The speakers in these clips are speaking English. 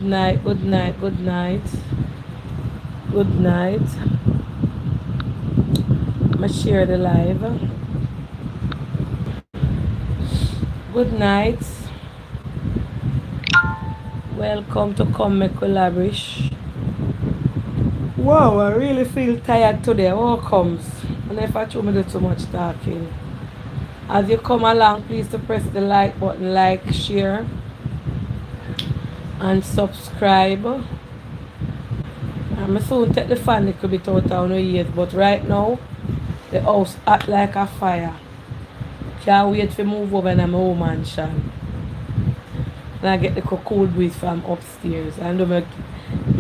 Night, good night, good night, good night. I'm gonna share the live. Good night. Welcome to Come Make Collaboration. Wow, I really feel tired today. How comes? And if I try me do too much talking. As you come along, please to press the like button, like, share, and subscribe. I'm soon take the fan a little bit out of no ears, but right now the house hot like a fire. Can't wait to move over in my home mansion. And I get the cool breeze from upstairs and do my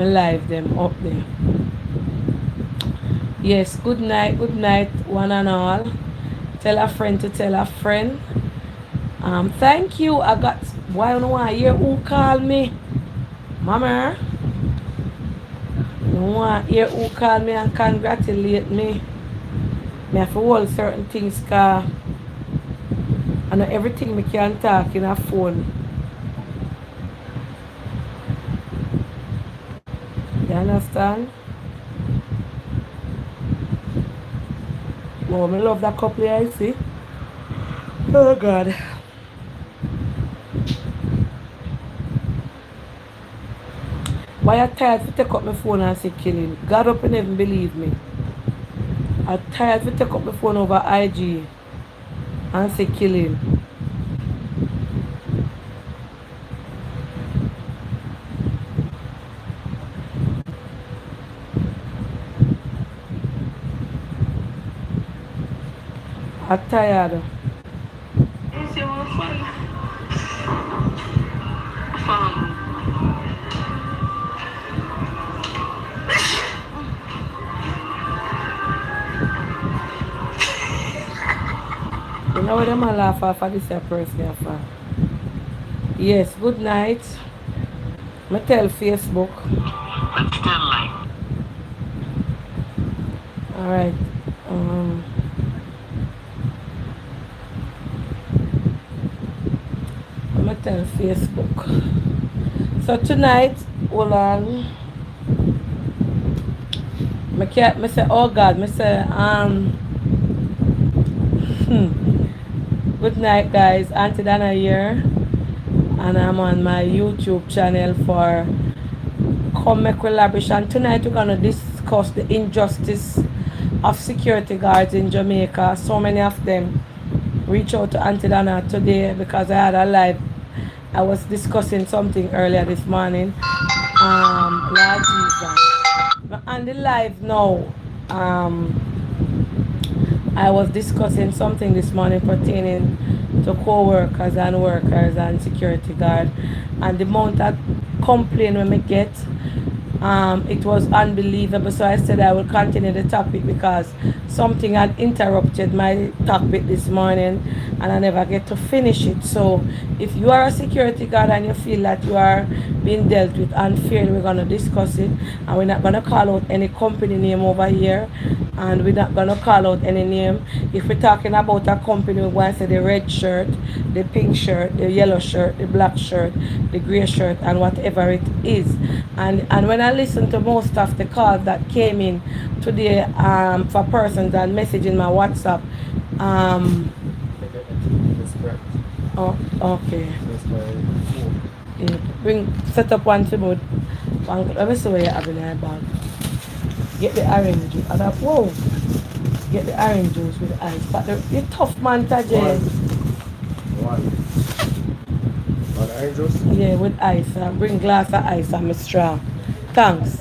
live them up there. Yes, good night, one and all. Tell a friend to tell a friend. Thank you. I got why don't want to hear who called me. Mama. You want to hear who called me and congratulate me. Me have to hold certain things cause I know everything me can talk in a phone. You understand? Oh, I love that couple I see. Oh God. Why I tired to take up my phone and say killing? God up and even believe me. I tired to take up my phone over IG and say killing. I tired. Is your fun? Fun. You know what them a laugh off of this person for? Yes, good night. I tell Facebook. But still like. Alright. Um I'm tell Facebook. So tonight, hold on. Me say, oh God, me say, good night guys. Auntie Dana here. And I'm on my YouTube channel for Come Make Collaboration. Tonight we're gonna discuss the injustice of security guards in Jamaica. So many of them reach out to Auntie Dana today because I had a live. I was discussing something earlier this morning. Lord Jesus. On the live now, I was discussing something this morning pertaining to co-workers and workers and security guard, and the amount of complaint we may get, it was unbelievable. So I said I will continue the topic because something had interrupted my topic this morning and I never get to finish it. So if you are a security guard and you feel that you are being dealt with unfairly, we're going to discuss it, and we're not going to call out any company name over here, and we're not going to call out any name. If we're talking about a company, we're going to say the red shirt, the pink shirt, the yellow shirt, the black shirt, the gray shirt, and whatever it is. And when I listen to most of the calls that came in today, for persons and messaging my WhatsApp, oh, okay. Yeah, set up one to one. Let me see what you have in your bag. Get the orange juice. And whoa, get the orange juice with the ice. But the tough man, Tajay. One. Orange juice? Yeah, with ice. Bring glass of ice and my straw. Thanks.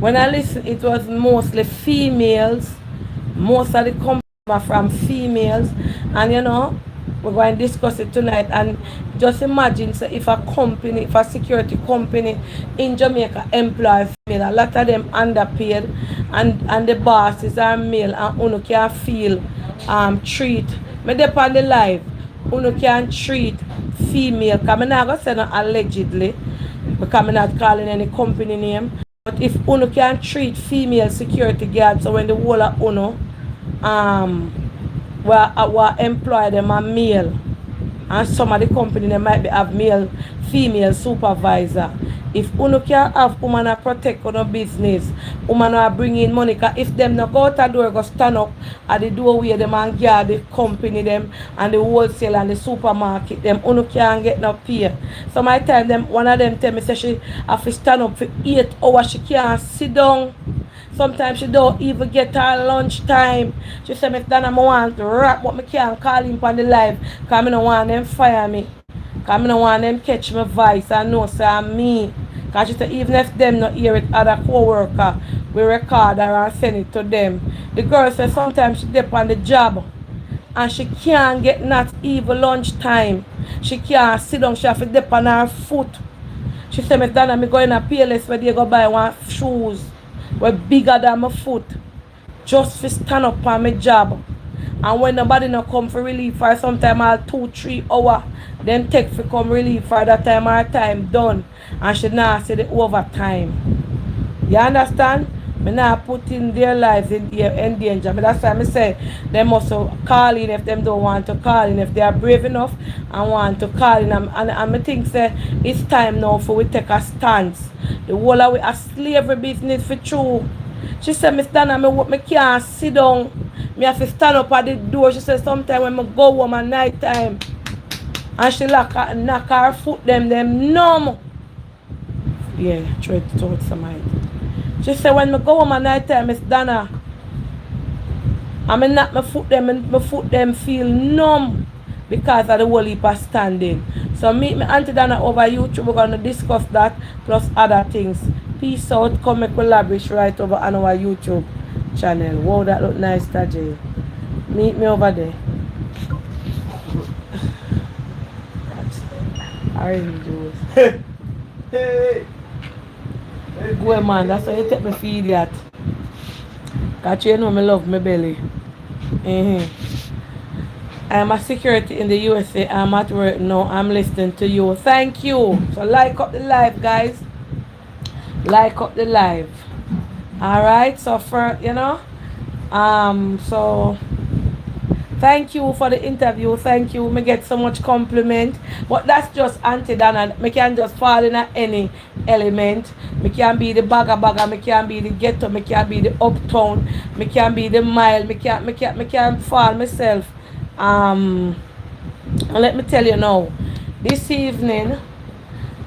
When I listen, it was mostly females. Most of the company are from females. And you know, we're going to discuss it tonight. And just imagine so if a company, if a security company in Jamaica employ female, a lot of them underpaid, and the bosses are male, and you can feel treat. Me dep on the live. You can treat female. Because I'm not going to say no allegedly, because I'm not calling any company name. But if you can treat female security guards, so when the whole of were employ them a male, and some of the company they might be have male, female supervisor. If uno can have woman a protect on business, woman a bring in money, cause if them not go out the door, go stand up at the doorway, them and guard the company them and the wholesale and the supermarket, them uno can't get no pay. So my time them one of them tell me say she have to stand up for 8 hours, she can't sit down. Sometimes she don't even get her lunch time. She said, Miss Donna, I want to rap, but I can't call him on the live. Because I don't want them fire me. Because I don't want them catch my voice and know say I'm me. Because she said, even if them not hear it, other co-worker, we record her and send it to them. The girl said sometimes she dip on the job and she can't get not even lunch time. She can't sit down, she have to dip on her foot. She said, Miss Donna, me go in a PLS where they go buy one shoes were bigger than my foot just to stand up on my job. And when nobody no come for relief for sometime all 2-3 hours, then take for come relief for that time our time done. And she now say the overtime. You understand? Me now putting their lives in danger. But that's why I say they must call in if them don't want to call in. If they are brave enough and want to call in. And I think say it's time now for we take a stance. The whole of we a slavery business for true. She said, Miss Donna, me can't sit down. Me have to stand up at the door. She said sometimes when I go home at night time and she knock her foot them numb. Yeah, try to talk some mind. She said when I go home at night time, Miss Donna, I mean not my foot them feel numb because of the whole heap of standing. So meet me Auntie Donna over YouTube. We're gonna discuss that plus other things. Peace out, come make collaborate right over on our YouTube channel. Wow, that look nice, Tajay. Meet me over there. I really do. Hey. Go man, that's why you take me feed that. Cause you know me love my belly. I'm a security in the USA. I'm at work now. I'm listening to you. Thank you. So like up the live, guys. Like up the live. Alright, so for so thank you for the interview. Thank you. Me get so much compliment. But that's just Auntie Donna. Me can just fall in at any element. Me can be the bagger. Me can be the ghetto. Me can be the uptown. Me can be the mile. Me can fall myself. And let me tell you now. This evening,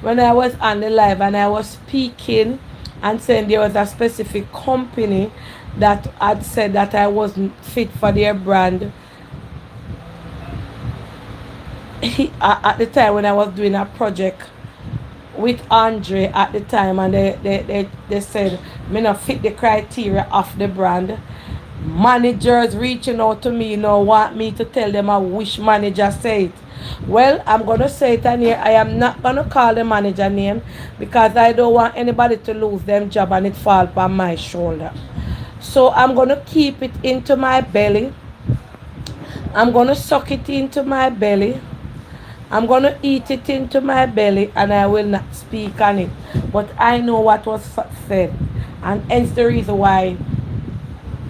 when I was on the live and I was speaking and saying there was a specific company that had said that I wasn't fit for their brand. At the time when I was doing a project with Andre at the time and they said me not fit the criteria of the brand. Managers reaching out to me now want me to tell them which manager say it. Well, I'm gonna say it on here. I am not gonna call the manager name because I don't want anybody to lose them job and it fall on my shoulder. So I'm gonna keep it into my belly. I'm gonna suck it into my belly. I'm going to eat it into my belly and I will not speak on it. But I know what was said. And hence the reason why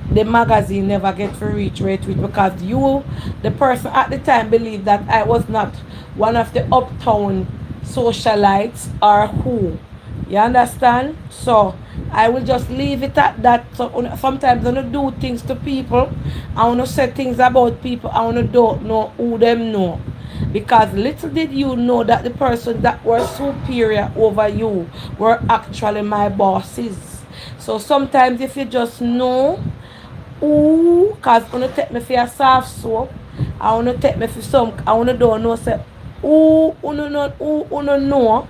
the magazine never get to reach because you, the person at the time, believed that I was not one of the uptown socialites or who. You understand? So I will just leave it at that. So sometimes I want to do things to people. I want to say things about people. I want to don't know who them know. Because little did you know that the person that were superior over you were actually my bosses. So sometimes if you just know, ooh, because I want to take me for a soft soap, I want to take me for some, I want to don't know, say, ooh, know.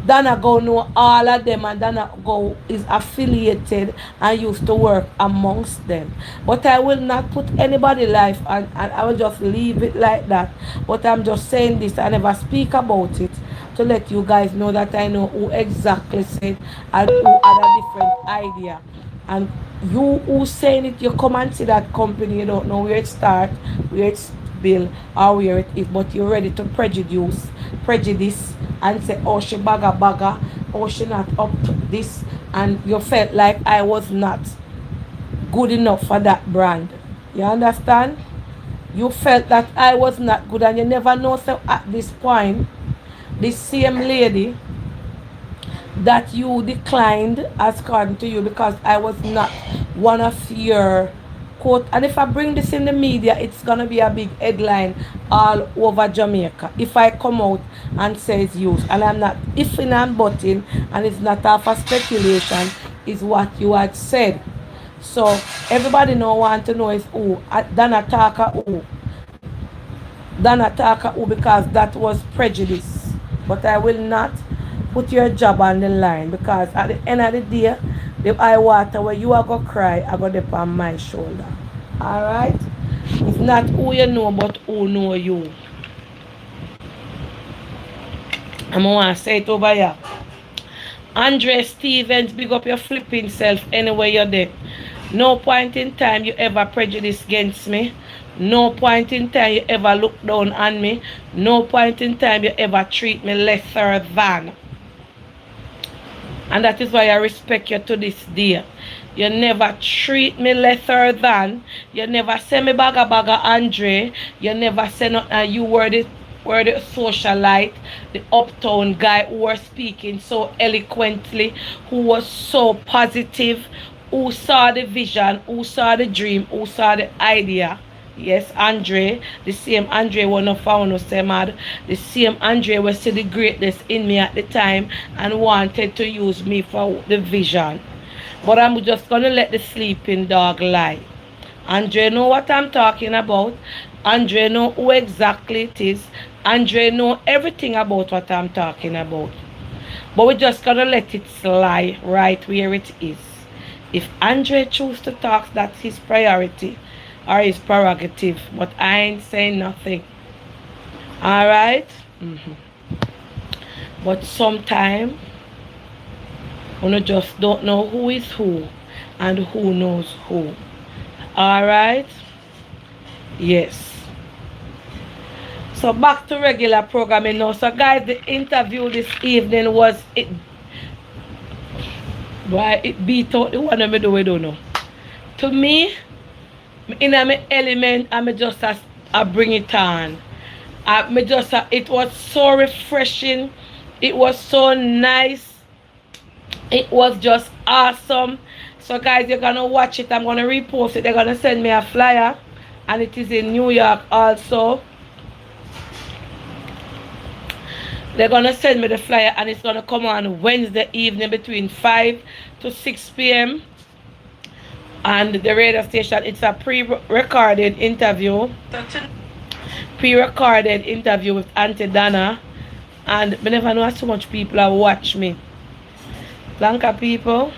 Dana go know all of them and Dana go is affiliated and used to work amongst them. But I will not put anybody life and I will just leave it like that. But I'm just saying this, I never speak about it to let you guys know that I know who exactly said and who had a different idea. And you who saying it, you come and see that company, you don't know where it start, where it's built or where it is, but you're ready to prejudice and say, oh, she bagger, oh, she not up to this, and you felt like I was not good enough for that brand. You understand? You felt that I was not good, and you never know. So at this point, this same lady that you declined as according to you because I was not one of your quote. And if I bring this in the media, it's gonna be a big headline all over Jamaica. If I come out and say it's used, and I'm not ifing and butting, and it's not half a speculation, is what you had said. So everybody know want to know is who. Dana Taka who. Dana Taka who, because that was prejudice. But I will not put your job on the line, because at the end of the day, the eye water where you are going to cry, I got dip on my shoulder. Alright? It's not who you know, but who know you. I'm going to say it over here. Andre Stevens, big up your flipping self anywhere you're there. No point in time you ever prejudice against me. No point in time you ever look down on me. No point in time you ever treat me lesser than. And that is why I respect you to this day. You never treat me lesser than. You never say me baga Andre. You never say nothing. You were the socialite, the uptown guy who was speaking so eloquently, who was so positive, who saw the vision, who saw the dream, who saw the idea. Yes, Andre, the same Andre one of found us mad. The same Andre was see the greatness in me at the time and wanted to use me for the vision. But I'm just gonna let the sleeping dog lie. Andre know what I'm talking about. Andre know who exactly it is. Andre know everything about what I'm talking about. But we're just gonna let it slide right where it is. If Andre choose to talk, that's his priority or his prerogative. But I ain't saying nothing. Alright? But sometimes you just don't know who is who and who knows who. Alright? Yes. So back to regular programming now. So guys, the interview this evening was it beat out the one I do, we don't know. To me, in my element, I just bring it on. It was so refreshing. It was so nice. It was just awesome. So guys, you're gonna watch it. I'm gonna repost it. They're gonna send me a flyer, and it is in New York also. They're gonna send me the flyer, and it's gonna come on Wednesday evening between 5 to 6 p.m. And the radio station, it's a pre-recorded interview. Pre-recorded interview with Auntie Dana. And I never know so much people have watched me. Blanca people,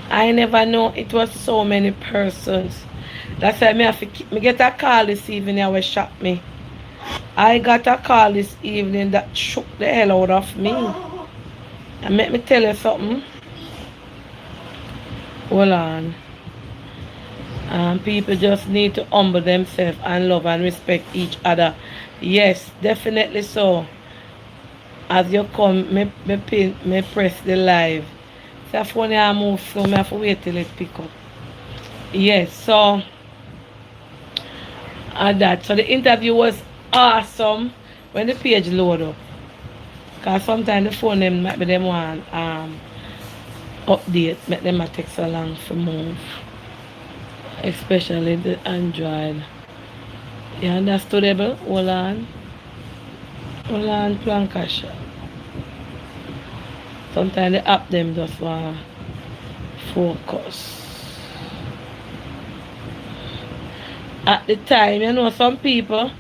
I never know it was so many persons. That's why me get a call this evening that will shock me. I got a call this evening that shook the hell out of me. And let me tell you something. Hold on. People just need to humble themselves and love and respect each other. Yes, definitely so. As you come, me press the live. So if phone I move slow, I have to wait till it pick up. Yes, so that. So the interview was awesome when the page load up. Because sometimes the phone them might be them one update, make them take so long to move. Especially the Android. You understandable? Hold on. Hold on, Plankash. Sometimes the app them just want focus. At the time, you know, some people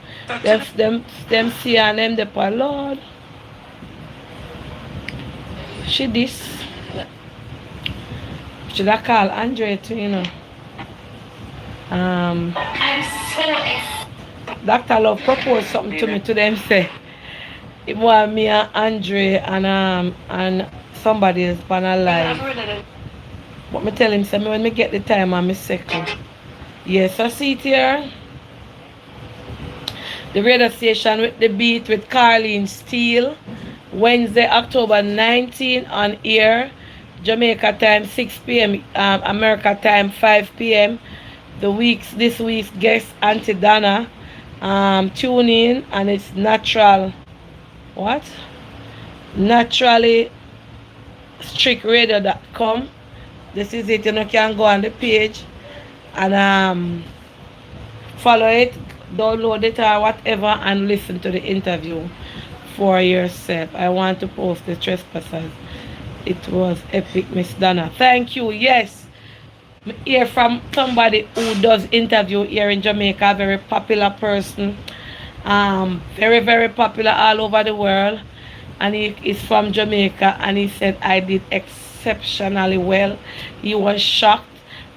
them see and them the poor Lord. She this. Should I call Andre too, you know? I'm so Dr. Love proposed something to me to them say it was me and Andre and somebody else on a live. But me tell him say me when me get the time I'm second. Yes, I see it here. The radio station with the beat with Carlene Steele. Wednesday, October 19 on air. Jamaica time 6 p.m. America time 5 p.m. this week's guest, Auntie Donna. Tune in, and it's natural. What? Naturally strictradio.com. This is it. You can go on the page and follow it, download it or whatever, and listen to the interview for yourself. I want to post the trespassers. It was epic, Miss Donna. Thank you. Yes. Me hear from somebody who does interview here in Jamaica, a very popular person. Very, very popular all over the world. And he is from Jamaica, and he said I did exceptionally well. He was shocked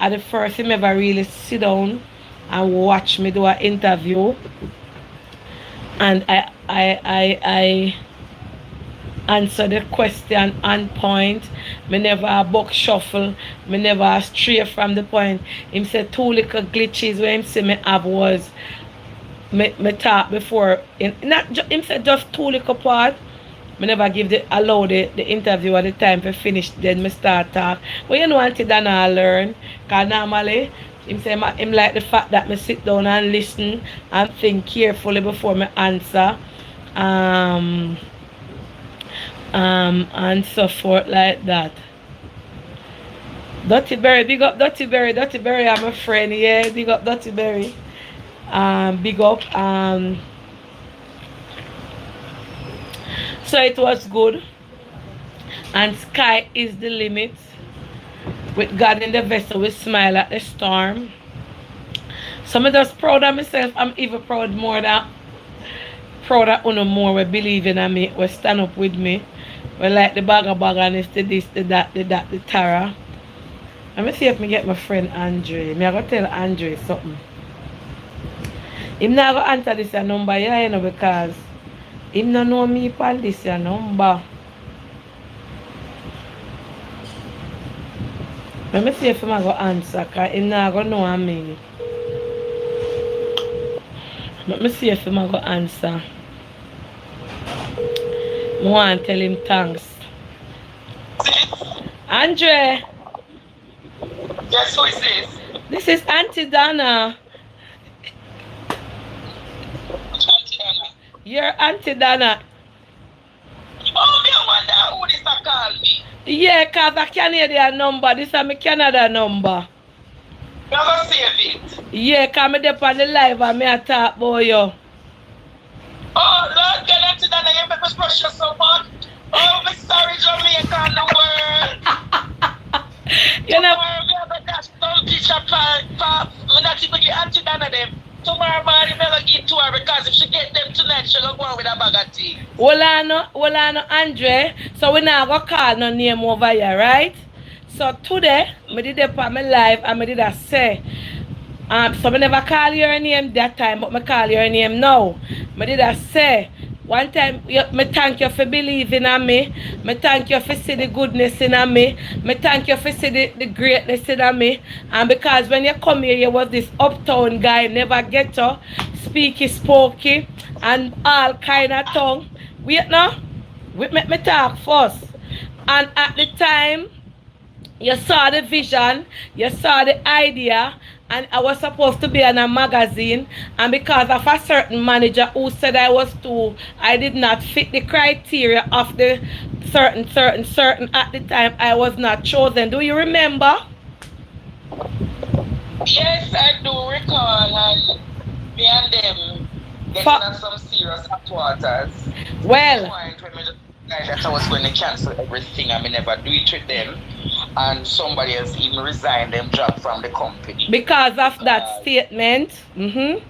at the first him ever really sit down and watch me do an interview. And I answer the question on point. Me never a buck shuffle. Me never a stray from the point. Him said two little glitches where him see me have was me talk before. Him said just two little part. Me never give allow the interview at the time to finish, then me start talk. But you know until then I learn. Cause normally him say him like the fact that me sit down and listen and think carefully before me answer. And so forth like that. Dirty Berry, big up Dirty Berry. Dirty Berry, I'm a friend, yeah. Big up Dirty Berry. Big up. So it was good. And sky is the limit. With God in the vessel, we smile at the storm. So I'm just proud of myself. I'm even proud of Uno more. We believe in me. We stand up with me. We like the bag and it's the this, the that, the Tara. Let me see if me get my friend Andre. Me I go tell Andre something. Him not go answer this number, yeah, you know, because him no know me upon this number. Let me see if him go answer, because him not go know me. Let me see if him go answer. I want to tell him thanks. Andre. Yes, who is this? This is Auntie Donna. Auntie Anna. You're Auntie Donna. Oh, me I wonder who this a call me. Yeah, because I can hear their number. This is my Canada number. Me I go save it. Yeah, because I'm there on the live and me I talk about you. Oh, Lord God, Auntie Anna, you make me pressure so much. Oh, me sorry, Jamaica in the world. You know, Tomorrow, me have a dash down teacher for me not even get Auntie Anna them. Tomorrow morning, me have to give to her because if she get them tonight, she go go on with a bag of tea. well, I know, Andre. So we now go call no name over here, right? So today, I did it on my live and I did a say. So I never call your name that time, but I call your name now. I did a say. One time, I thank you for believing in me. I thank you for see the goodness in me. I thank you for see the greatness in me. And because when you come here, you was this uptown guy, never get to speaky, spokey, and all kind of tongue. Wait now, we make me talk first. And at the time, you saw the vision, you saw the idea, and I was supposed to be in a magazine, and because of a certain manager who said I did not fit the criteria of the certain at the time, I was not chosen. Do you remember? Yes, I do recall, and me and them getting in some serious hot waters. Well, Point when me just decided that I was going to cancel everything and me never do it with them, and somebody else even resigned them job from the company. because of that statement, Yeah,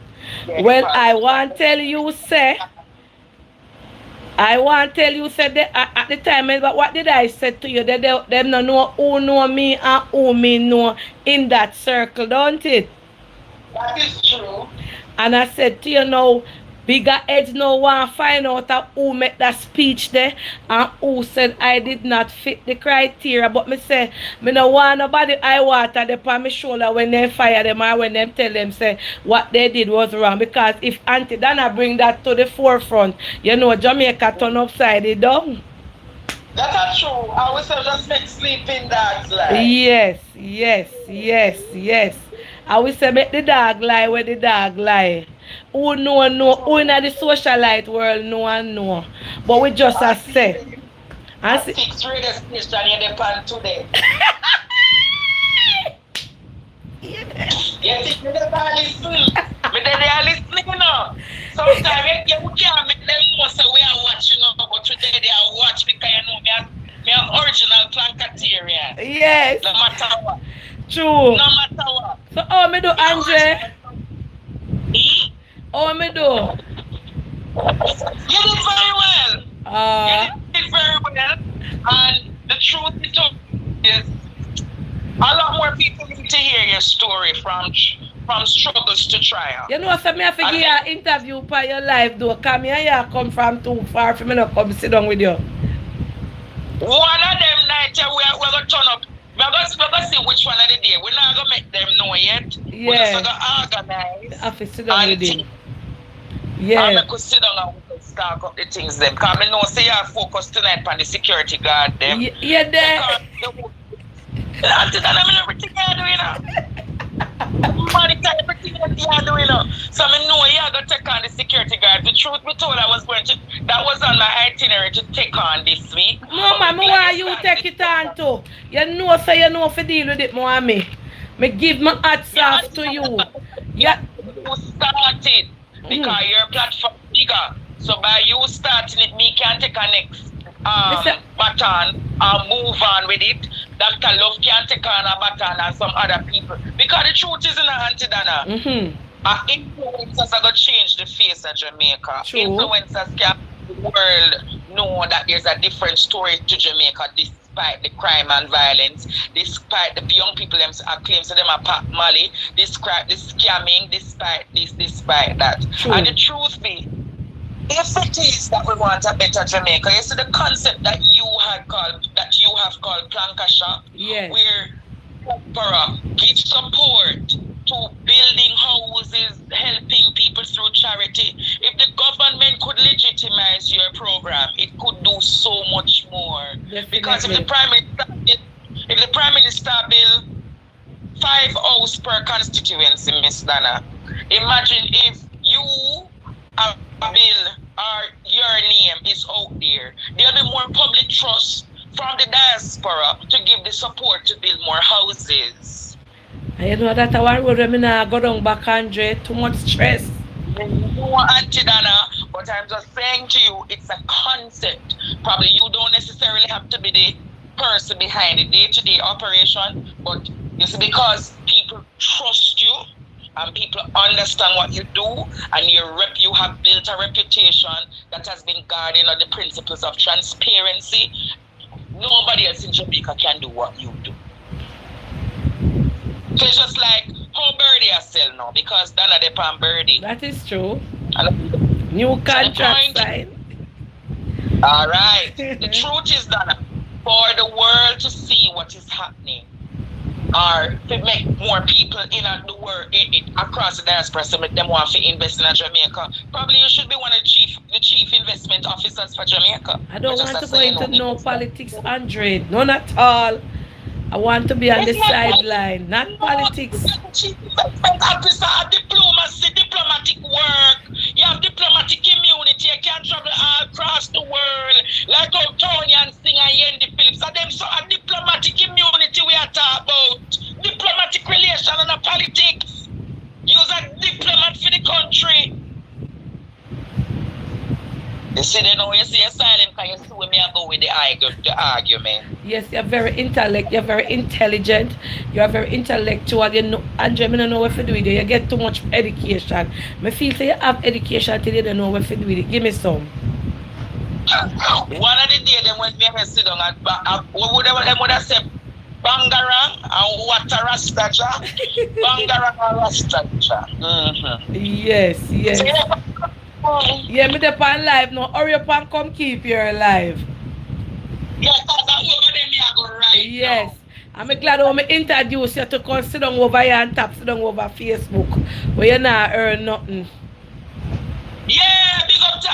well, because I want to tell you, say, that at the time, but what did I say to you? That them no know who know me and who me know in that circle, don't it? that is true. And I said to you now, bigger heads now want to find out who made that speech there and who said I did not fit the criteria. But me say, me no want nobody eye water them on my shoulder when they fire them or when them tell them say what they did was wrong. Because if Auntie Dana bring that to the forefront, you know Jamaica turn upside down. That's true. I was just make sleeping dogs like. Yes, yes, yes, yes. I will say make the dog lie where the dog lie. Who know, who in the socialite world know and know. But we just a say. And I see, fix radio station in the pan today. You think me never listen? Me they are listening, you know. Sometimes you can't make them know say we are watching, you know, but today they are watch because you know me are original Plancatarian. yes, No matter what. true. No matter what. So how me do, Me Andre? original. Hmm? How me do? You did very well. Uh, You did very well. And the truth is a lot more people need to hear your story from struggles to triumph. you know, so me have to give you an interview for your life though. Come here, you come from too far for me to come sit down with you. One of them nights we're going to turn up. We're going to see which one of the day. We're not going to make them know yet. We're just Yeah. going to organize. I have to sit down with him. And Yeah. I could sit down and we could start up the things them. Because I know say you focus tonight on the security guard them. Yeah, there. Until then, I mean everything you do, you know. Monitor everything that you do, you know. So I know you got to take on the security guard. The truth be told, that was on my itinerary to take on this week. No, man, I want you take it on too. You know, so you know if you deal with it more than me. Me give my hats off to you. Yeah. You started because your platform bigger. So by you starting it, me can take a next baton and move on with it. Dr. Love can take on a baton and some other people. Because the truth is in the Auntie Dana. Influencers are going to change the face of Jamaica. True. Influencers can make the world know that there's a different story to Jamaica despite the crime and violence, despite the young people them claim to them are Pat Molly, despite the scamming, despite this, despite that. True. And the truth be, if it is that we want a better Jamaica, you see the concept that you have called Planka Shop, Yes. where Opera gives support to building houses, helping people through charity. If the government could legitimize your program, it could do so much more. Definitely. Because if the Prime Minister bill 5 hours per constituency, Miss Dana, imagine if you a bill or your name is out there, there'll be more public trust from the diaspora to give the support to build more houses. And you know that one road when me nah go down back, Andre, too much stress. No, Auntie Dana, but I'm just saying to you, it's a concept. Probably you don't necessarily have to be the person behind the day-to-day operation, but it's because people trust you and people understand what you do, and you have built a reputation that has been guarding on the principles of transparency. Nobody else in Jamaica can do what you do. So it's just like how Birdie are sell now, because Dana de Pan Birdie. That is true. And New contract point- sign. all right. The truth is that for the world to see what is happening, or to make more people in the world across the diaspora, so make them want to invest in Jamaica, probably you should be one of the chief investment officers for Jamaica. I don't want to go into no politics, Andre. None at all. I want to be on the sideline, not politics. Chief investment officer, diplomacy, diplomatic work. You have diplomatic immunity. You can travel all across the world, like how Tony and Singh and Yendi Phillips. And them so a diplomatic immunity we are talking about. Diplomatic relation and a politics. Use a diplomat for the country. You see, you see, you're silent because you see me go with the argument. Yes, you're very you're very intelligent, you're very intellectual, you know, Andre, I don't know what to do with you. You get too much education. I feel say you have education till you don't know what to do with it. Give me some. One of the day them when me sit down and what would have said Bangarang and Watarastaja. Bangarang and Rastaja. Yes, yes. Yeah, me dey on live now. Hurry up and come keep your live. Yes, that's over there me I go right. Yes. I'm glad when me introduce you to come sit down over here and tap sit down over Facebook where you not earn nothing. Yeah, big up to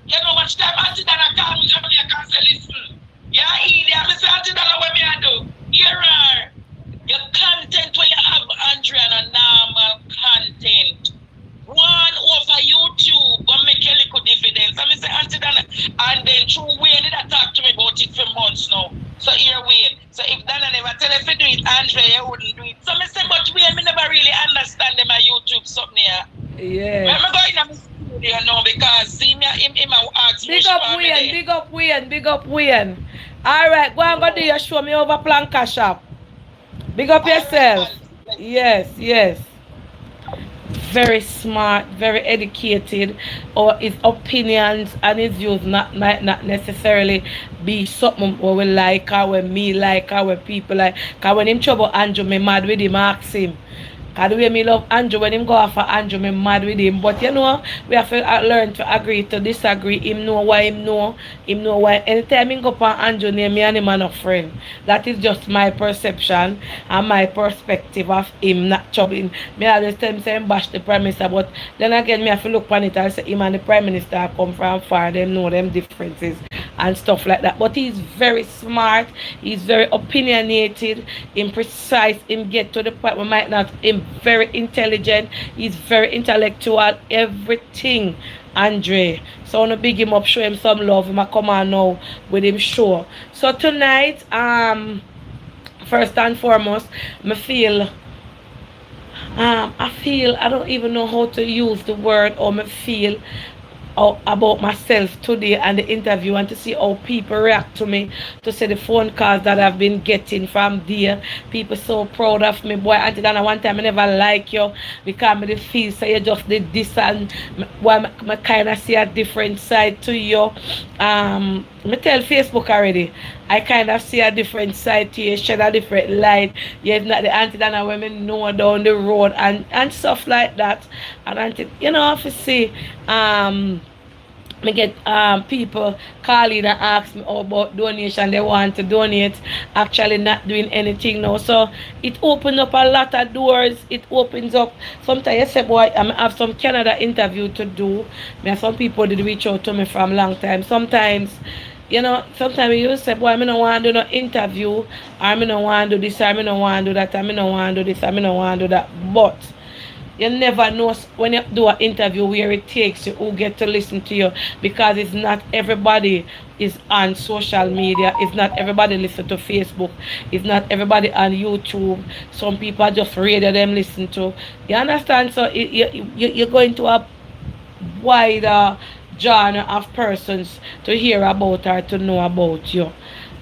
you know much time Auntie Dana call me and I can say listen. Yeah, idiot, me say Auntie Dana what me I do. Here are your content where you have Andrea and now So here Wayne. So if Dana never tell us to do it, Andre you wouldn't do it. So me say, but Wayne, me never really understand them on YouTube something here. Yeah. I'm going to my studio now because see me him ask me Big up for me Wayne, there. big up Wayne, big up Wayne. Alright, go and go do your show me over Planka Shop. Big up Alright, yourself. man. Yes, yes. Very smart, very educated, or his opinions and his views not might not necessarily be something what we like or what me like or what people like. Cause when him trouble Andrew, me mad with him, ask him. Cause the way me love Andrew, when him go off for Andrew, me mad with him. But you know, we have to learn to agree to disagree. Him know why him know why. Anytime him go for Andrew name, me and him are not friend. That is just my perception and my perspective of him not troubling. Me always tell him say him bash the prime minister, but then again me have to look on it and say him and the prime minister come from far, them know them differences and stuff like that. But he's very smart, he's very opinionated, imprecise, him get to the point we might not him very intelligent, he's very intellectual, everything. Andre. So I wanna big him up, show him some love. Him a come on now with him show. So tonight, first and foremost, me feel I feel I don't even know how to use the word or me feel about myself today and the interview and to see how people react to me, to see the phone calls that I've been getting from there. People so proud of me. Boy, Auntie Dana, one time I never like you because me feel so you just did this and why I kind of see a different side to you. Me tell Facebook already. I kind of see a different side to you, shed a different light. You're not the Auntie Dana women know down the road and stuff like that. And Auntie, you know, if you see, me get people calling and ask me about donation. They want to donate, actually not doing anything now. So it opens up a lot of doors. It opens up. Sometimes you say, boy, I have some Canada interview to do. Me have some people did reach out to me from long time. Sometimes, you know, sometimes you say, boy, I don't want to do no interview, or I don't want to do this, or I don't want to do that, I don't want to do this, I don't want to do that. But you never know when you do an interview where it takes you, who get to listen to you, because it's not everybody is on social media, it's not everybody listen to Facebook, it's not everybody on YouTube. Some people just radio them listen to. You understand? So you're going to a wider genre of persons to hear about or to know about you.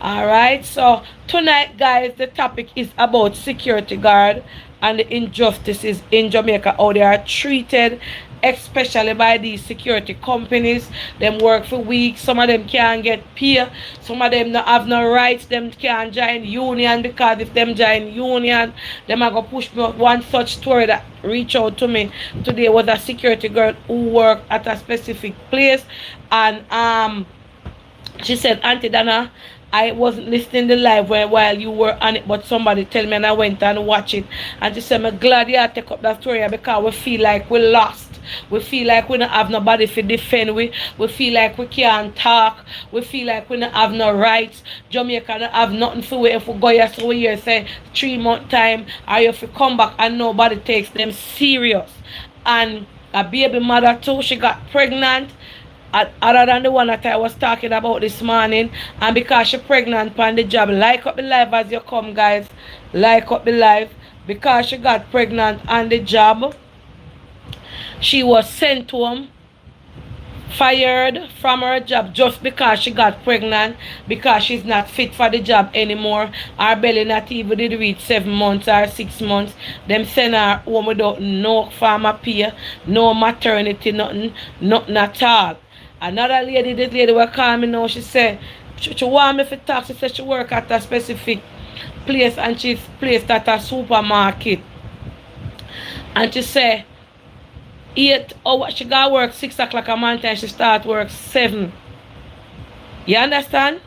Alright, so tonight, guys, the topic is about security guard and the injustices in Jamaica, how they are treated, especially by these security companies. Them work for weeks, some of them can't get pay, some of them not have no rights, them can't join union because if them join union, them are gonna push me out. One such story that reached out to me today was a security girl who worked at a specific place, and she said, Auntie Dana, I wasn't listening to the live while you were on it, but somebody tell me and I went and watched it. And she said, I'm glad you take up that story because we feel like we lost. We feel like we don't have nobody to defend we feel like we can't talk. We feel like we don't have no rights. Jamaica don't have nothing for we if we go here so we here say 3 month time or if we come back and nobody takes them serious. And a baby mother too, she got pregnant, other than the one that I was talking about this morning, and because she pregnant on the job, like up the live as you come, guys, like up the live, because she got pregnant on the job, she was sent home, fired from her job just because she got pregnant, because she's not fit for the job anymore. Her belly not even did reach 7 months or 6 months. Them send her home without no farmer pay, no maternity, nothing at all. Another lady, this lady will call me now, she said she want me to talk. She said she work at a specific place and she's placed at a supermarket. And she said 8 hours, she got work 6 o'clock a month and she start work 7. You understand?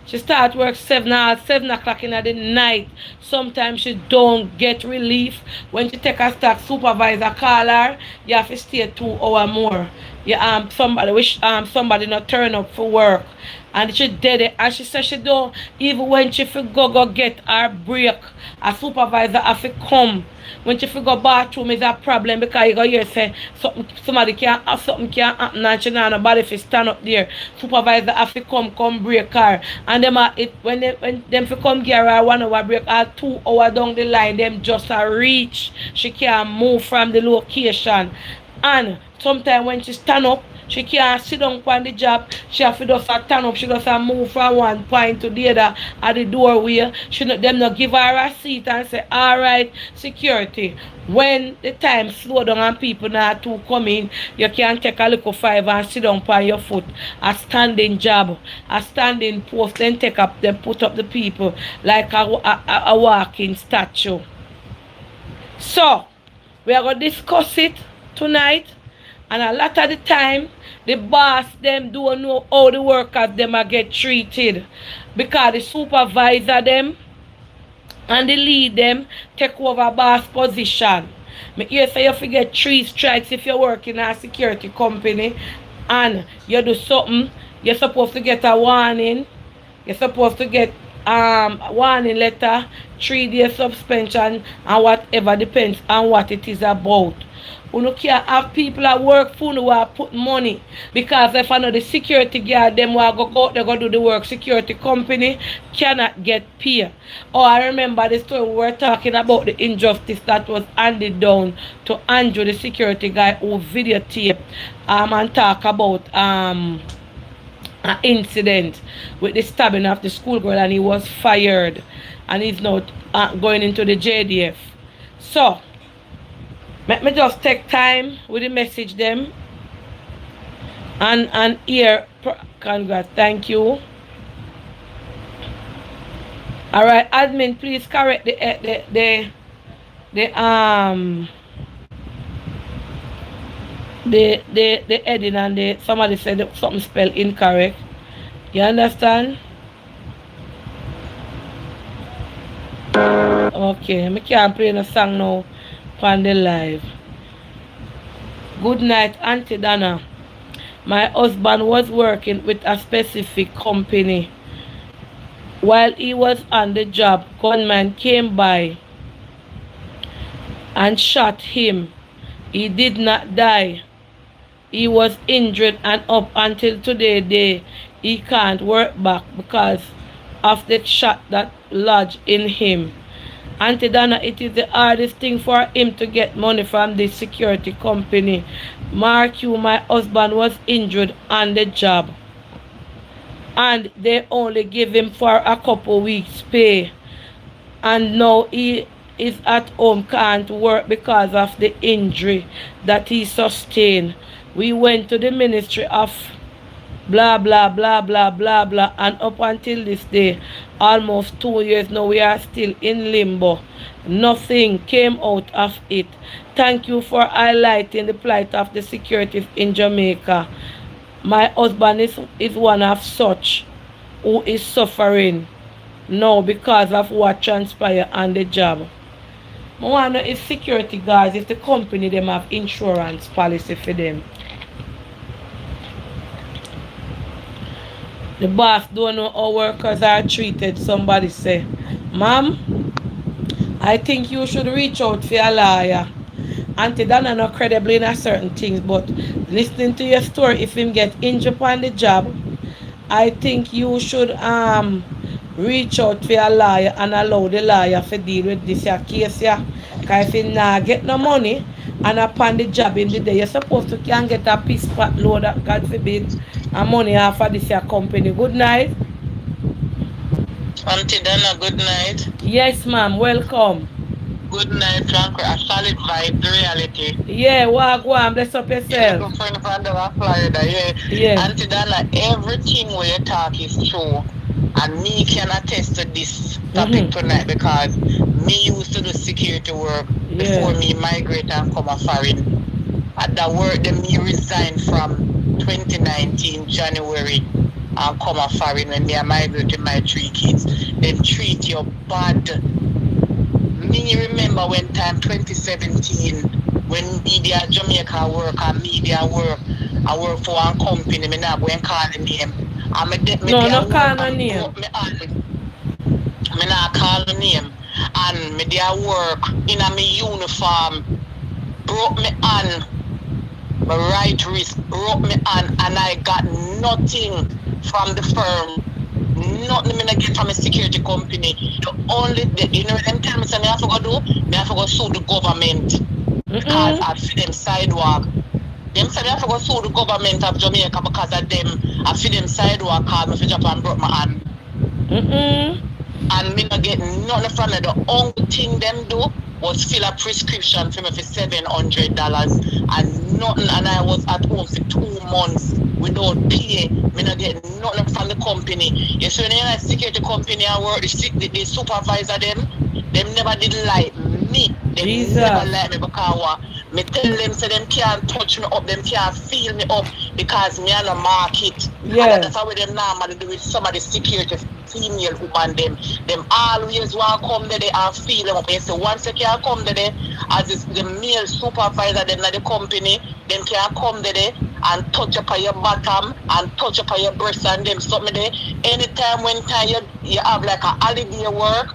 She start work 7 o'clock in the night. Sometimes she don't get relief. When she take a stock, supervisor call her, you have to stay 2 hours more. yeah, somebody not turn up for work, and she did it, and she said she don't even when she fi go get her break, a supervisor have to come. When she fi go bathroom is a problem because you go hear say somebody can't have something can't happen and she not nobody fi stand up there. Supervisor have to come break her, and them a, it when them fi come give her 1 hour break or 2 hour down the line, them just a reach. She can't move from the location. And sometimes when she stand up, she can't sit down on the job. She have to just stand up. She just move from one point to the other at the doorway. She not, them not give her a seat and say, all right, security. When the time slow down and people not to come in, you can take a little five and sit down on your foot. A standing job, a standing post, then take up, then put up the people like a walking statue. So, we are going to discuss it tonight, and a lot of the time the boss them don't know how the workers them are get treated because the supervisor them and the lead them take over boss position. Me hear say you forget 3 strikes if you work in a security company and you do something, you're supposed to get a warning. You're supposed to get warning letter, 3 days suspension, and whatever depends on what it is about. You no can't have people at work for who are put money because if I know the security guard them will go out they go do the work, security company cannot get paid. Oh, I remember the story we were talking about the injustice that was handed down to Andrew, the security guy who videotaped and talk about an incident with the stabbing of the schoolgirl and he was fired and he's now going into the JDF. So let me just take time with the message them and here congrats, thank you. All right, admin, please correct the heading and the somebody said something spelled incorrect. You understand? Okay, I can't play no song now on the live. Good night, Auntie Dana. My husband was working with a specific company. While he was on the job, gunman came by and shot him. He did not die. He was injured and up until today he can't work back because of the shot that lodged in him. Auntie Donna, it is the hardest thing for him to get money from this security company. Mark you, my husband was injured on the job and they only give him for a couple weeks pay, and now he is at home, can't work because of the injury that he sustained. We went to the ministry of blah blah blah blah blah blah, and up until this day, almost 2 years now, we are still in limbo. Nothing came out of it. Thank you for highlighting the plight of the securities in Jamaica. My husband is one of such who is suffering now because of what transpired on the job. I want to know if security guards, if the company them have insurance policy for them. The boss don't know how workers are treated. Somebody say, Ma'am, I think you should reach out for a lawyer. Auntie Dana not credible in a certain things, but listening to your story, if him get injured on the job, I think you should reach out for a lawyer and allow the lawyer to deal with this your case here. Because if you not get no money and upon the job in the day, you're supposed to can get a piece pot load, God forbid, and money off of this your company. Good night. Auntie Dana, good night. Yes, ma'am. Welcome. Good night, Franco. A solid vibe, the reality. Yeah, go on. Bless up yourself. Yeah, friend of the Florida, yeah. Yeah. Auntie Dana, everything where you talk is true. And me can attest to this topic tonight because me used to do security work before me migrate and come a foreign. At the work, then me resigned from 2019 January and come a foreign when me migrate with my 3 kids. Then treat you bad. Me remember when time 2017 when media Jamaica work and media work I work for one company, me not going to call the name. And me No, there no work call no and name. broke me hand. Me not call the name. And me there work in a me uniform, broke me hand, my right wrist, broke me hand, and I got nothing from the firm. Nothing me not get from a security company. The only, you know, them tell me, say me have to go do, me have to go sue the government because I Mm-mm. feed them sidewalk. Them say me have to go sue the government of Jamaica because of them. I feed them sidewalk call me for job and broke my hand. Mm-mm. And me not get nothing from it. The only thing them do was fill a prescription for me for $700 and nothing. And I was at home for 2 months without pay. Me not get nothing from the company. You see, when you're in a security company, I work the supervisor them never did like me. Them never Jesus. like me because me tell them say them can't touch me up, them can't feel me up because me on the market. And Yes. that's how them normally do with some of the security female woman them always want to come there and feel them up. You say once you can come there as is the male supervisor them at the company, them can come there and touch up on your bottom and touch up on your breast and them something there. Anytime when time you have like a holiday work,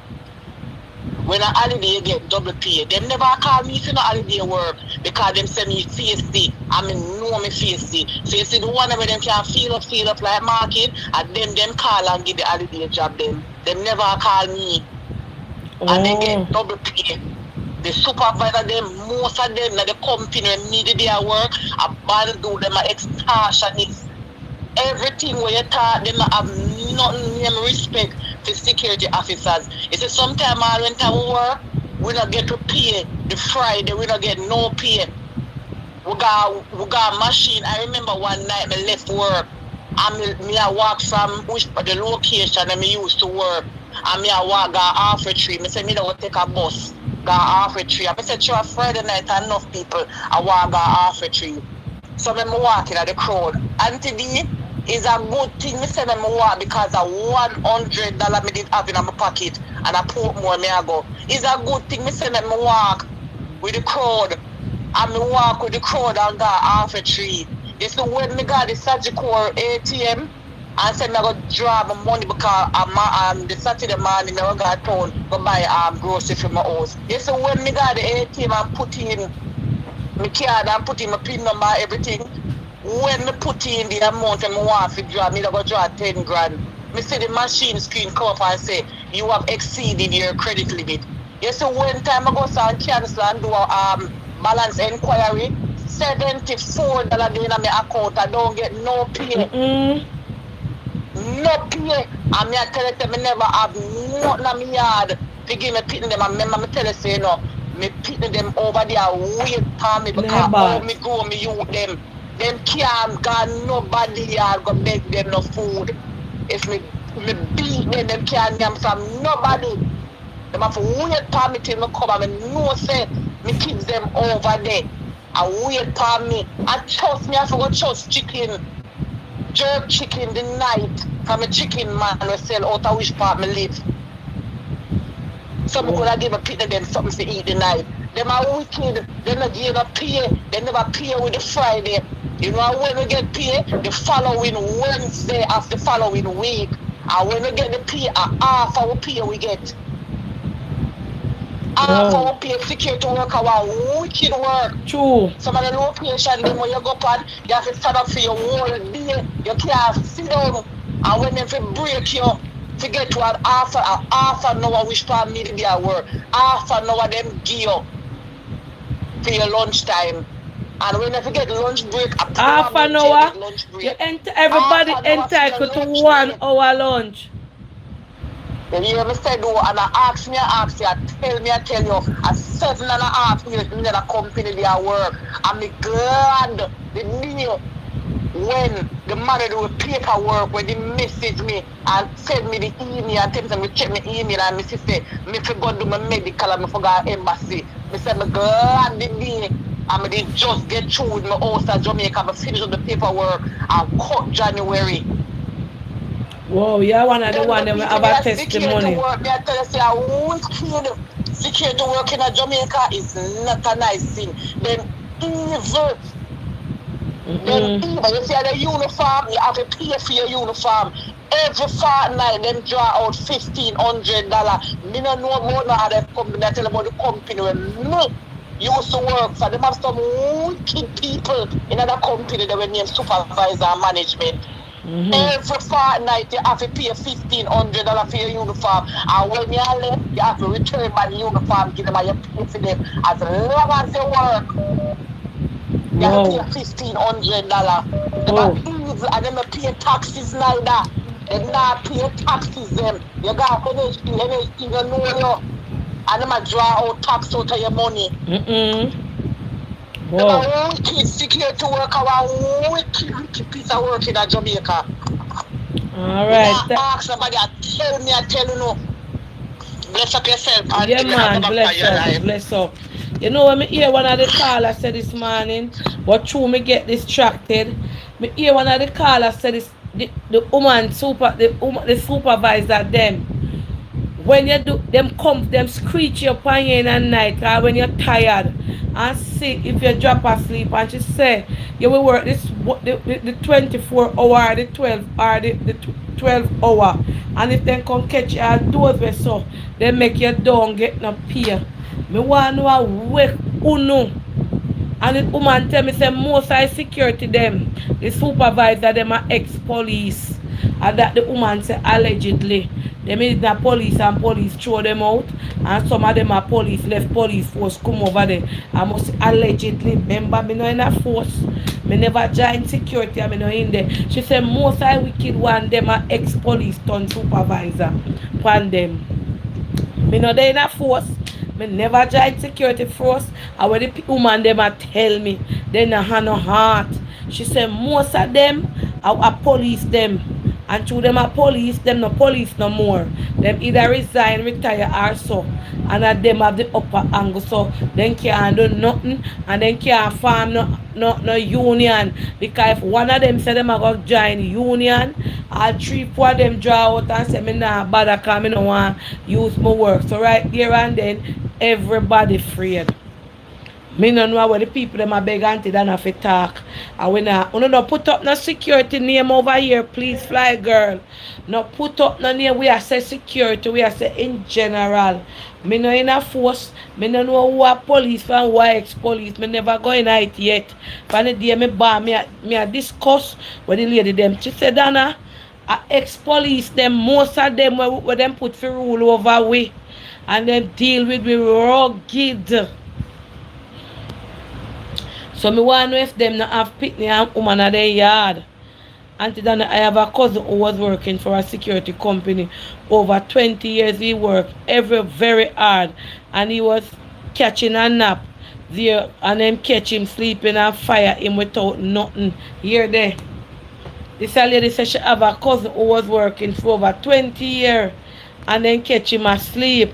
when a holiday you get double pay. Them never call me for no holiday work because them say me feisty. I mean know me feisty. So you see the one where them can feel up like market and them call and give the holiday job them. Them never call me and they Oh. get double pay. The supervisor them, most of them na the company when needed their work, I do them are extortionists. Everything where you talk, them not have nothing name respect for security officers. You see, sometimes I went to work, we not get to pay the Friday, we not get no pay. We got a machine. I remember one night I left work and me I walk from which the location that me used to work and me I walk got half a tree. Me say me don't take a bus. Got half a tree. I said sure Friday night enough people I walk got half a tree. So me walking at the crowd. And today is a good thing. Me say me walk because a $100 me did have in my pocket and I put more me I go. It's a good thing. Me say me walk with the crowd. And me walk with the crowd and got half a tree. You see when me got the surgical ATM and said me go draw my money because the Saturday morning I got town go buy grocery for my house. You see when me got the ATM and put in my card and put in my PIN number everything. When me put in the amount and me want to draw, me go draw 10 grand. Me see the machine screen come up and say you have exceeded your credit limit. You see when time I go and cancel and do a balance inquiry, $74 in my account. I don't get no pay. Mm-mm. No pay. And me I tell them me never have nothing in my yard to give me pitting them. And remember me tell you say me pitting them over there wait for me because all Never. me grow me youth them. Them can't got nobody yard go beg them no food. If me beat them can't get from nobody. Them have to wait for me till me come and me know say me kids them over there. I wait for me. And trust me, I forgot trust chicken. Jerk chicken the night from a chicken man we sell out of which part me live. Some could have given people them something to eat the night. Them are wicked, they not give a pay, they never pay with the Friday. You know when we get paid? The following Wednesday of the following week. And when we get the pay, half our pay we get. Half Wow. our pay security worker our wicked work. True. Some of the location them when you go on, you have to stand up for your whole day. You can't sit down. And when they break you, to get to half an hour which time me to be at work. Half an hour them give you for your lunchtime. And when you get lunch break, I Half an promise you hour. get lunch You break. Half everybody an hour for your entitled to lunch one break. hour lunch. You hear me say though, and I ask you, I tell you, at 7.5 years in the company they are work. I'm glad the day when the manager do paperwork, when they message me and send me the email and tell me check my email and me say, me forgot do my medical and me forgot embassy. Me say me glad the day and me just get through with my house at Jamaica, me finish up the paperwork and cut January. Whoa, you are one of the Then one the that people have they a are security testimony. work, they are tell us say I won't kid security work in Jamaica is not a nice thing. Them evil. Them Mm-mm. people, you see the uniform, you have to pay for your uniform. Every fortnight, them draw out $1,500. Me no know about no other company. I tell about the company where me used to work for. Them have some wicked people in other company that were named supervisor and management. Mm-hmm. Every fortnight, you have to pay $1,500 for your uniform. And when you are left, you have to return my uniform, give them and you pay for them. As long as you work, you have to pay Wow. $1,500. Them are Oh. evil and them pay taxes neither. Them not pay taxes them. You got NHT, you know you. And them a draw out tax out of your money. Mm-mm. Them Wow. a wicked security worker, a wicked piece of work in Jamaica. All Me right. not ask nobody, I tell you no. Bless up yourself, Yeah, Auntie, when I go man, back to bless your up, life. bless up. You know when me hear one of the callers said this morning, but through me get distracted. Me hear one of the callers said this the woman the supervisor them. When you do them screech you upon you in the night or when you're tired and sick if you drop asleep and she say you will work the 24 hour the 12 or the 12 hour and if they come catch you at those way so they make you down get no pay. Me want to know wake uno and the woman tell me say most high security them, the supervisor them are ex-police. And that the woman say allegedly. Them is the police and police throw them out. And some of them are police, left police force come over there. I must allegedly remember me no in a force. Me never join security and me no in there. She said most high wicked one them are ex-police turn supervisor. Pan them. Me no dey in a force. Me never join security force. And when the woman them a tell me, they no have no heart. She say most of them are police them. And through them are police, them no police no more. Them either resign, retire or so. And at them have the upper angle so then can't do nothing and then can't form no union. Because if one of them say them a go join union, all three, four of them draw out and say me nah bother cause me no want use my work. So right there and then everybody afraid. Me no know what the people them a beg auntie than have to talk. And when no put up no security name over here, please fly girl. No put up no name. We are say security. We are say in general. Me no in a force. Me no know who are police from who are ex-police. Me never go in it yet. From the day me bar, me a discuss with the lady them. She said, Dana, ex-police them, most of them where them put for rule over we. And them deal with we rugged. So me want to know if them not have pitney and woman at their yard. Auntie Dana, I have a cousin who was working for a security company. Over 20 years he worked every very hard. And he was catching a nap there and then catch him sleeping and fire him without nothing. Here there. This lady said she have a cousin who was working for over 20 years and then catch him asleep.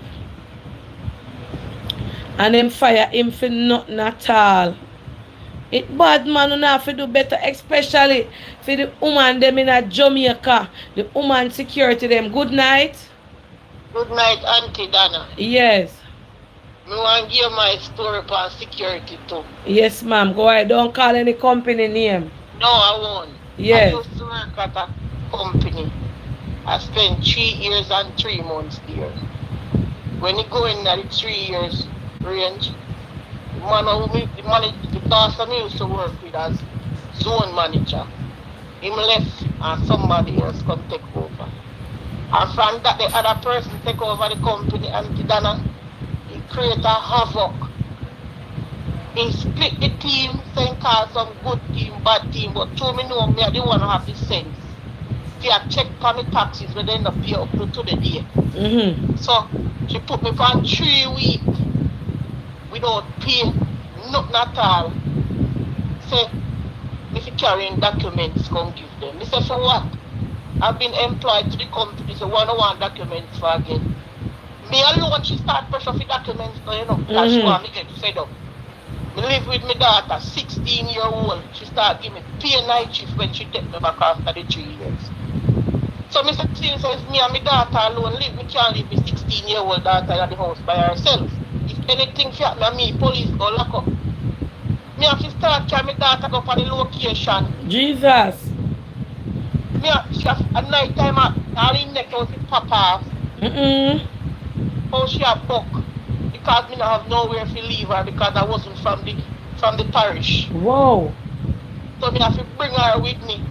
And then fire him for nothing at all. It bad man who have to do better, especially for the woman them in a Jamaica. The woman security them. Good night. Good night, Auntie Dana. Yes. Me want to give my story for security too. Yes, ma'am. Go ahead. Don't call any company name. No, I won't. I Yes. used to work at a company. I spent 3 years and 3 months there. When you go in that 3 years range, the boss I used to work with as zone manager. Him left and somebody else come take over. And from that the other person take over the company and Dana, he create a havoc. He split the team, saying call some good team, bad team, but to me know me I didn't want to have the sense. See, I check on the taxes but they end up pay up to the day. Mm-hmm. So she put me for 3 weeks without pay, nothing at all. Say, if you carrying documents, come give them. Me say, for what? I've been employed to the company, so one documents for again. Me alone, she start pressure for documents, you know, because she want me get fed up. Me live with my daughter, 16-year-old. She start giving me pay night shift when she take me back after the 3 years. So Mr. Clean says, me and my daughter alone live. Me can't leave my 16-year-old daughter at the house by herself. If anything happen to me, police go lock up. Me have to start carry my daughter go for the location. Jesus. She have a night time at in neck out it pop off. Mm-mm. How she a buck. Because me not have nowhere to leave her because I wasn't from the parish. Whoa. So me have to bring her with me.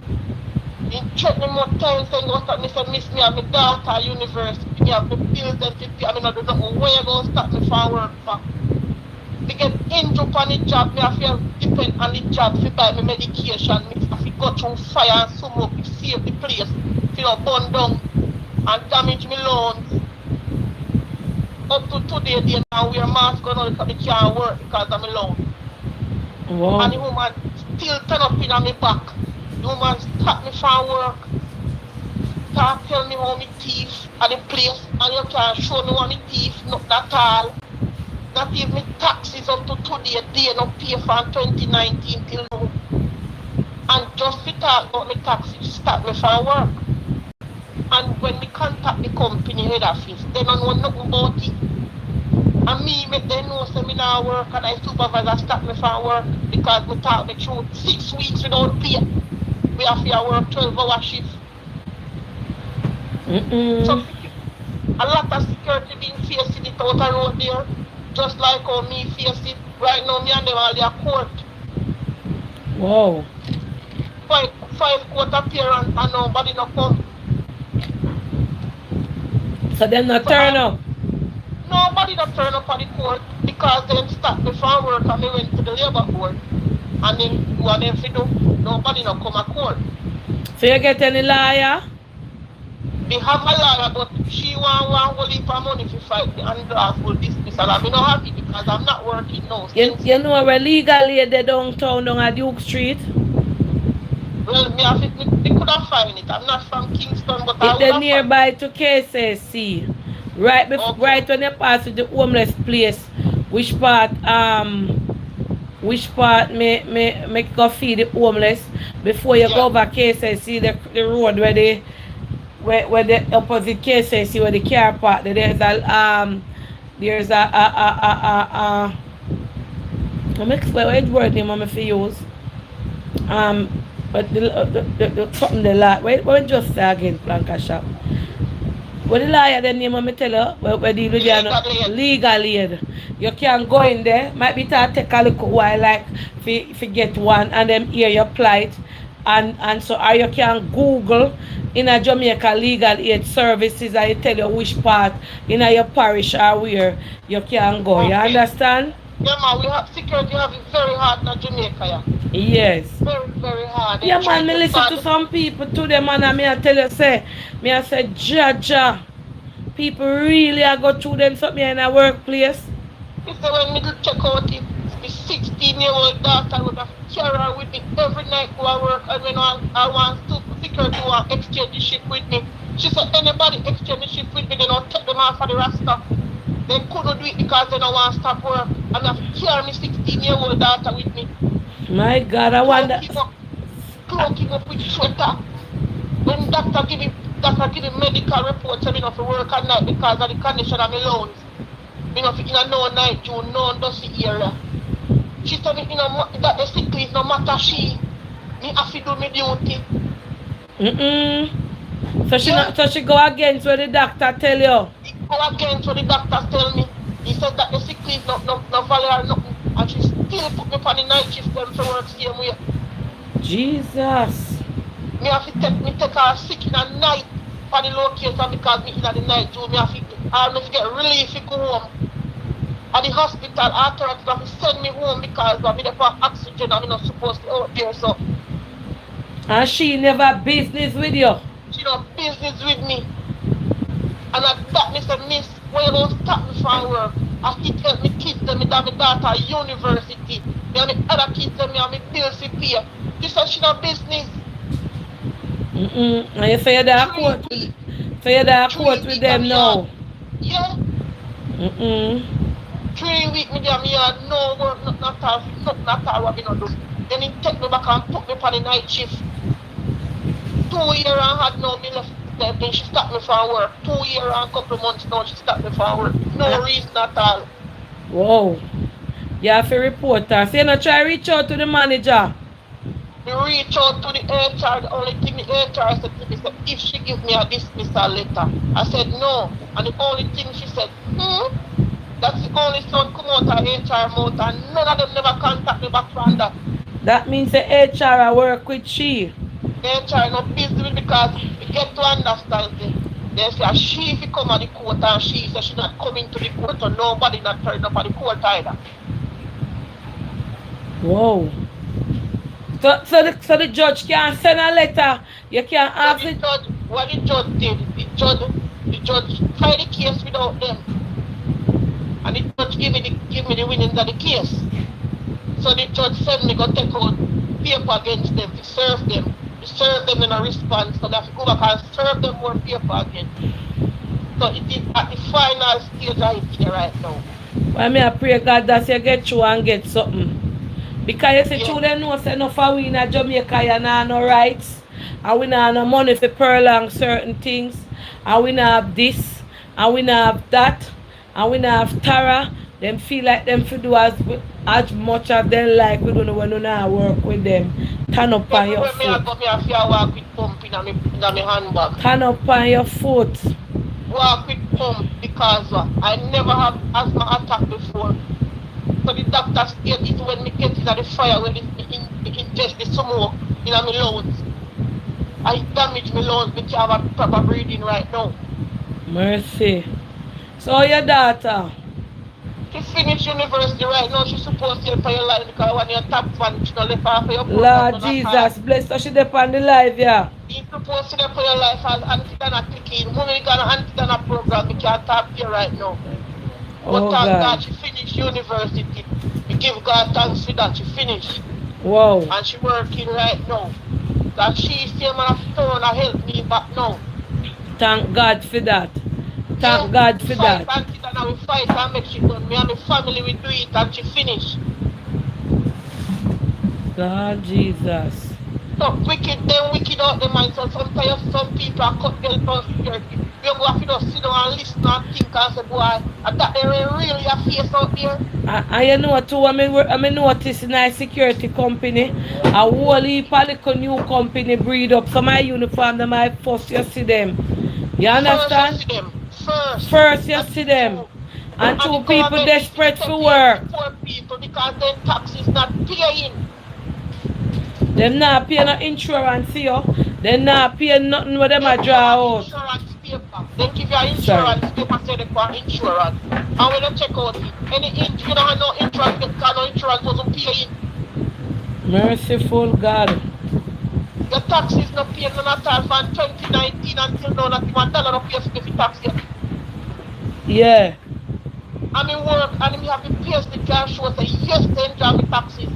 He check me more times and go stop me said miss me and my daughter at university. Me have the bills and to pay. I mean I don't know where you gonna stop me from work for. Me get injured on the job, me have to depend on the job to buy me medication. Me have to go through fire and smoke to save the place. You know, burn down and damage me loans. Up to today, they now wear mask on because they can't work because I'm alone. Whoa. And the woman still turn up in on me back. The woman stop me from work. Start tell me how my teeth at the place and you can't show me how my teeth, not at all. Not even my taxes up to today, they not pay from 2019 till now. And just to talk about my taxes, stop me from work. And when we contact the company head office, they don't know nothing about it. And me make them know say me not work and I supervisor stop me from work because we talk me through 6 weeks without pay. We have to work 12-hour shift. So a lot of security being facing it out the road there. Just like how me face it. Right now me and them all their court. Whoa. Five court appearance and nobody no come. So them not turn up. Nobody not turn up on the court because them stopped me from work and they went to the labor court. And then what them fi do? Nobody not come to court. So you get any lawyer? They have a lawyer, but she want whole heap of money to fight the unlawful dismissal. I'm not happy because I'm not working now. You know where legally they downtown down at Duke Street? Well, they could have find it. I'm not from Kingston, but I would It's have nearby to KCC. Right before, Okay. right when you pass to the homeless place. Which part me go feed the homeless before you go over KCC, the road where the opposite KCC where the car park, there's a I'm explain what word name I'm fi use. But the something the lot. Where just say again, Planka shop. What the lawyer the name of me tell you, where deal with you legal aid. You can go in there, might be to take a little while like if you get one and then hear your plight and so or you can Google in a Jamaica legal aid services and it tell you which part in your parish or where you can go. You understand? Yeah, man, we have security have it very hard in Jamaica, yeah. Yes. Very, very hard. Yeah, man, me listen to some people today, man, and me I tell you, say, Jaja, people really are go through them something in a workplace. You say when me do check out it, the 16-year-old daughter would have carry her with me every night go to work, and when I want to security want exchange the shift with me. She said anybody exchange the shift with me, they don't take them off of the roster. They couldn't do it because they don't want to stop work. And I have to carry my 16-year-old daughter with me. My God, I wonder. Cloaking up with sweater. When doctor give me medical reports, I have to work at night because of the condition of my lungs. You know, in a no night, June, no dusty area. She told me, that the sick leave no matter she. Me have to do my duty. So she go against what the doctor tell you. Go against what the doctor tell me. He said that the sick leave no value or nothing. And she still put me on the night shift them to work same way. Jesus. Me have to take her sick in the night for the location because me in the night too. Me have to get relief to go home. At the hospital, authorities have to send me home because I'm there for oxygen and I'm not supposed to be out there. So. And she never business with you? She no business with me. And I that me say, miss, when you don't stop me from work, I keep help me kids them, me have my daughter at university. Me and me other kids them, me and me bills to pay. She said she no business. And you say you're there court with, so you're there court with them now? Yeah. 3 weeks me there, me had no work, nothing at all what me no do. Then he take me back and put me on the night shift. 2 years and had no me left. Then she stopped me from work. 2 years and couple months now she stopped me from work. No reason at all. Whoa. You have to report her. So you not try reach out to the manager. We reach out to the HR, the only thing the HR said to me is if she give me a dismissal letter. I said no. And the only thing she said, that's the only sound come out of HR mouth and none of them never contact me back from that. That means the HR I work with she. HR not busy with because we get to understand it. They say she if you come at the court and she says she not coming to the court so nobody not turn up at the court either. Whoa. So the judge can send a letter. You can ask the judge, what the judge did, the judge tried the case without them. And the judge give me the winnings of the case. So the judge sent me go take out paper against them to serve them. To serve them in a response. So they have to go back and serve them more paper again. So it is at the final stage I here right now. Well, I pray God that you get through and get something. Because you see, children know say no for we in Jamaica you not no rights. And we not no money for prolong certain things. And we not have this. And we not have that. And we not have Tara. Them feel like them to do as much as they like. We don't know when we not work with them. Turn up on your foot. I walk with pump in my handbag. Turn up on your foot. Walk with pump because I never have asthma attack before. So the doctor said it when me get into the fire when it ingest the smoke in my lungs. I damage my lungs because I have a proper breathing right now. Mercy. So your daughter? She finished university right now. She's supposed to pay your life because when you're top one, she don't left her for your Lord Jesus, bless her. She depend on the life, yeah. She's supposed to pay your life as anti-dana clicking. When we got an anti-dana program, we can't talk here right now. But thank God she finished university. We give God thanks for that. She finished. Wow. And she working right now. That she still man of turn and help me back now. Thank God for that. Thank God for that. We fight and make she done. Me and my family we do it and she finish. Lord Jesus. So wicked out the mind. So sometimes some people are cut their tongue security. You go have to just sit down and listen and think and say, boy, and that they really a face out there. And you know too, I notice in a security company, a whole heap of little new company breed up. Some of my uniform, them I first you see them. You understand? First you see them. First you see them. And two people desperate for work. Poor people because their taxes not paying. Them not pay no insurance here. They not pay nothing with them a draw out. Insurance paper. They give you an insurance paper say they for insurance. And when you check out any you don't have no insurance because no insurance wasn't paying. Merciful God. Your taxes not paying none at all from 2019 until now not even $1 not pay for the tax yet. Yeah. I mean work and me have the pay the cash show say yes they enjoy the taxes.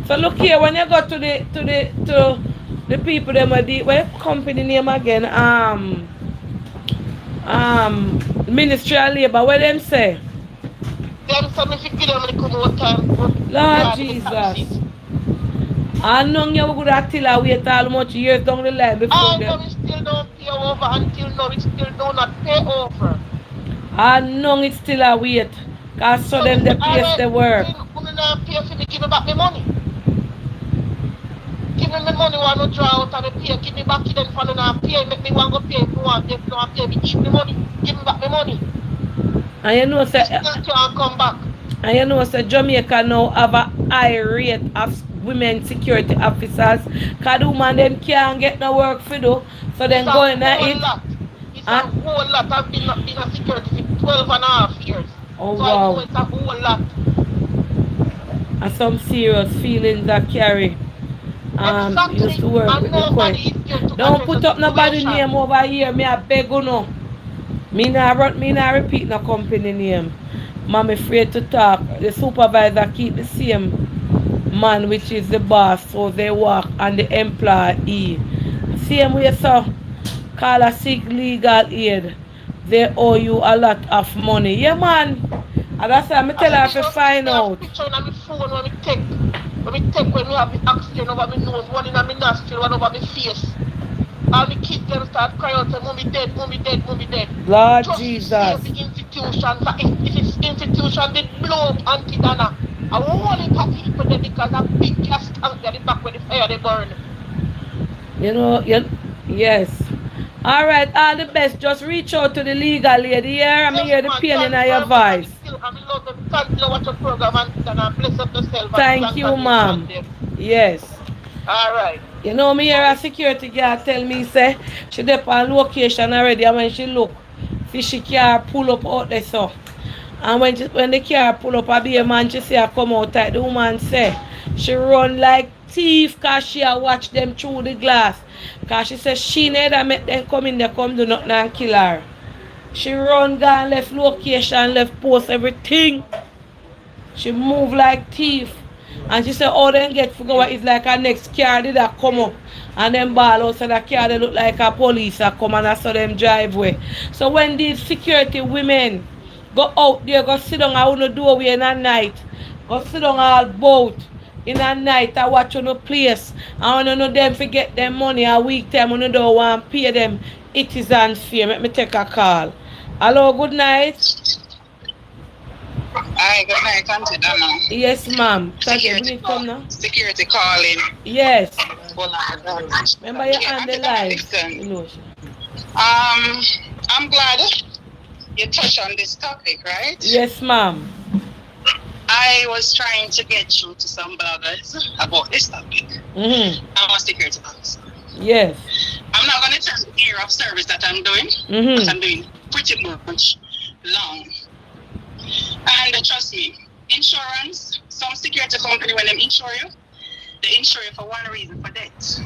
So look here, when you go to the people them what company name again? Ministry of Labour, what them say? Them say if you give them the come out time. Lord Jesus. I know you would have till wait all much years down the line before them. We still don't pay over until now we still do not pay over. I know it's still a wait. Cause so them the place they work. Not pay for me, give me back my money. Give me my money when I draw out and I pay. Give me back to them for not pay. Make me want to pay if you want to pay me. Give me money. Give me back my money. And you know say can't come back. And you know say Jamaica now have a high rate of women security officers. Cause the woman them can't get no work for do. So then going at it. It's a whole lot. I've been a security for 12 and a half years. Oh so wow. I know it's a whole lot. And some serious feelings that carry. Used to work with the court. Don't put up nobody name over here. Me I beg you no. Me not repeat no company name. I'm afraid to talk. The supervisor keep the same man which is the boss, so they work and the employee. Same way so call a sick legal aid. They owe you a lot of money. Yeah man. And that's why I tell her to find out. Picture on my phone when we have the oxygen over my nose, one in my nostril, one over my face. All the kids them start crying out, say, Mommy dead, Mommy dead, Mommy dead. Lord just Jesus. To save the institutions. If it's institution, they blow up Auntie Dana. A whole heap of people there because a big gas tank there the back where the fire they burn. You know, yes. All right, all the best. Just reach out to the legal lady here. I'm Yes, hear the man, pain in thank you your very much. And voice. it's still, I love them. Continue watch your program, Auntie Dana, and bless up yourself and Thank thank you, nation ma'am. them. Yes. All right. You know me here a security guard tell me say she dey on location already and when she look, fishy car pull up out there so. And when the car pull up a be a man she see her come out tight, the woman say she run like thief cause she a watch them through the glass. Cause she say she never make them come in there come do nothing and kill her. She run gone left location, left post everything. She move like thief. And she said all them get figure is like a next car did that come up. And them ball out so the car they look like a police a come and I saw them driveway. So when these security women go out there, go sit down out the doorway in the night, go sit down all boat in the night and watch on the place. And when you know them forget them money a week time when you don't want to pay them, it is unfair. Let me take a call. Hello, good night. Hi, good night, Auntie Dana. Yes, ma'am. Security call. Security calling. Yes. Hold on. Remember you Yeah, on the Auntie Dana, line. listen. You know. I'm glad you touched on this topic, right? Yes, ma'am. I was trying to get through to some bloggers about this topic. Mm-hmm. I'm a security officer. Yes. I'm not going to tell the area of service that I'm doing, Mm-hmm. but I'm doing pretty much long. And trust me, insurance, some security company, when they insure you for one reason, for death.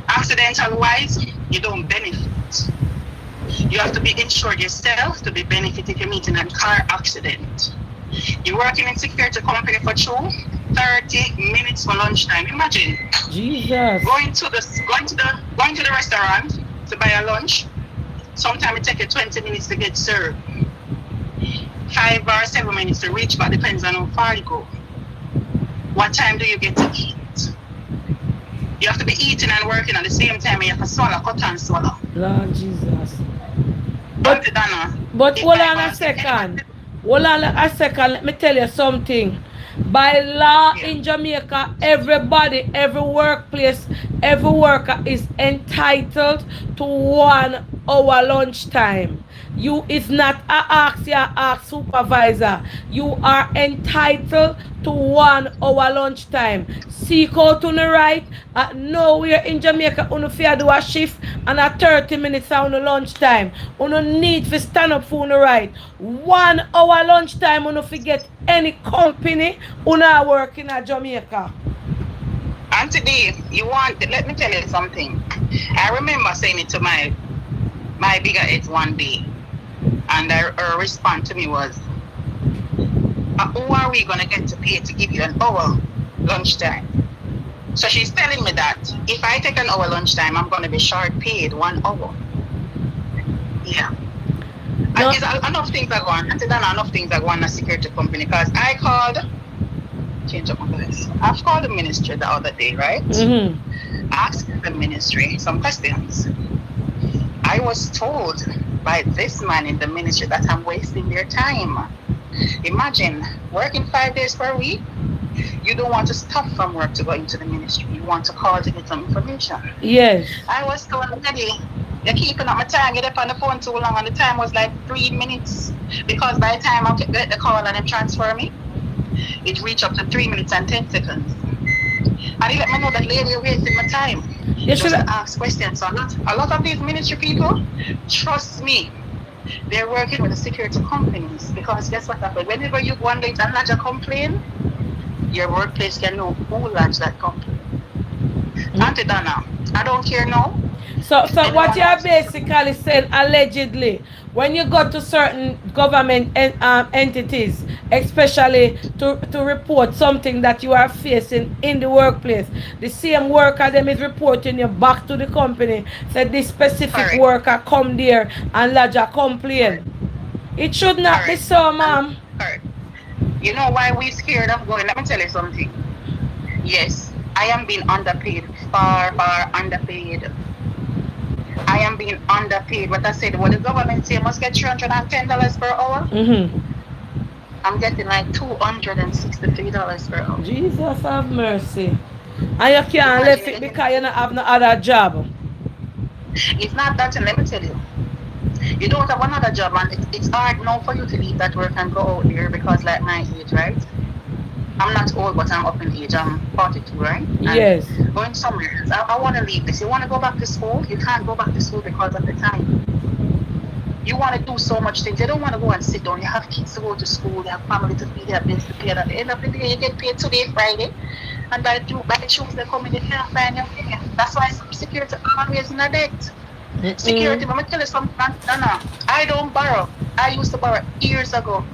Accidental wise, you don't benefit. You have to be insured yourself to be benefited if you're meeting a car accident. You're working in security company for 30 minutes for lunchtime. Imagine Jesus. going to the restaurant to buy a lunch. Sometimes it takes you 20 minutes to get served. 5 or 7 minutes to reach, but depends on how far you go. What time do you get to eat? You have to be eating and working at the same time. You have to swallow, cut and swallow. Lord Jesus. But Hold on a second. Hold on a second. Let me tell you something. By law in Jamaica, everybody, every workplace, every worker is entitled to 1 hour lunchtime. You is not a ask your ask supervisor. You are entitled to 1 hour lunchtime. Seek out on the right. Nowhere in Jamaica, you fear do a shift and a 30 minutes on the lunchtime. You need to stand up for the right. 1 hour lunchtime, you forget any company who not working at Jamaica. Auntie D, let me tell you something. I remember saying it to my bigger head one day, and her response to me was, who are we going to get to pay to give you an hour lunchtime? So she's telling me that if I take an hour lunchtime, I'm going to be short paid 1 hour. Yeah. No. Enough things are going. Until then, enough things are going in a security company, because change up my voice. I've called the ministry the other day, right? Mm-hmm. Asked the ministry some questions. I was told by this man in the ministry that I'm wasting their time. Imagine working 5 days per week. You don't want to stop from work to go into the ministry. You want to call to get some information. Yes. I was told already, you're keeping up my time. Get up on the phone too long, and the time was like 3 minutes. Because by the time I get the call and then transfer me, it reached up to 3 minutes and 10 seconds. And he let me know that, lady, you're wasting my time. You should ask questions. So a lot of these ministry people, trust me, they're working with the security companies, because guess what happened? Whenever you go and lodge a complaint, your workplace can know who lodged that complaint. Auntie Dana, I don't care now. So what you are basically saying, allegedly, when you go to certain government entities, especially to report something that you are facing in the workplace, the same worker them is reporting you back to the company, said this specific worker come there and lodge a complaint. It should not be so, ma'am. You know why we scared of going? Let me tell you something. Yes, I am being underpaid, far underpaid. I am being underpaid. What I said, what the government say, I must get $310 per hour. Mm-hmm. I'm getting like $263 per hour. Jesus have mercy. And you can't Imagine left you're it getting. because you don't have no other job. It's not that, and let me tell you, you don't have another job, and it's hard now for you to leave that work and go out there because, like my age, right? I'm not old, but I'm up in age. I'm 42, right? And Yes. going somewhere else, I want to leave this. You want to go back to school? You can't go back to school because of the time. You want to do so much things. You don't want to go and sit down. You have kids to go to school. You have family to feed. You have bills to pay. And at the end of the day, you get paid today, Friday. And by Tuesday coming, you can't find your pay. That's why security always in a debt. Security, Mm-mm. let me tell you something, Nana. I don't borrow. I used to borrow years ago.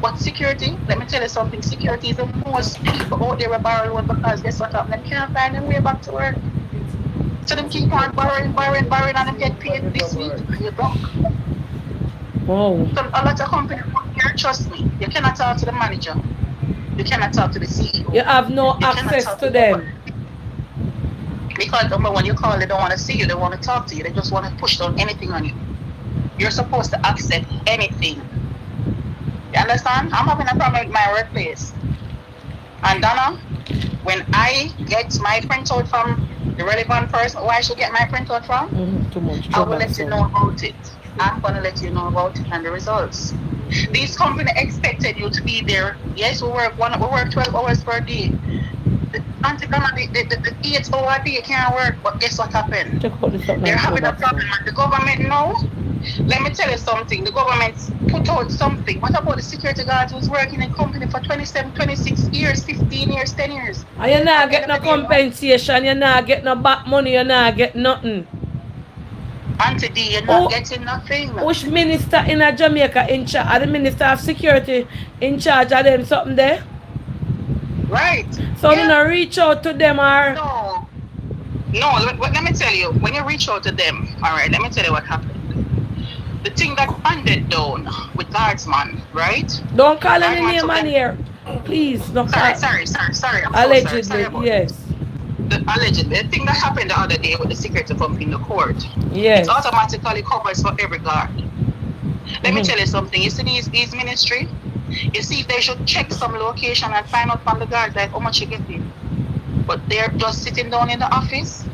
But security, let me tell you something. Security is the most people out there are borrowing because guess what happened? They can't find their way back to work. So them keep on borrowing, and them get paid this week. And you're broke. Wow. So a lot of companies here, trust me, you cannot talk to the manager. You cannot talk to the You CEO. have no You cannot access talk to to nobody. them. Because number one, you call, they don't want to see you, they want to talk to you, they just want to push down anything on you. You're supposed to accept anything. You understand? I'm having a problem with my workplace. And Donna, when I get my printout from the relevant person who I should get my printout from, Mm-hmm. Too much I will trouble, let you know son. about it. I'm gonna let you know about it and the results. These company expected you to be there. Yes, we work 12 hours per day. Until the 8 hour day can't work, but guess what happened? Check out this up They're and go having a back, problem son. and the government now. Let me tell you something. The government put out something. What about the security guards who's working in company for 27, 26 years, 15 years, 10 years? And you At not the end get of no the day, no. compensation, you not get no back money, you not get nothing. Until the you're not Who, getting nothing. which minister in a Jamaica in charge? Are the minister of security in charge of them something there? Right. So do Yeah. not reach out to them or No. No, let me tell you, when you reach out to them, all right, let me tell you what happened. The thing that ended down with Guardsman, right? don't call any Guardsman name took on them. here. Please, don't call. Sorry. I'm so sorry. Sorry Allegedly, about that. yes. Allegedly, the thing that happened the other day with the security company in the court, it Yes. automatically covers for every guard. Let me Mm-hmm. tell you something. You see these ministry, you see if they should check some location and find out from the guards like how much you getting. But they're just sitting down in the office.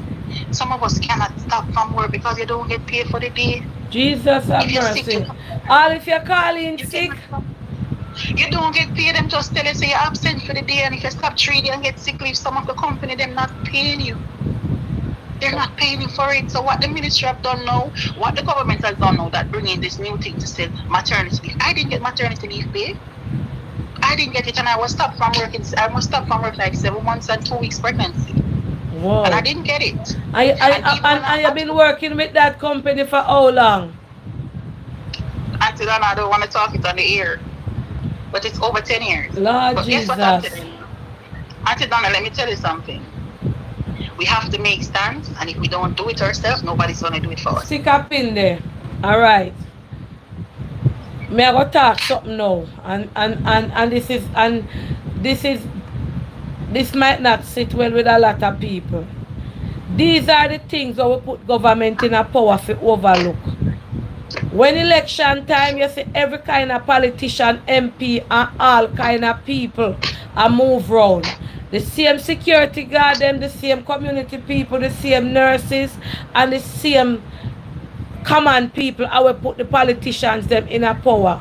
Some of us cannot stop from work because you don't get paid for the day. Jesus have If you're sick, mercy. All if you're calling you sick, cannot stop. You don't get paid. Them just tell you say you're absent for the day, and if you stop 3 days and get sick leave, some of the company them not paying you. They're not paying you for it. So what the ministry have done now, what the government has done now, that bringing this new thing to say maternity leave. I didn't get maternity leave pay. I didn't get it, and I was stopped from working. I was stopped from work like 7 months and 2 weeks pregnancy, and I wow. didn't get it. And I even when I and you've had been to, working with that company for how long? until then, I don't want to talk it on the air, but it's over 10 years. Lord But guess what I'm Jesus. telling you? Auntie Donna, let me tell you something. We have to make stands, and if we don't do it ourselves, nobody's gonna do it for us. Stick up in there. Alright. Me I go talk something now. And this is this might not sit well with a lot of people. These are the things that we put government in a power for overlook. When election time, you see every kind of politician, MP, and all kind of people are move round. The same security guard, them, the same community people, the same nurses, and the same common people. I will put the politicians them in a power.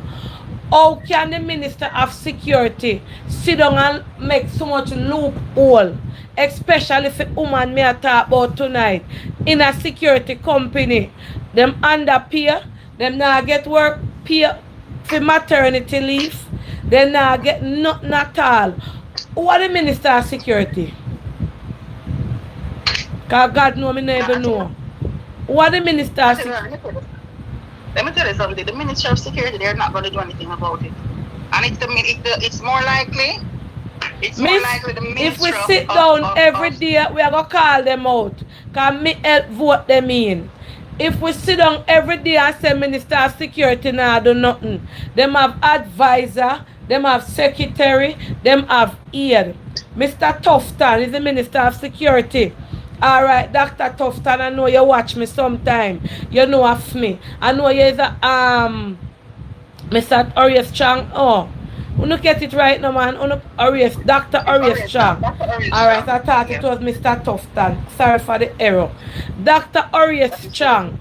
How can the Minister of Security sit down and make so much loophole, especially for woman me I talk about tonight, in a security company? Them underpay, them not get work pay for maternity leave, they not get nothing at all. Who are the Minister of Security? Because God know me Now, never know. Who are the Minister of Auntie Security? Donna, let me tell you something. The Ministry of Security, they're not going to do anything about it. And it's more Miss, likely the if we Ministry sit down every of day, we are going to call them out. Because me help vote them in. If we sit down every day and say Minister of Security now do nothing, them have advisor, them have secretary, them have aide. Mr. Tufton is the Minister of Security. All right, Dr. Tufton, I know you watch me sometime. You know of me. I know you're the Mr. Arias Chang. Oh, look at it right now, man. Arias, Dr. Arias Chang. All right, I thought it was Mr. Tufton. Sorry for the error. Dr. Arias Chang.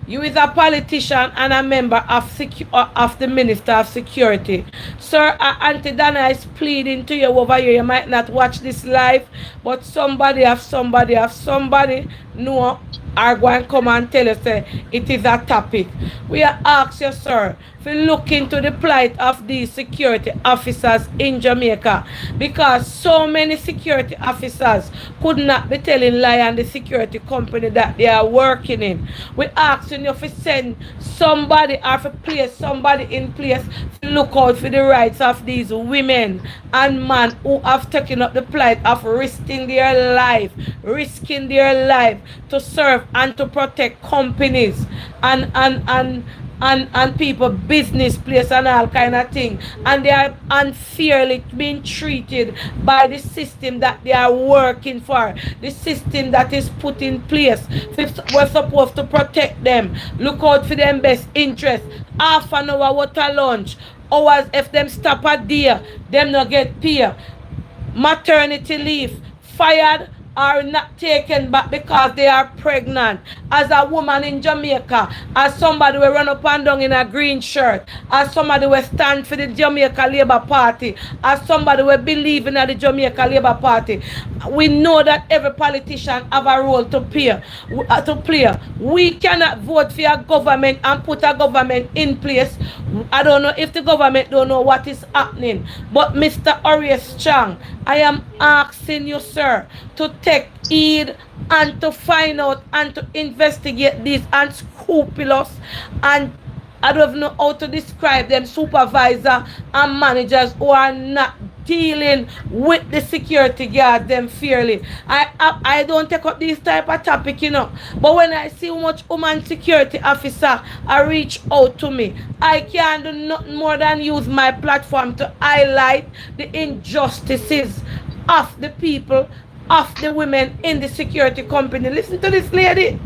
You is a politician and a member of the Minister of Security. Sir, Auntie Dana is pleading to you over here. You might not watch this live, but somebody know are going to come and tell us say it is a topic. We are asked you, sir, to look into the plight of these security officers in Jamaica because so many security officers could not be telling lie on the security company that they are working in. We asking you to send somebody or to place somebody in place to look out for the rights of these women and men who have taken up the plight of risking their life to serve and to protect companies and people business place and all kind of thing, and they are unfairly being treated by the system that they are working for, the system that is put in place. We're supposed to protect them, look out for them best interest. Half an hour water lunch hours, if them stop a day them not get pay. Maternity leave, fired or not taken back because they are pregnant. As a woman in Jamaica, as somebody will run up and down in a green shirt, as somebody will stand for the Jamaica Labour Party, as somebody will believe in the Jamaica Labour Party, we know that every politician have a role to play. We cannot vote for a government and put a government in place. I don't know if the government don't know what is happening, but Mr. Arias Chang, I am asking you, sir, to take heed and to find out and to investigate these unscrupulous and I don't know how to describe them supervisor and managers who are not dealing with the security guard them fairly. I don't take up this type of topic, but when I see how much woman security officer I reach out to me, I can't do nothing more than use my platform to highlight the injustices of the people, of the women in the security company. Listen to this lady.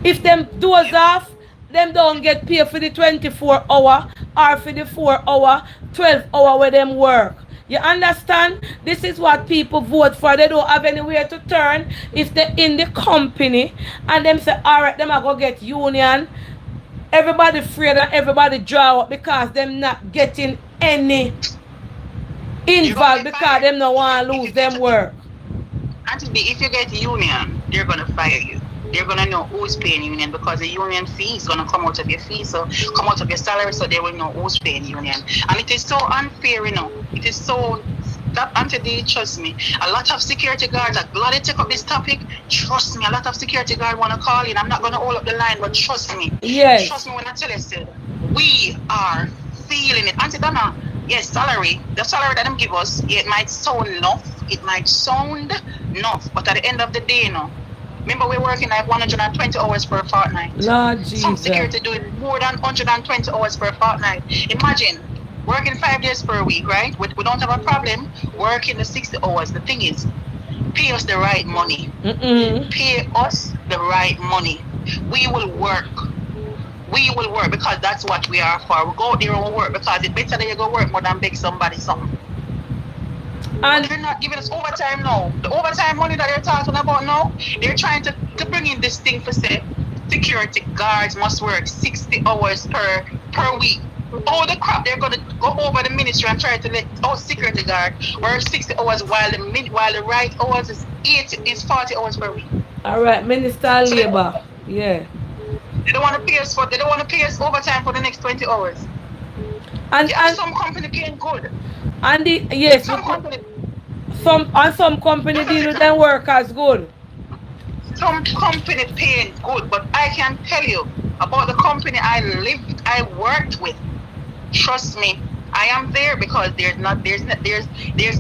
If them doors off, them don't get paid for the 24-hour or for the 4-hour, 12-hour where them work. You understand? This is what people vote for. They don't have anywhere to turn if they're in the company and them say, all right, them are going to get union. Everybody afraid and everybody draw up because them not getting any involved because them no want to lose them work. Actually, if you get union, they're going to fire you. They're going to know who's paying union because the union fee is going to come out of your fee, so come out of your salary, so they will know who's paying union. And it is so unfair, It is so, that Auntie, trust me, a lot of security guards are glad to take up this topic. Trust me, a lot of security guards want to call in. I'm not going to hold up the line, but trust me. Yes. Trust me when I tell you, we are feeling it. Auntie Dana, yes, the salary that them give us, it might sound enough, but at the end of the day, remember we're working like 120 hours per fortnight. Lord Jesus. Some security doing more than 120 hours per fortnight. Imagine working 5 days per week, right? We don't have a problem working the 60 hours. The thing is, pay us the right money. Pay us the right money. We will work because that's what we are for. We go there and we work because it's better that you go work more than beg somebody something. And they're not giving us overtime now. The overtime money that they're talking about now, they're trying to bring in this thing for say security guards must work 60 hours per week. All the crap, they're gonna go over the ministry and try to let security guard work 60 hours while the right hours is 40 hours per week. All right, Minister of Labor. Yeah. They don't want to pay us overtime for the next 20 hours. And some company paying good. And some company deal with them workers good. Some company paying good, but I can tell you about the company I worked with. Trust me, I am there because there's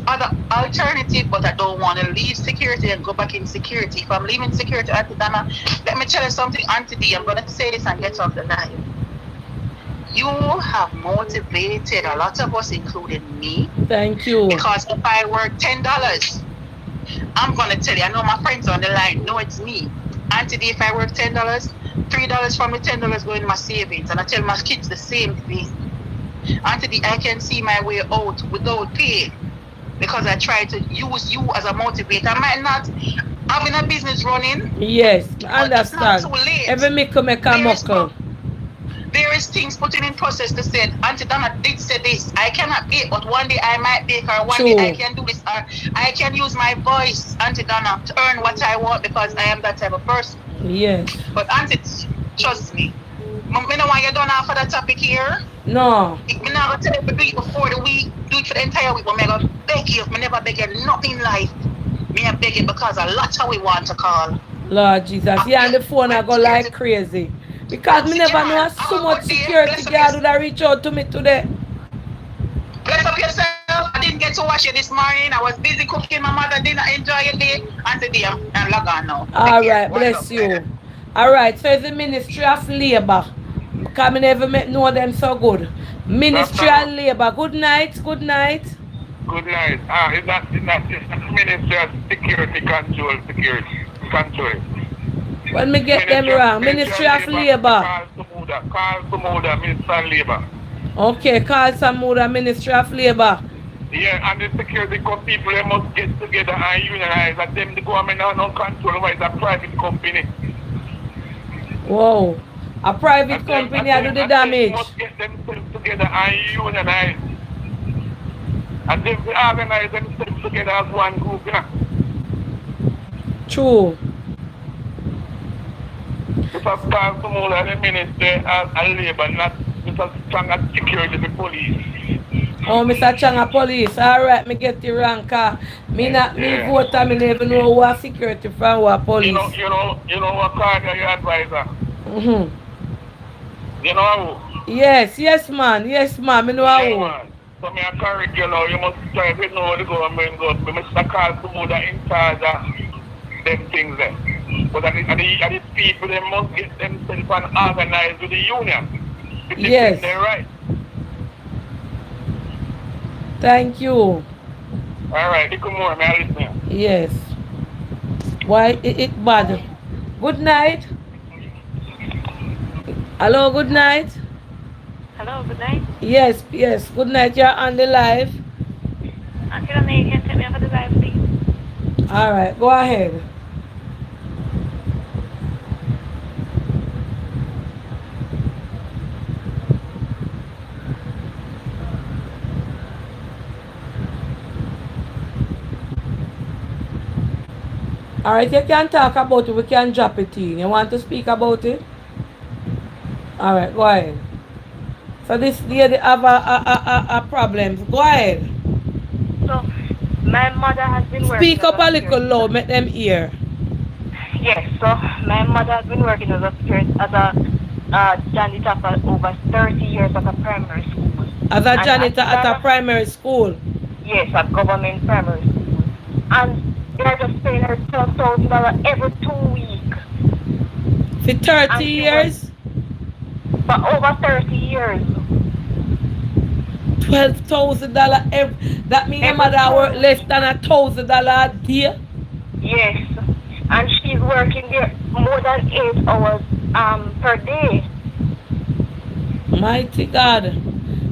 other alternative, but I don't want to leave security and go back in security. If I'm leaving security, Auntie Dana, let me tell you something, Auntie D, I'm gonna say this and get off the line. You have motivated a lot of us, including me. Thank you. Because if I work $10, I'm gonna tell you, I know my friends on the line. No, it's me. Auntie D, if I work $10, $3 from the $10 go in my savings. And I tell my kids the same thing. Auntie D, I can see my way out without pay. Because I try to use you as a motivator. I might not having a business running. Yes, But it's not understand. too late. Every mickle make a muckle. There is things putting in process to say, Auntie Donna did say this. I cannot bake, but one day I might bake, or one day I can do this, or I can use my voice, Auntie Donna, to earn what I want because I am that type of person. Yes. But Auntie, trust me. I don't want you done for the topic here. No. I'm not going to tell you to do it before the week, do it for the entire week, but I'm going to beg you. I never beg you nothing in life. I beg you because a lot of we want to call. Lord Jesus, yeah, and the phone I go like crazy. Because me never know so much security guard would have reached out to me today. Bless up yourself. I didn't get to watch you this morning. I was busy cooking. My mother didn't enjoy your day. And today I'm log on now. All right, bless you. All right, so it's the Ministry of Labor. Because I never know them so good. Ministry of Labor. Good night, good night. Good night. It's not Ministry of Security Control. When me get them wrong, Ministry of Labor. Call Samuda, Ministry of Labor. Okay, call Samuda, Ministry of Labor. Yeah, and the security people, they must get together and unionize. And them, the government have no control over it. It's a private company. Whoa. A private company do the damage. They must get themselves together and unionize. And they organize themselves together as one group, you know. True. Mr. Carl Samuda, the Minister of Labor, not Mr. Changa Security, the police. Oh, Mr. Changa Police. All right, me get the rank. Me vote and me never know who are security from who are police. You know what card your advisor? You know who? Yes, man. Yes, man. Me know who. Man. So me a correct you now. You must try to know the government goes. Mr. Carl Samuda in charge of them things there. But the people, they must get themselves and organize with the union. Yes. They're right. Thank you. All right, good morning, I listen. Yes. Why it bad? Good night. Hello, good night. Hello, good night. Yes. Good night. You're on the live. Auntie Donna, you can take me over the live, please. All right, go ahead. All right, you can talk about it. We can drop it in. You want to speak about it? All right, go ahead. So this lady have a problem. Go ahead. So, my mother has been working. Speak up a little loud, make them hear. Yes, so my mother has been working as a janitor for over 30 years at a primary school. As a janitor at a primary school? Yes, at government primary school. And they're just paying her $12,000 every 2 weeks. For 30 years? For over 30 years. $12,000 every. That means your mother work less than $1,000 a day? Yes. And she's working there more than 8 hours per day. Mighty God.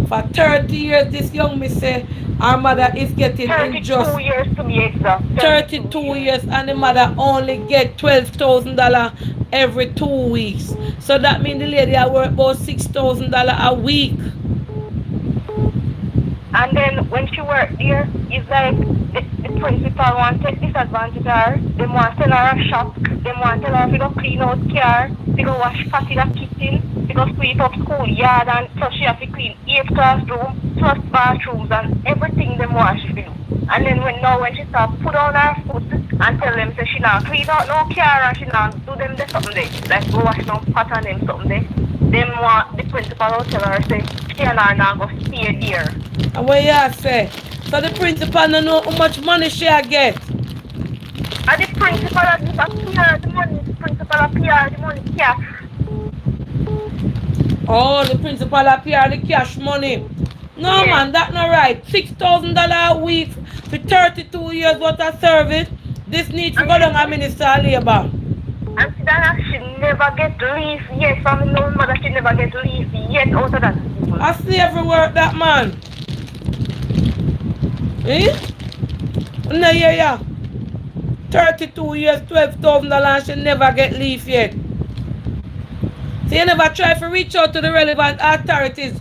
For 30 years, this young miss say our mother is getting 32 years to be exact. 32 years, and the mother only get $12,000 every 2 weeks. So that means the lady I work about $6,000 a week. And then when she worked there, it's like the principal want to take disadvantage of her. They want to send her a shop. They want to tell her to go clean out car, to go wash pot in the kitchen, to go sweep up schoolyard, and so she has to clean 8 classrooms, plus bathrooms and everything they want she do. And then when she start put on her foot and tell them say she not clean out no car and she not do them the something there, like go wash no pot and them something there. Them want the principal will tell her say she and her not go stay there. And what you say? So the principal don't know how much money she get. And the principal just appear the money. The principal appear the money cash. Oh, the principal appear the cash money. No, man, that's not right. $6,000 a week for 32 years worth of service. This needs to go down a Minister of Labour. Auntie Dana, she never get leave yet. From the no mother, she never get leave yet out of that school. I slavery work that man. Eh? No, yeah. 32 years, $12,000, she never get leave yet. So you never try to reach out to the relevant authorities,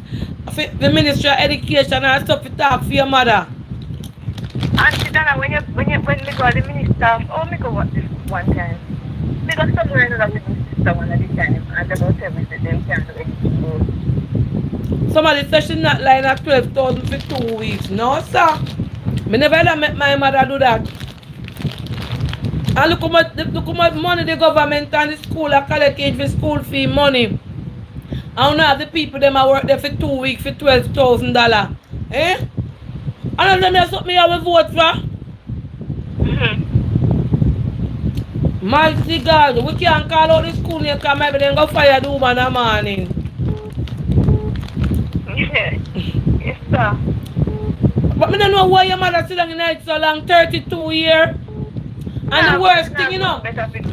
the Ministry of Education and stuff to talk for your mother. Auntie Dana, when we go to the minister, me go what this one time. We go somewhere in the sister one at the time, and about everything them can do anything. Somebody said she's not lying at 12,000 for 2 weeks. No, sir. Me never ever met my mother do that. And look how much money the government and the school are collecting for school fee money. And now the people them are work there for 2 weeks for $12,000. Eh? And then that's something I will vote for. Mighty God, we can't call out the school name because maybe they go fire the woman in the morning. Yes, sir. But I don't know why your mother sit down in it so long, 32 years. And the worst thing, you know,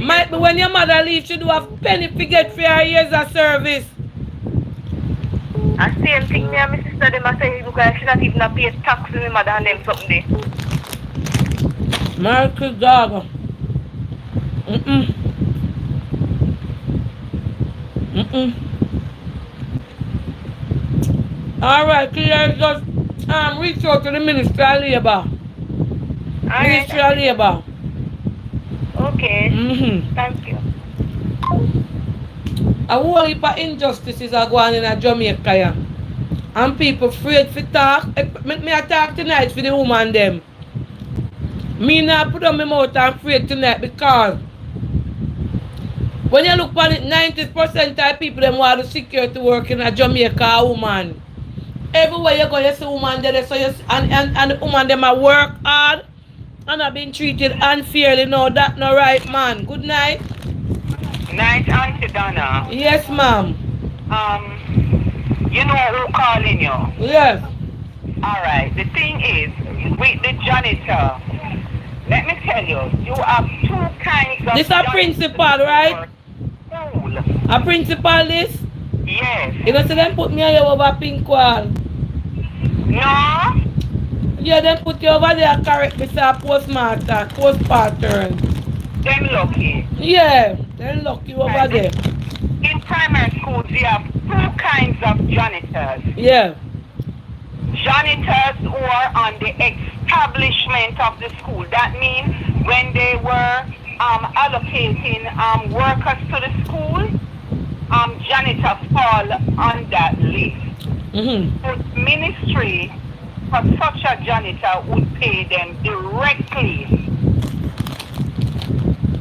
might be when your mother leaves, she do have penny to get for her years of service. And same thing, me and my sister, them are saying, because she not even pay tax to my mother and them something there. Mighty God. Alright, clear, just reach out to the Ministry of Labour. Ministry of Labour. Okay. Thank you. A whole heap of injustices are going on in Jamaica. Yeah. And people afraid to talk. Me I talk tonight for the woman them. Me not put on my mouth and afraid tonight because when you look at it, 90% of people them want to security work in a Jamaica woman. Everywhere you go, you see woman there, so you see, and the woman them a work hard and are being treated unfairly. No, that no right, man. Good night. Night, Auntie Donna. Yes, ma'am. You know who calling you? Yes. Alright, the thing is, with the janitor, let me tell you, you have two kinds of This a principal, right? School. A principal this? Yes. You know, so them put me here over pink wall. No? Yeah, them put you over there correct me say postmaster, postpattern. Them lucky. Yeah, they're lucky over there. In primary schools, you have two kinds of janitors. Yeah. Janitors who are on the establishment of the school. That means when they were allocating workers to the school, janitors fall on that list. The ministry for such a janitor would pay them directly.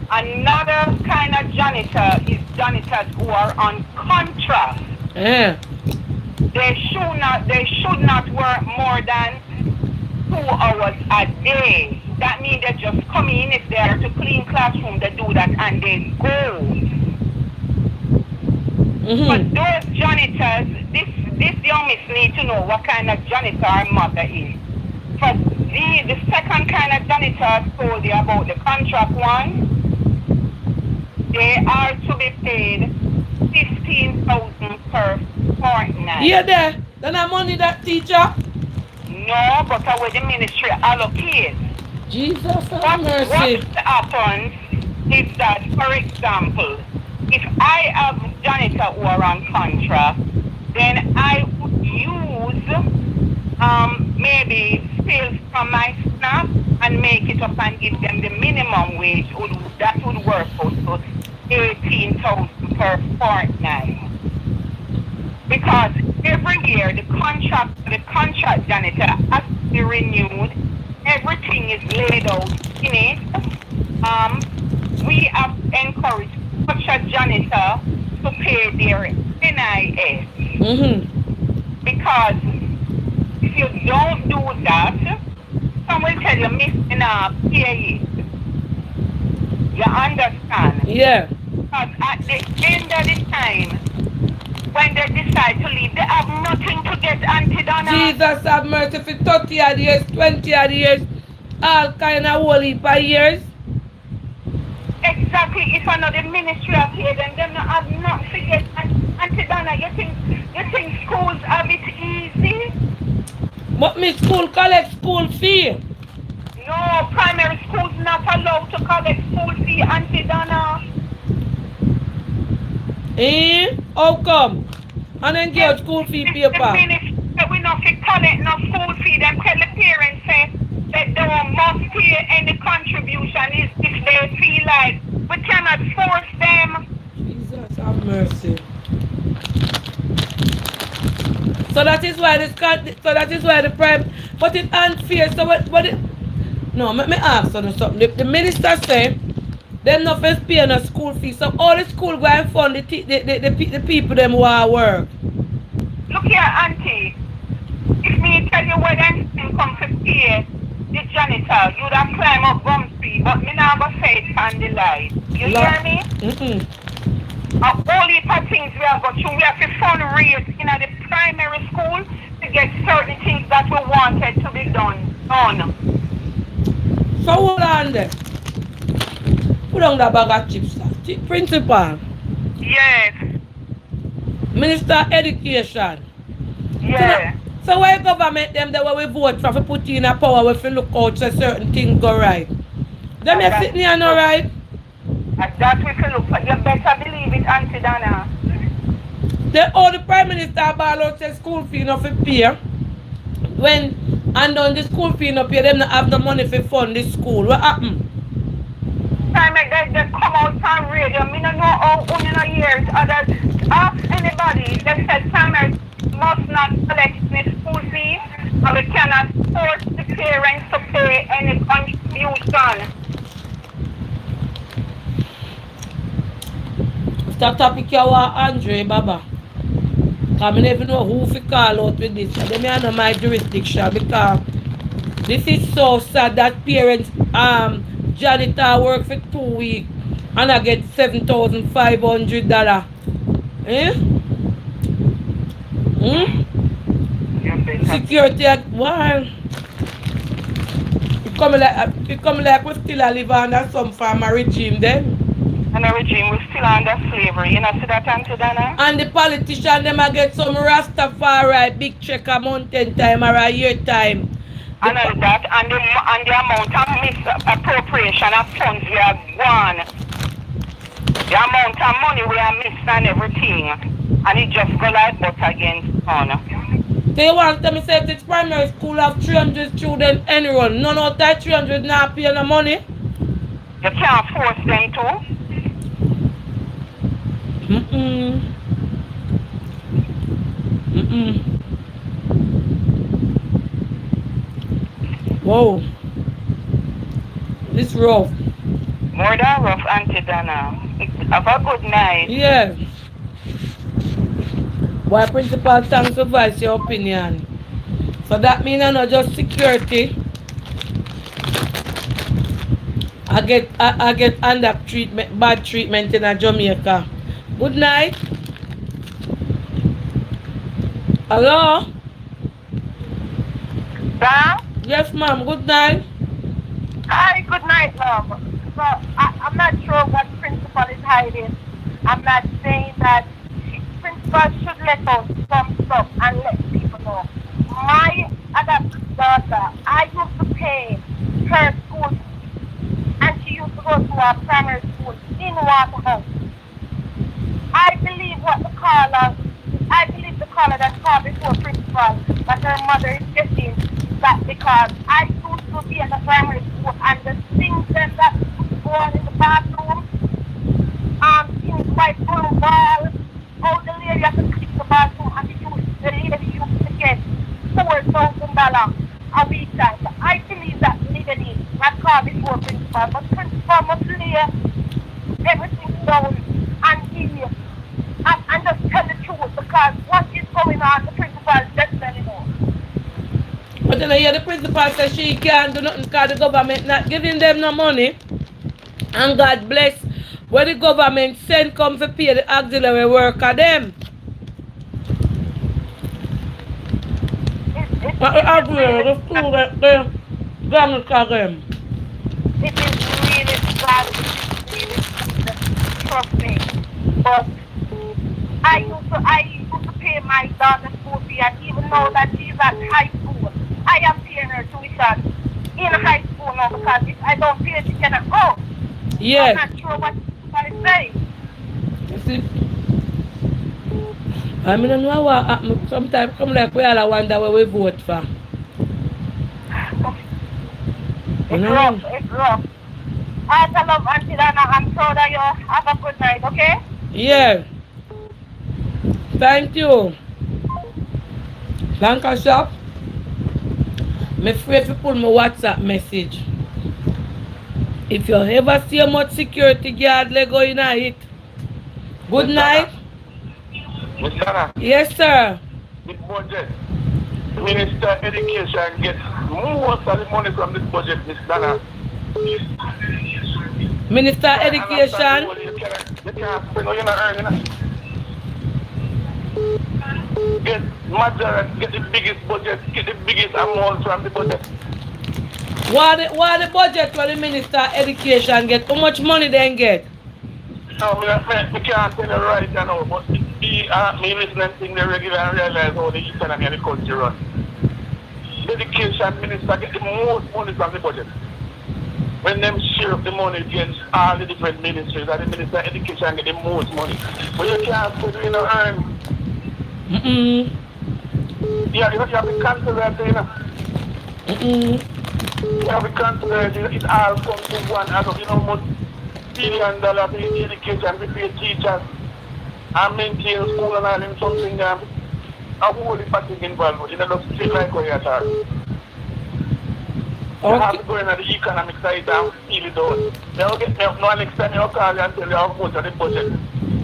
Another kind of janitor is janitors who are on contract. Yeah. They should not work more than 2 hours a day. That means they just come in, if they are to clean classroom, they do that and they go. But those janitors, this young miss need to know what kind of janitor her mother is. For the second kind of janitor I told you about, the contract one, they are to be paid 15,000 per fortnight. Yeah, there. Then I money that teacher. No, but how the ministry allocate. Jesus have What mercy. happens is that, for example, if I have janitor who are on contract, then I would use maybe sales from my staff and make it up and give them the minimum wage. That would work out to 18,000 per fortnight. Because every year the contract janitor has to be renewed. Everything is laid out in it. We have encouraged such a janitor to pay their NIS. Because if you don't do that, someone will tell you missing a pay it. You understand? Yeah. Because at the end of the time, when they decide to leave, they have nothing to get, Auntie Donna. Jesus have mercy for 30 odd years, 20 odd years, all kind of whole heap of years. Exactly. If another ministry of here, then them not have nothing to get. And Auntie Donna, you think schools have it easy? But me school collect school fee. No, primary schools not allowed to collect school fee, Auntie Donna. Eh? How come? And then Yes, get school fee the paper. ministry say we not fit collect no school fee. Them tell the parents say that they must pay any contribution if they feel like we cannot force them. Jesus have mercy. So that is why the prime, but it's unfair. So what it, no, let me ask you something. The minister say them not first pay no school fee. So all the school go and fund the people them who are work. Look here, Auntie. If me tell you where them come to pay the janitor, you'd have climb up Gumtree, but me not go say it on the line. You hear me? Mm-mm. All heap of things we have got through. We have to fundraise in the primary school to get certain things that we wanted to be done. So hold on there. Put on that bag of chips. Principal, Yes. Minister Education. Yeah. So why government them that we vote for put in a power if you look out so certain things go right? Them you sitting here no right? That's what we look for. You better believe it, Auntie Donna. The Prime Minister ball out say school fee no for pay. When and on the school fee no pay, them not have no money for fund the school. What happened? Time they come out on radio. Me don't know how many years others ask anybody. They said primary must not collect the school fee, and we cannot force the parents to pay any contribution. That topic you want Andre Baba. Because I never know who to call out with this. They may know my jurisdiction because this is so sad that parents janitor work for 2 weeks and I get $7,500. Eh? Security why? It come like we still live under some farmer regime then. And the regime was still under slavery. You know, see that, Auntie Donna? And the politician them a get some Rastafari big check a mountain time or a year time. And all that, and the amount of misappropriation of funds we have gone. The amount of money we have missed and everything. And it just go like butter against on. They want them to say this primary school have 300 students enroll. None of that 300 not pay no money. You can't force them to. Whoa. This rough. More than rough, Auntie Donna. Have a good night. Yeah. Why principal thanks for voice your opinion. So that means not just security. I get under treatment, bad treatment in a Jamaica. Good night. Hello? Da? Yes, ma'am. Good night. Hi, good night, love. So, I'm not sure what principal is hiding. I'm not saying that principal should let out some stuff and let people know. My adopted daughter, I used to pay her school fees, and she used to go to our primary school in Waterhouse. I believe the caller that called before principal that her mother is getting that because I used to be at the primary school and the things that go on in the bathroom, things like blue ball, how the lady has to clean the bathroom and the lady used to get $4,000 a week time. So I believe that lady that called before principal, but principal must lay everything down and give and just tell the truth because what is going on, the principal definitely knows. But then I hear the principal say she can't do nothing because the government not giving them no money. And God bless where the government send come to pay the auxiliary worker them. The student them, Jamaica them. It is really sad. It's really trust me. But I used to pay my daughter's school fee, and even though that she's at high school, I am paying her tuition in high school now because if I don't pay, she cannot go. I'm Yes. not sure what she's saying. You see, I mean, I don't know what happen. Sometimes come like we all wonder where we vote for. You It's know? rough. It's rough. I love Auntie Dana. I'm proud of you. Have a good night, okay? Yeah. Thank you. Thank you, shop. I'm afraid to pull my WhatsApp message. If you ever see a much security guard, let go in a hit. Good night. Miss Dana, Yes, sir. the budget. Minister Education gets most of the money from this budget, Miss Dana. Minister Education. You can't spend what you're not earning. Get majority, get the biggest budget, get the biggest amount from the budget. What the budget for the Minister Education get? How much money they get? No, I can't tell you right now, but me listening to the regular and realize how the economy and the country run. The education minister get the most money from the budget. When them share up the money against all the different ministries, and the minister of education get the most money. But you can't put it in a earn. Yeah, you have to cancel that, you know. You have to cancel it. It all comes to one as of, you know, much $1 billion for education, we pay teachers, and maintain school and all them something, a whole heap of things involved. You know, just feel like what you are. You have to go into the economic side and feel it out. Now, next time you call you and tell you how much of the budget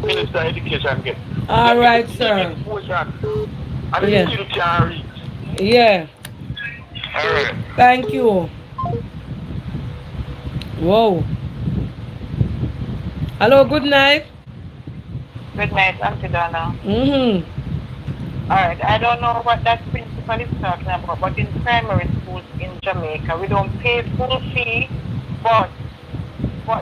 Minister of Education gets. All right, sir. And Yeah. it still can't reach. Yeah. All right. Thank you. Whoa. Hello, good night. Good night, Auntie Donna. Mm-hmm. Alright, I don't know what that principal is talking about, but in primary schools in Jamaica, we don't pay full fee, but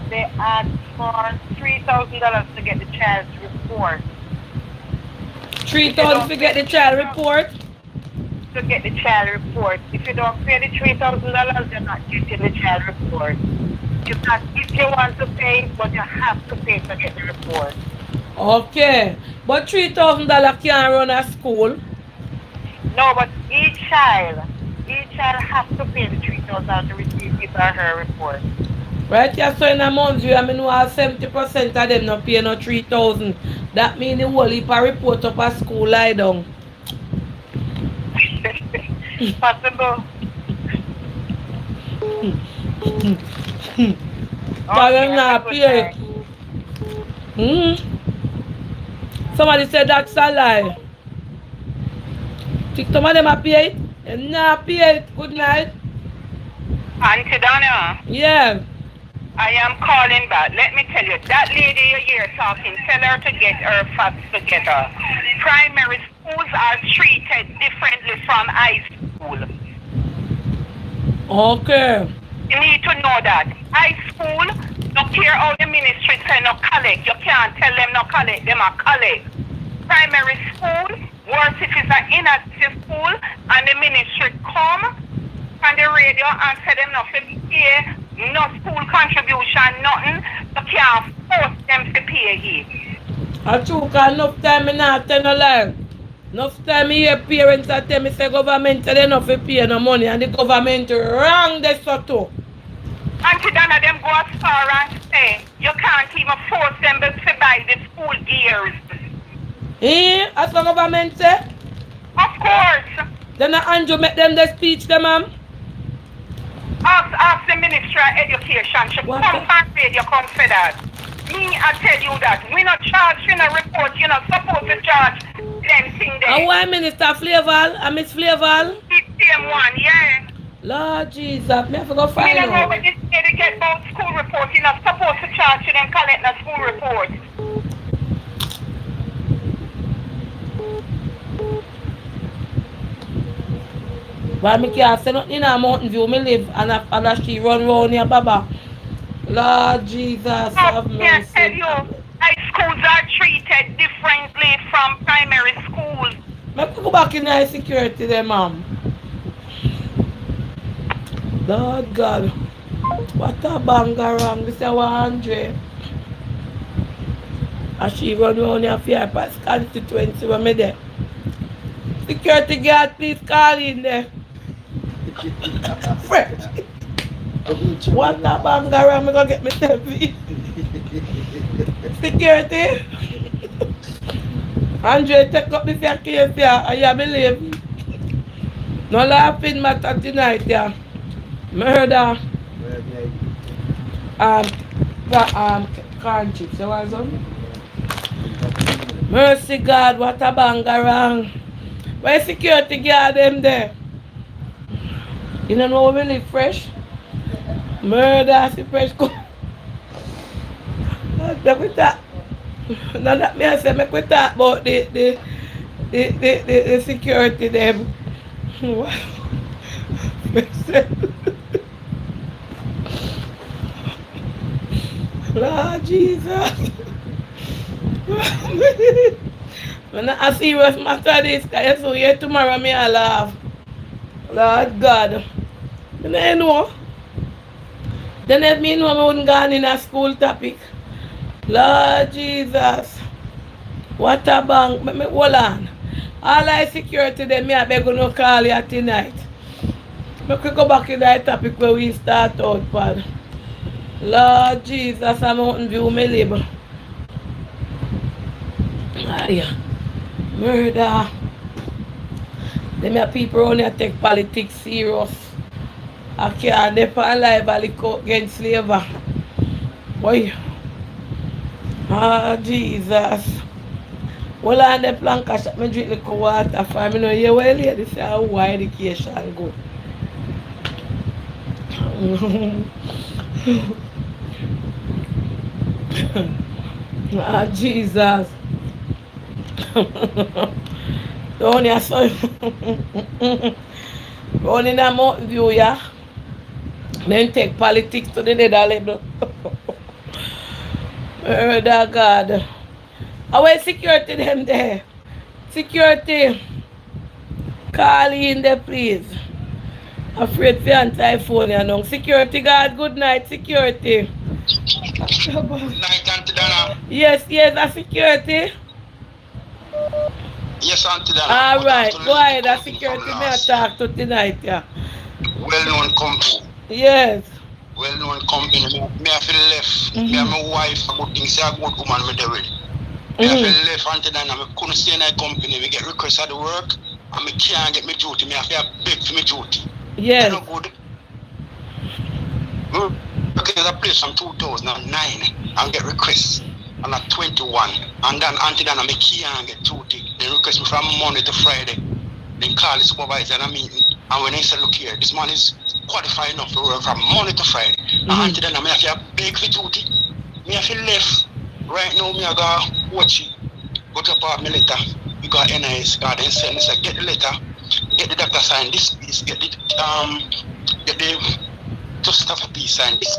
they ask for $3,000 to get the child's report. $3,000 to get the child report? To get the child report. If you don't pay the $3,000, you're not getting the child report. If you want to pay, but you have to pay to get the report. Okay. But $3,000 can't run a school? No, but each child has to pay the $3,000 to receive his or her report. Right here, so in a month, I mean, 70% of them not pay no 3,000. That means the whole heap of report up a school lie down. Possible. Because not pay. Somebody said that's a lie. Some of them are pay it. And not pay it. Good night. Auntie Donna, Yeah. I am calling back. Let me tell you, that lady you're here talking, tell her to get her facts together. Primary schools are treated differently from high school. Okay. You need to know that. High school, don't care how the ministry say no collect. You can't tell them no collect, them a collect. Primary school, worse if it's an inactive school and the ministry come on the radio and say them not to pay no school contribution, nothing. You can't force them to pay it. I took enough time and not tell no lie. Enough time I hear parents that tell me say government tell them not to pay no money and the government wrong they so too. Auntie Donna, them go as far and say you can't even force them to buy the school gears. That's what government say? Of course. Then Andrew make them the speech them ma'am. Ask the Ministry of Education. She What come and radio come for that. Me, I tell you that. We not charge, we not report, you're not supposed to charge them thing there. And why Minister Flavel and Miss Flavel? It's same one, yeah. Lord Jesus, me have to go Me find don't know out. when this lady get about school report, you're not supposed to charge you them collect the school report. Why me can't say nothing in a Mountain View, me live and she run round here, Baba. Lord Jesus, have I can't tell mercy. you. high schools are treated differently from primary schools. Let me go back in the security there, ma'am. Lord God. What a banger wrong. This is 100. And she run around here for her past constituency when me there. Security guard, please call in there. Fresh. What a banger wrong. Me go get myself in. Security. Andre, take up this your case here. And you believe. No laughing matter tonight, yeah. Murder. Corn chips, you want some? Mercy God, what a bangarang. Where security guard them there? You don't know we live fresh? Murder, see fresh go. Make we talk. Now that me I say, make we talk about the security them. Lord Jesus. When I serious matter this, because so here tomorrow me I laugh. Lord God. You know? Then let me know I wouldn't go in a school topic. Lord Jesus. What a bang. Me hold on. All I security them me I beg you no call you tonight. Make we go back in that topic where we start out, Pad. Lord Jesus, I'm Mountain View me live. Aye. Murder. Them are people only take politics serious. I can't never alive against slavery. Boy. Ah, Jesus. Well, on the plank, I shot me drink little water for me. No, you well here, this is how education go. Ah, Jesus. Down here, so down in the Mountain View, yeah. Then take politics to the nether level. Murder God. Our security them there. Security. Call in there, please. Afraid for anti-phone, you know. Security guard, good night, security. Good night, Auntie Dana. Yes, a security. Yes, Auntie Dana. All right, go ahead, a security me I talk to tonight, yeah. Well-known company. Yes. Well-known company. Me I feel left. Me and my wife, a good thing, say a good woman me there with. Me I feel left, Auntie Dana. I couldn't stay in that company. Me get requests at the work, and me can't get my duty. Me I feel beg for my duty. Yes. That's not good. Okay, there's a place from 2009 and get requests. And at 21. And then Auntie Dana, me can't get duty. They request me from Monday to Friday. Then call the supervisor and a meeting. And when they say, look here, this man is qualified enough to work from Monday to Friday. And Auntie Dana, me have to beg for duty. Me have to left. Right now, me I go watch it. Go to apartment letter. You got NIS card and send this. Get the letter. Get the doctor sign this piece. Get the just stuff a piece sign this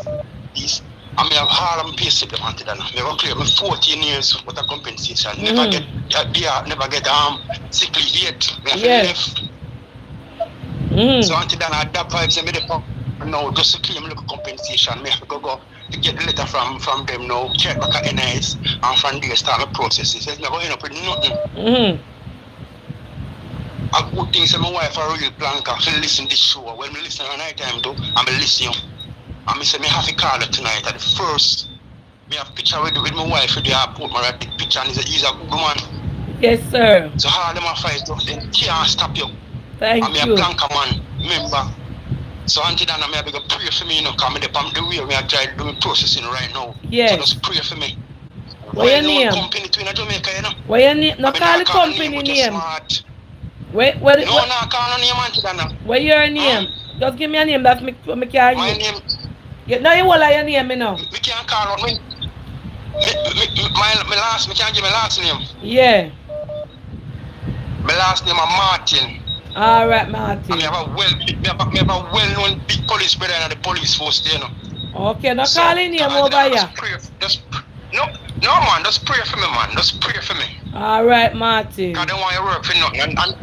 piece. I mean, I have hard and pay slip them Auntie Dana. Me go clear me 14 years with a compensation. Never get sick leave yet. Me have left. So Auntie Dana, that vibes me the now just to claim a little compensation. Me have to go to get the letter from them now. Check back at NIS and from there start my process. It says me go end up with nothing. A good thing say my wife a real planker to listen to this show. When me listen at night time too, I'm listening. And me say me have to call her tonight at the first. Me have picture with my wife with the airport, my big picture and he's a good man. Yes, sir. So all them a fight they can't stop you. Thank and me you. a planker man, remember. So Auntie Dana, me have to pray for me, you know, because me the way me I try to do my processing right now. Yes. So just pray for me. What your name? Company to in Jamaica, you know. What your name? No call the company name. What no, call no name, Auntie Dana. What your name? Just give me a name that me can My use. name. Yeah, now you will your name, me now. Me can't call out me. My last, me can't give my last name. Yeah. My last name is Martin. All right, Martin. And me have a well-known big police brother in the police force there, you know. Okay, no calling name over here. No, No, man, just pray for me, man. Just pray for me. All right, Martin. Because they want you work for nothing. And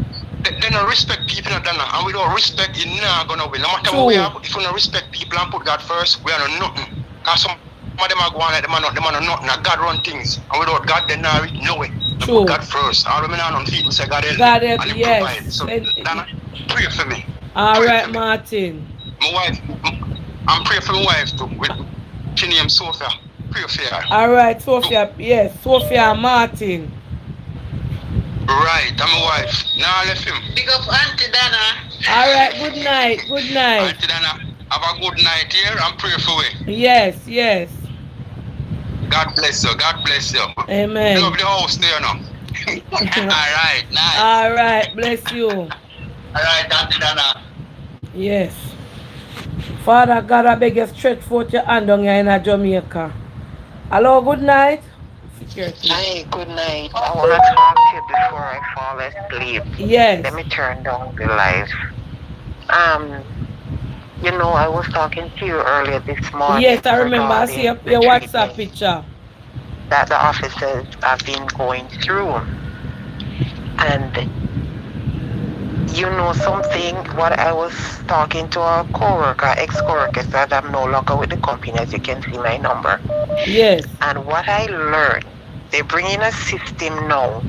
they don't respect people, and we don't respect, you're not going to win. No matter what we have, if we don't respect people and put God first, we are nothing. Because some of them are going like them are nothing. And God run things. And without God, they not know it. They put God first. All women are on feet and say, God help me. And He provide. So, Dana, pray for me. All right, Martin. My wife, I'm praying for my wife too. She named Sophia. Pray for her. All right, Sophia. Yes, Sophia Martin. Right, I'm my wife. Now I left him. Big up Auntie Dana. All right, good night. Good night. Auntie Dana, have a good night here and pray for me. Yes, yes. God bless you. God bless you. Amen. Love the house there now. All right, nice. All right, bless you. All right, Auntie Dana. Yes. Father God, I beg you stretch forth your hand on here in Jamaica. Hello, good night. Security. Hi, good night. I want to talk to you before I fall asleep. Yes. Let me turn down the light. You know, I was talking to you earlier this morning. Yes, I remember. I see your WhatsApp picture. That the officers have been going through. And you know something, what I was talking to a co-worker, ex-co-worker, said I'm no longer with the company, as you can see my number. Yes. And what I learned, they bring in a system now.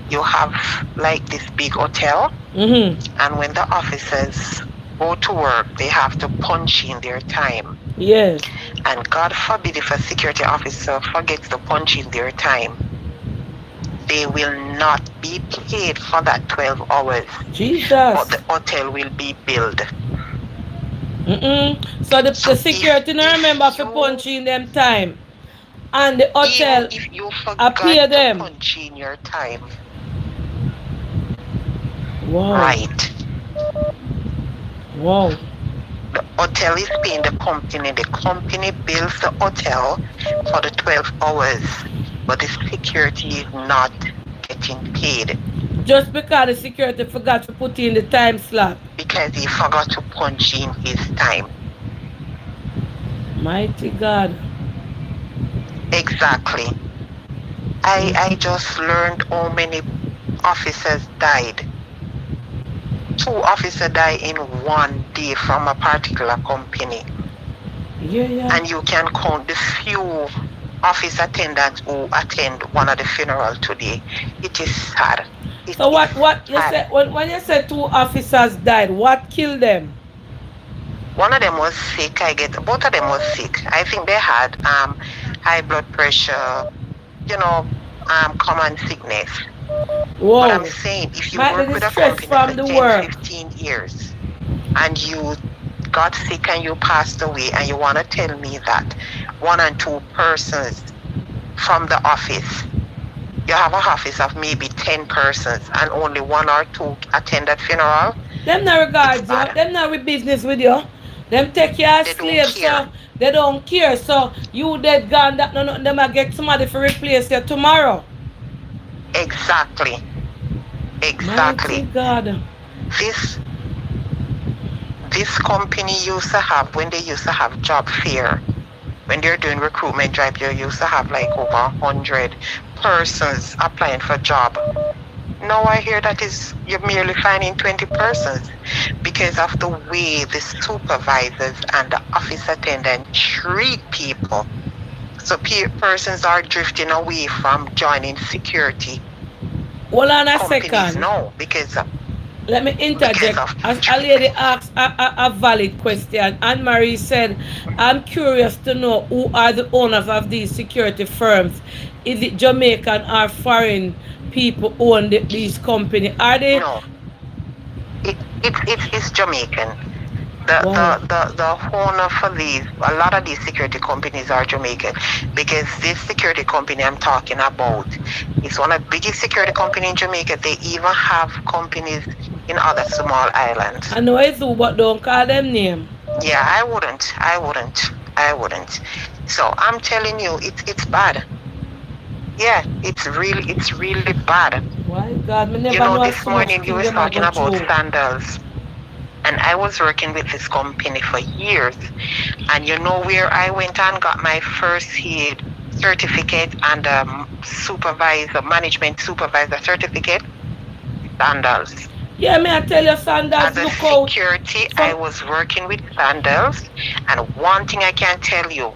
You have like this big hotel, and when the officers go to work, they have to punch in their time. Yes. And God forbid if a security officer forgets to punch in their time, they will not be paid for that 12 hours. Jesus. But the hotel will be billed. So the security don't remember for punching them time. And the hotel if you forgot to punch in your time. Wow. Right. Wow. The hotel is paying the company. The company bills the hotel for the 12 hours. But the security is not getting paid. Just because the security forgot to put in the time slot. Because he forgot to punch in his time. Mighty God. Exactly. I just learned how many officers died. 2 officers died in one day from a particular company. Yeah. And you can count the few office attendants who attend one of the funeral today. It is sad. So what you said when you said 2 officers died, what killed them? One of them was sick. Both of them was sick. I think they had high blood pressure, common sickness. Whoa. But I'm saying, if you work with a company for 10, 15 years and you got sick and you passed away, and you want to tell me that 1 and 2 persons from the office, you have an office of maybe 10 persons and only 1 or 2 attend that funeral? Them not regards you. Them not with business with you. Them take you as slaves, so they don't care. So you dead gone, that no, them will get somebody to replace you tomorrow. Exactly. Mighty God. This company used to have, when they used to have job fair, when they're doing recruitment drive, they used to have like over 100 persons applying for job. Now I hear that you're merely finding 20 persons because of the way the supervisors and the office attendants treat people. So persons are drifting away from joining security. Hold on a second. No, because let me interject. As a lady asked a valid question, Anne-Marie said, I'm curious to know who are the owners of these security firms. Is it Jamaican or foreign people own these companies? Are they? No. It's Jamaican. The owner for a lot of these security companies are Jamaican, because this security company I'm talking about is one of the biggest security companies in Jamaica. They even have companies in other small islands. I know it's who, but don't call them name. Yeah, I wouldn't. So I'm telling you, it's bad. Yeah, it's really bad. Why God, me never know this morning you was talking about sandals. And I was working with this company for years. And you know where I went and got my first aid certificate and management supervisor certificate, sandals. Yeah, may I tell you, Sandals, As a look out. security, I was working with sandals, and one thing I can tell you,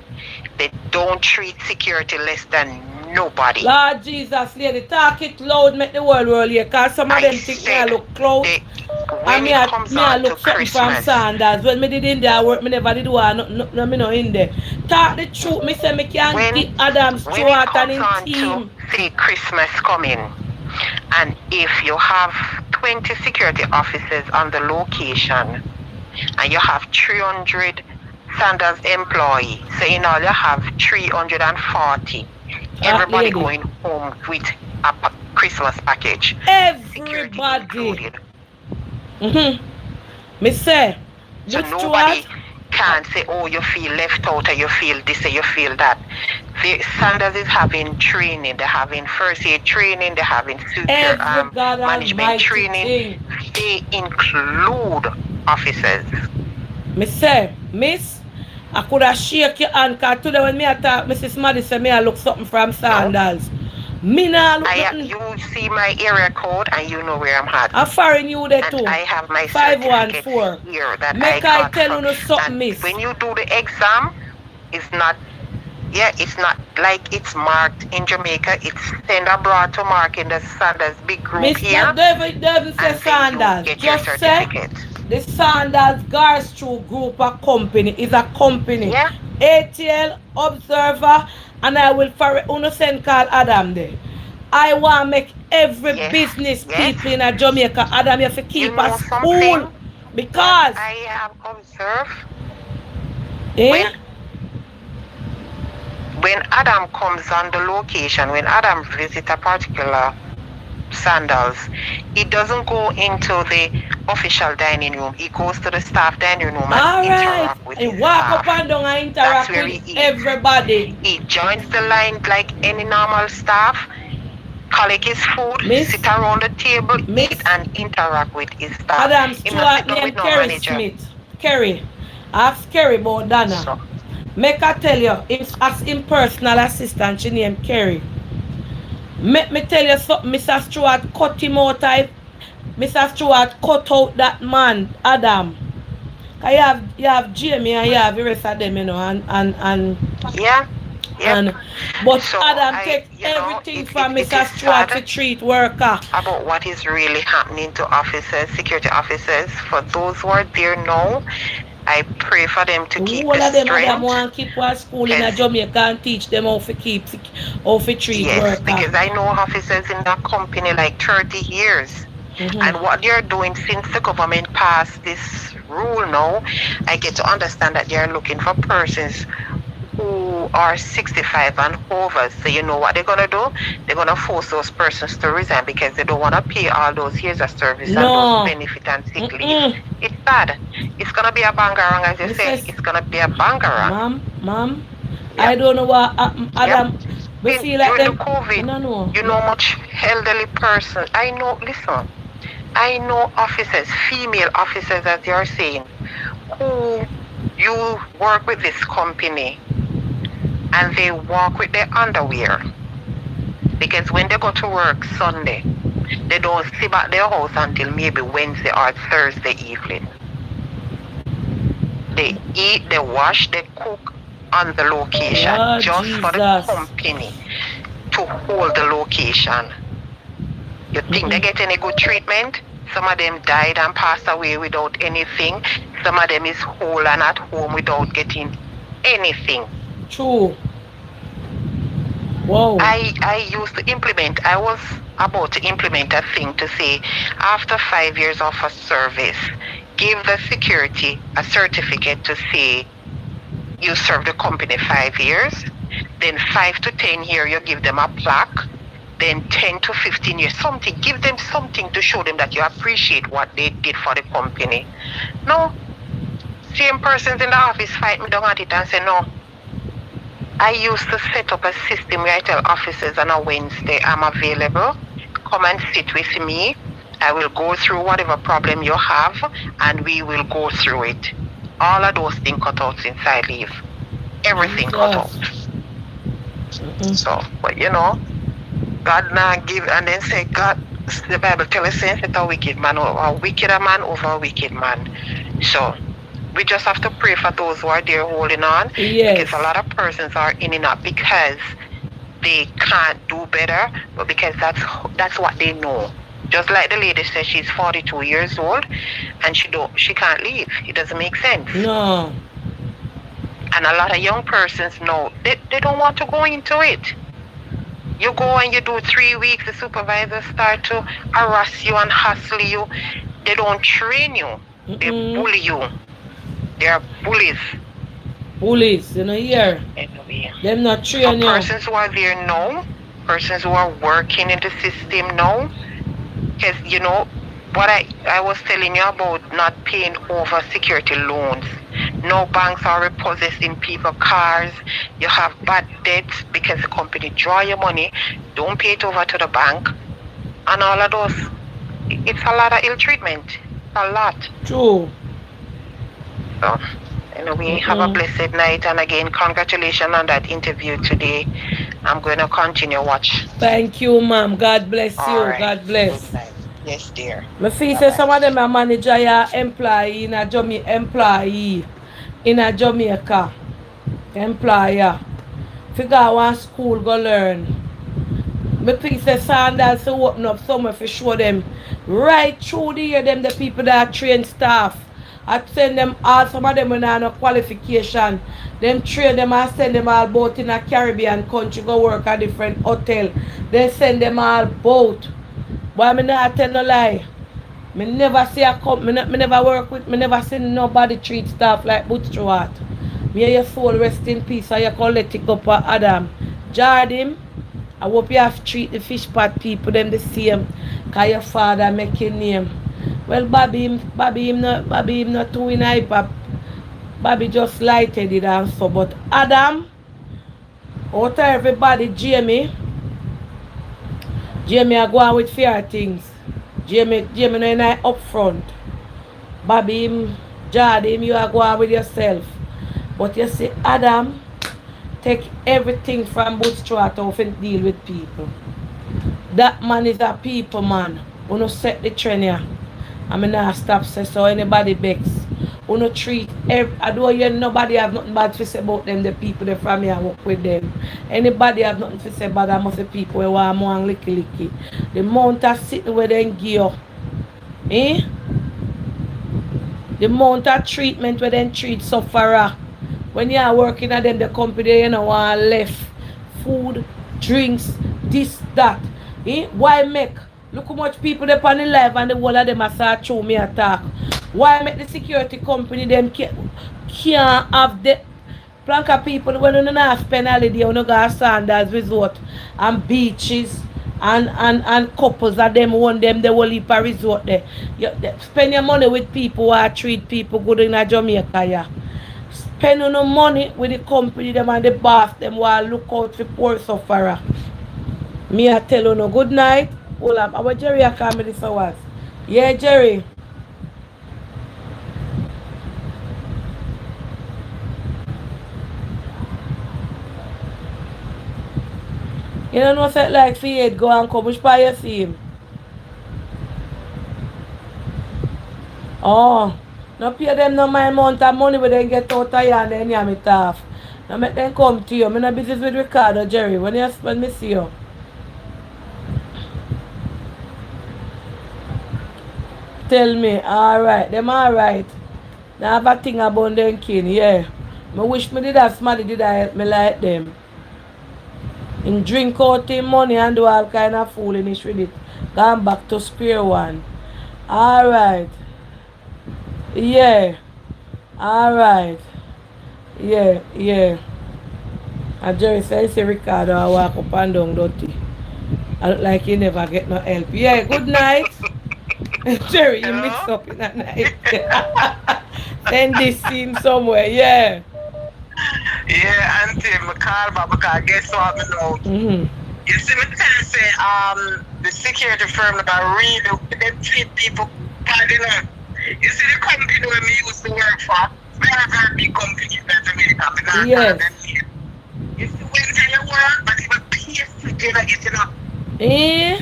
they don't treat security less than nobody. Lord Jesus, lady, talk it loud, make the world roll here, because some of them think me I look close. When it comes on look to something from Christmas, Sandals. When me did in there work, me never did one, no, me no in there. Talk the truth, me say me can get Adam Stewart and his team. Say Christmas coming, and if you have 20 security officers on the location, and you have 300 Sandals employees, so in all you have 340. Everybody going home with a Christmas package. Everybody. Me say, so nobody can say, oh, you feel left out, or you feel this, or you feel that. The Sanders is having training. They're having first aid training. They're having security management training. They include officers. Me say, Miss, I could have shake your hand, because today when me attack Mrs. Maddy say me I look something from Sandals. Me nah look nothing. You see my area code and you know where I'm at. I'm foreign you there too. I have my 514 here that make I tell you something, Miss. When you do the exam, it's not like it's marked in Jamaica. It's sent abroad to mark in the Sandals big group Miss, here. Miss, say Sandals. Just say the Sandals Guards Through Group of company is a company. Yeah. ATL Observer, and I will send call Adam there. I want to make every business people in Jamaica, Adam, you have to keep a school. Because I have observed when Adam comes on the location, when Adam visits a particular Sandals, he doesn't go into the official dining room. He goes to the staff dining room and interact with his staff. Up and down and interact with everybody. He joins the line like any normal staff, collect his food, sit around the table, eat and interact with his staff. Adam Stewart named Kerry Smith. Kerry. Ask Kerry about Dana. So, make I tell you, as him personal assistant, she named Kerry. Let me tell you something, Mr. Stewart cut him out. Mr. Stewart cut out that man, Adam. You have Jamie and you have the rest of them, you know, and but so Adam takes everything from Mr. Stewart to treat worker. About what is really happening to officers, security officers, for those who are there now, I pray for them to keep the strength. Them want to keep one school in Jamaica and teach them how to treat workers. Because I know officers in that company like 30 years. And what they're doing since the government passed this rule now, I get to understand that they're looking for persons who are 65 and over. So you know what they're going to do? They're going to force those persons to resign because they don't want to pay all those years of service and those benefit and sick leave. It's bad. It's going to be a bangarang, as you say. It's going to be a bangarang. Ma'am, I don't know what Adam... We feel like during the COVID, you know much elderly person. I know officers, female officers, as you're saying, who you work with this company and they walk with their underwear. Because when they go to work Sunday, they don't sit back their house until maybe Wednesday or Thursday evening. They eat, they wash, they cook on the location for the company to hold the location. You think they get any good treatment? Some of them died and passed away without anything. Some of them is whole and at home without getting anything. True. Whoa. I used to implement, I was about to implement a thing to say, after 5 years of a service, give the security a certificate to say you serve the company 5 years, then 5 to 10 years you give them a plaque, then 10 to 15 years, something, give them something to show them that you appreciate what they did for the company. No, same persons in the office fight me down at it and say no. I used to set up a system where I tell officers on a Wednesday I'm available, come and sit with me, I will go through whatever problem you have and we will go through it. All of those things cut out inside leave. Everything cut out. So, but you know, God now give, and then say God, the Bible tell us it's a wicked man over a wickeder man over a wicked man. So we just have to pray for those who are there holding on. Yes. Because a lot of persons are in it not because they can't do better, but because that's what they know. Just like the lady said, she's 42 years old and she can't leave. It doesn't make sense. No. And a lot of young persons know they don't want to go into it. You go and you do 3 weeks, the supervisors start to harass you and hustle you. They don't train you. They bully you. They are bullies. Bullies, you know, here. Anyway. Them not train you. Persons who are there now, persons who are working in the system now, because, you know, what I was telling you about not paying over security loans. No banks are repossessing people's cars. You have bad debts because the company draw your money. Don't pay it over to the bank. And all of those. It's a lot of ill treatment. A lot. True. So, anyway, have a blessed night. And again, congratulations on that interview today. I'm going to continue watch. Thank you, ma'am. God bless you. Right. God bless. Yes, dear. Me feel say some of them are manager ya employee in a Jamaica. Employer. Figure one school go learn. Me feel say Sandals to open up somewhere for show them right through the year them the people that train staff. I send them all, some of them when no qualification. Them train them and send them all both in a Caribbean country go work at different hotel. They send them all both. But I not tell no lie. Me never see a company, me never work with, me never see nobody treat staff like Butch Stewart. May your soul rest in peace and you can let it go for Adam. Jardim, I hope you have to treat the fish pot people them the same. Cause your father make your name. Well, Bobby him not too in hype up. Bobby just lighted it and so. But Adam, out of everybody, Jamie I go on with fair things. Jamie no in up front. Bobby him, Jardim, you are go on with yourself. But you see, Adam take everything from bootstrap off and deal with people. That man is a people man. Uno set the trend here. I mean, I stop say so anybody begs. Uno treat I don't hear nobody have nothing bad to say about them, the people that from here work with them. Anybody have nothing to say about them, the people who want more licky. The amount of sitting where they give. The amount of treatment where they treat sufferer. When you are working at them, the company, you know, want left food, drinks, this, that. Why make? Look how much people they on the live and the whole of them are start show me attack. Why make the security company them can't have the plank of people when you not spend holiday, you go to Sandals resort and beaches and couples of them own them the whole heap of resort there. Spend your money with people who are treat people good in a Jamaica, yeah. Spend no money with the company them and the boss them while look out for poor sufferer. Me I tell you no good night. Hold up. Our Jerry I come with this hours. Yeah, Jerry. You don't know what it like for you go and come which part you see him? Oh. No pay them no my amount of money when they get out of here and then you have it off. Now make them come to you. I'm not business with Ricardo, Jerry. When me see you. Tell me, alright, them alright. Now have a thing about them kin, yeah. I wish me did have somebody did I help me like them. In drink out him money and do all kind of foolishness with it. Gone back to square one. Alright. Yeah. Alright. Yeah. And Jerry says, see Ricardo, I walk up and down dirty. I look like you never get no help. Yeah, good night. Jerry, you mix up in the night. Send this scene somewhere, yeah. Yeah, auntie, I call back because guess what I know? You see me tell you say the security firm that are really they treat people bad enough. You see the company where me used to work for, very big company in Jamaica. Yes. You see when you work, but even pay slip they're not getting up. Eh?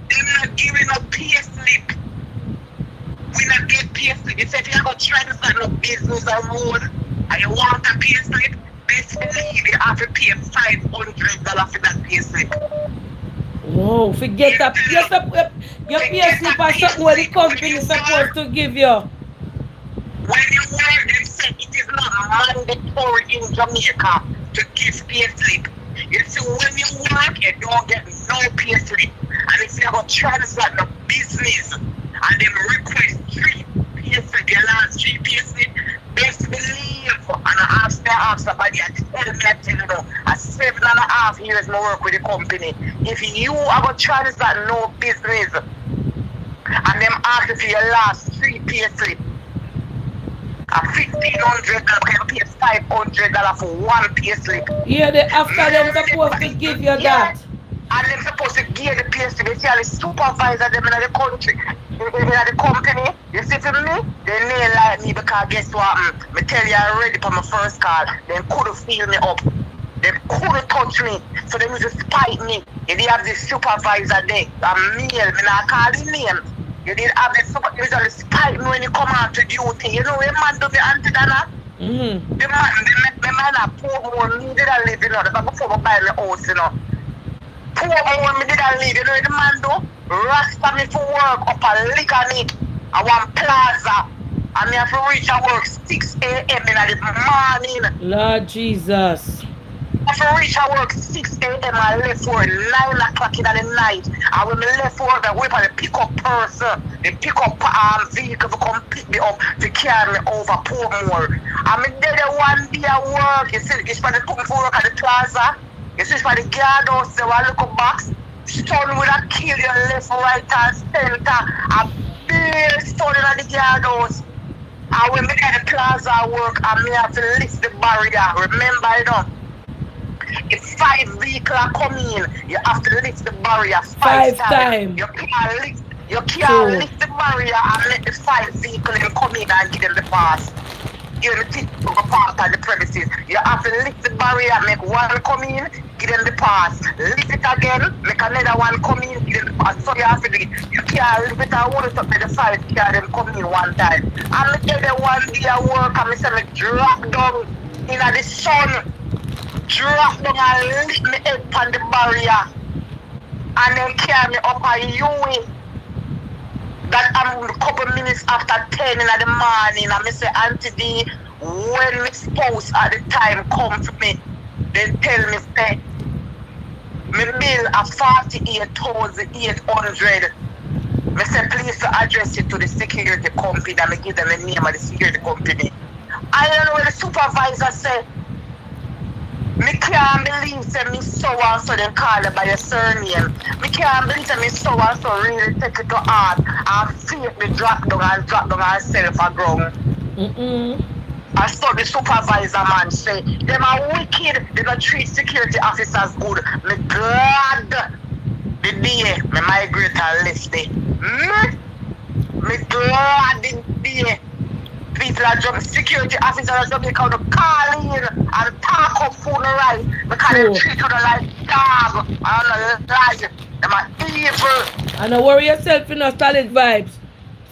They're not giving up pay slip. We not get pay slip. You say if you're going to try to start no business or road and you want a pay slip, best believe you have to pay $500 for that pay slip. No, forget that. Your pay slip or something where the company is supposed to give you. When you work, them say it is not mandatory in Jamaica to give pay slip. You see, when you work, you don't get no pay slip. And if you have a transport the business and them request 3 pay slip, your last 3 pay slip, best believe, and I ask somebody, I tell you know, I 7.5 years I work with the company. If you have a transport no business, and them ask for your last 3 pay slip, $1,500, can pay $500 for 1 pay slip. Yeah, after them supposed to give you that. And them supposed to give the pay slip. You see, the supervisor them in the country, in the company. You see, for me, they nail like me because guess what? Me tell you already for my first call, they couldn't feel me up. They couldn't touch me, so they used to spite me. You did have the supervisor there, a male, me not call his name. You did have the supervisor spite me when you come out to duty. You know, a man do me anti-dana. The man a poor more me did I live, you know, but before I buy my house, you know. Poor more me did I live, you know, the man do rasta me for work up a lick on it. I want plaza. And me have to reach at work 6 a.m. in the morning. Lord Jesus. I have to reach at work 6 a.m. I left for 9 o'clock in the night. And when I left for work, I wait for the pick-up person. The pick-up vehicle to come pick me up to carry me over Portmore. I'm there one day at work. You see, it's for the put me for work at the plaza. You see, it's for the guardhouse. There was a little box. Stone with a kill your left, right, and center. A big stone in the guardhouse. And when I at the plaza work, I may have to lift the barrier. Remember, you know. If 5 vehicles are coming, you have to lift the barrier 5 times. You can't lift the barrier and let the 5 vehicles come in and give them the pass. You have to take the part of the premises. You have to lift the barrier, make one come in, give them the pass. Lift it again, make another one come in, give them the pass. So you have to do it. You can't lift it and hold it up to the 5 carry them come in one time. And the other one day I work and I say me drop down in the sun. Drop down and lift me head on the barrier and then carry me up a U-way. That I'm a couple minutes after 10 in the morning and I say, Auntie D, when my spouse at the time come for me, they tell me, say, me bill a 48,800. I say, please to address it to the security company and I give them the name of the security company. I don't know what the supervisor said. Me can't believe that me so and so they call it by your surname. Me can't believe that me so and so really take it to heart and fake me drop down and self a ground. I saw the supervisor man say, them are wicked, they don't treat security officers good. Me glad the day me migrate and left there. Me glad the day people are security officers are Jamaica to call in and talk up food right because they treat you like dog and like them are evil. And don't worry yourself in no solid vibes.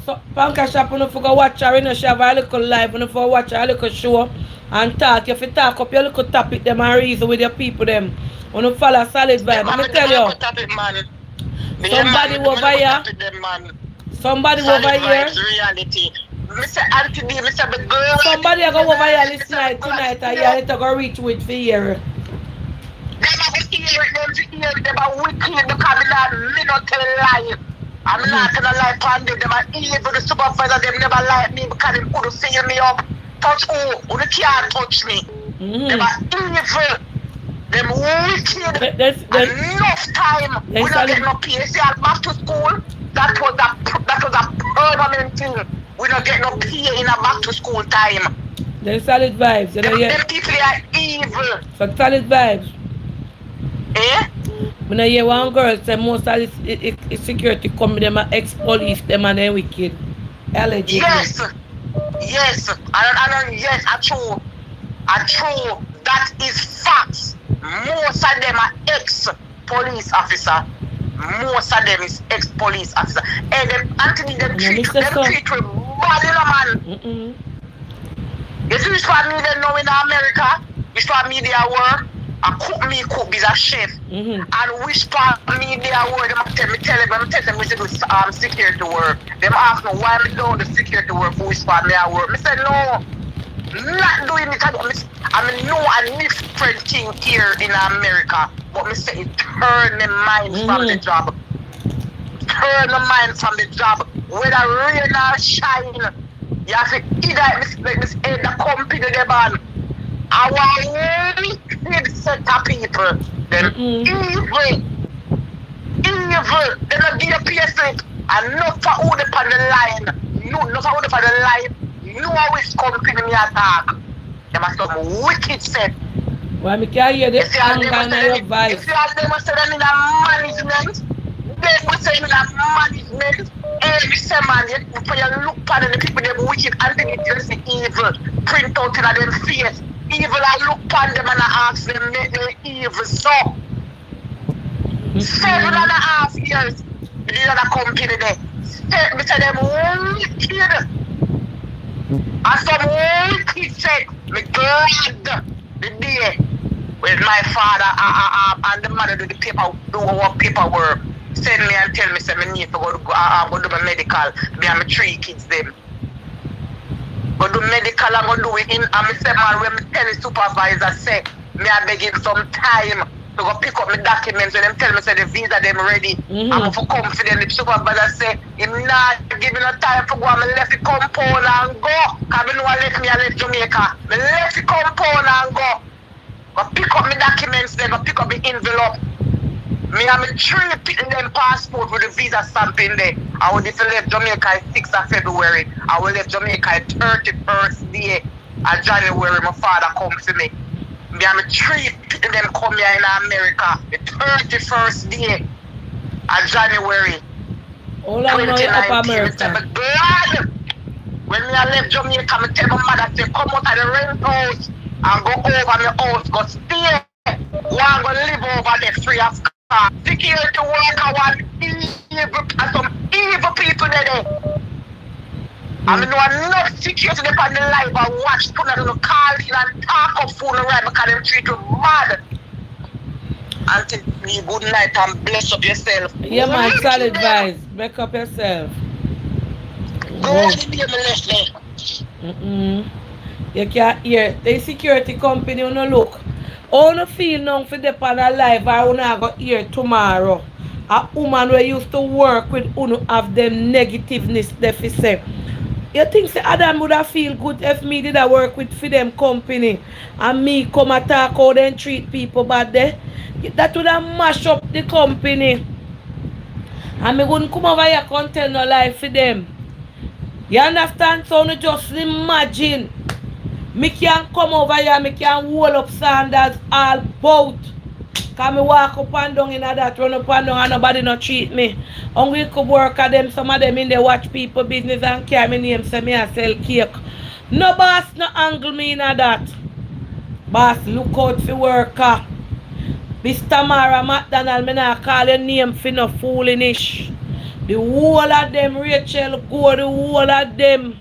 So Panka shop you for go watch her in a shop a little live and for watch her a little show and talk. If you talk up your little topic them and reason with your people them. When you follow solid vibe. Let me tell you. Somebody over here. Somebody over here. Mr. Anthony, Mr. McGill. Somebody go over here this night tonight and you to go reach with for here. Them are wicked because me not tell lie. I'm not gonna lie on them. Them are evil. The supervisor them never like me because they couldn't see me up. Touch who? Who can't touch me. Them are evil. Them wicked. Enough time. We don't get no PSL back to school. That was a permanent thing. We don't get no pay in a back to school time. They're solid vibes, you know, yeah. Them people are evil. So solid vibes. Eh? When I hear one girl say most of the security come them ex-police, them and they wicked. Allegedly. Yes. Yes. And yes, I true. That is facts. Most of them are ex-police officer. Most of them is ex-police officer. And them Anthony them treat with bad, you know, man. You see which one me them know in America? Which one me they work? I cook is a chef. And which part me they work? Them tell them we should do security work. Them ask me why me do the security work for which part me I work. Me say no. Not doing it. I mean, no a different thing here in America, but me say it turn the mind from the job. Turn the mind from the job. Whether rain or shine, you have to either like this head the company they ban. Our wicked set of people, them evil. They don't give you payslip and not for who they on the line. No, not for who they on the line. You know which company me attack. They must have wicked set. Well, I can hear the anger in your voice. If you have them say them in a management, they will say in a management. Every same man, for you look at the people them wicked and they just see evil print out in them face. Evil I look at them and I ask them make them evil so. 7.5 years, the other company there. Me say them wicked. And some wicked said, me glad the day when my father and the mother do our paperwork, send me and tell me say me need to go do my medical. Me and my 3 kids them. Go do medical and go do it in and me say man when me tell the supervisor say me I beg him some time to go pick up my documents when them tell me say the visa them ready. I'm for confident. The supervisor say him not give me no time for go and me left the compound and go. Cause me know I left Jamaica. Me left the compound and go. Go pick up my documents then go pick up the envelope. Me and me 3 picking them passport with the visa stamp in there. I will left Jamaica 6th of February. I will left Jamaica 31st day of January. My father come for me. Me and me 3 picking them come here in America the 31st day of January. All I know is up America. I'm glad when me I left Jamaica, I tell my mother to come out of the rent house and go over my house, go stay. One go live over there free of cost. Security worker, one evil, and some evil people there. I mean, no enough security on the live and watch people that call in and talk of phone right because them treat you mad. Until me good night and bless up yourself. Yeah, man, solid advice. Back up yourself. Go to be my left You can't hear. The security company, you know, look. How you feel now for the pan alive or you not go hear tomorrow? A woman who used to work with who have them negativeness deficit. You think say Adam would have feel good if me did a work with for them company and me come attack how they treat people bad there? That would have mash up the company. And me wouldn't come over here and tell no lie for them. You understand? So you just imagine. Me can come over here, me can hold up Sanders all bout. Cause me walk up and down in that, run up and down and nobody not treat me. Hungry could work at them, some of them in there watch people business and carry me name, say me I sell cake. No boss no angle me in that. Boss look out for worker. Miss Tamara McDonald, me not call your name for no foolish. The whole of them, Rachel Go, the whole of them.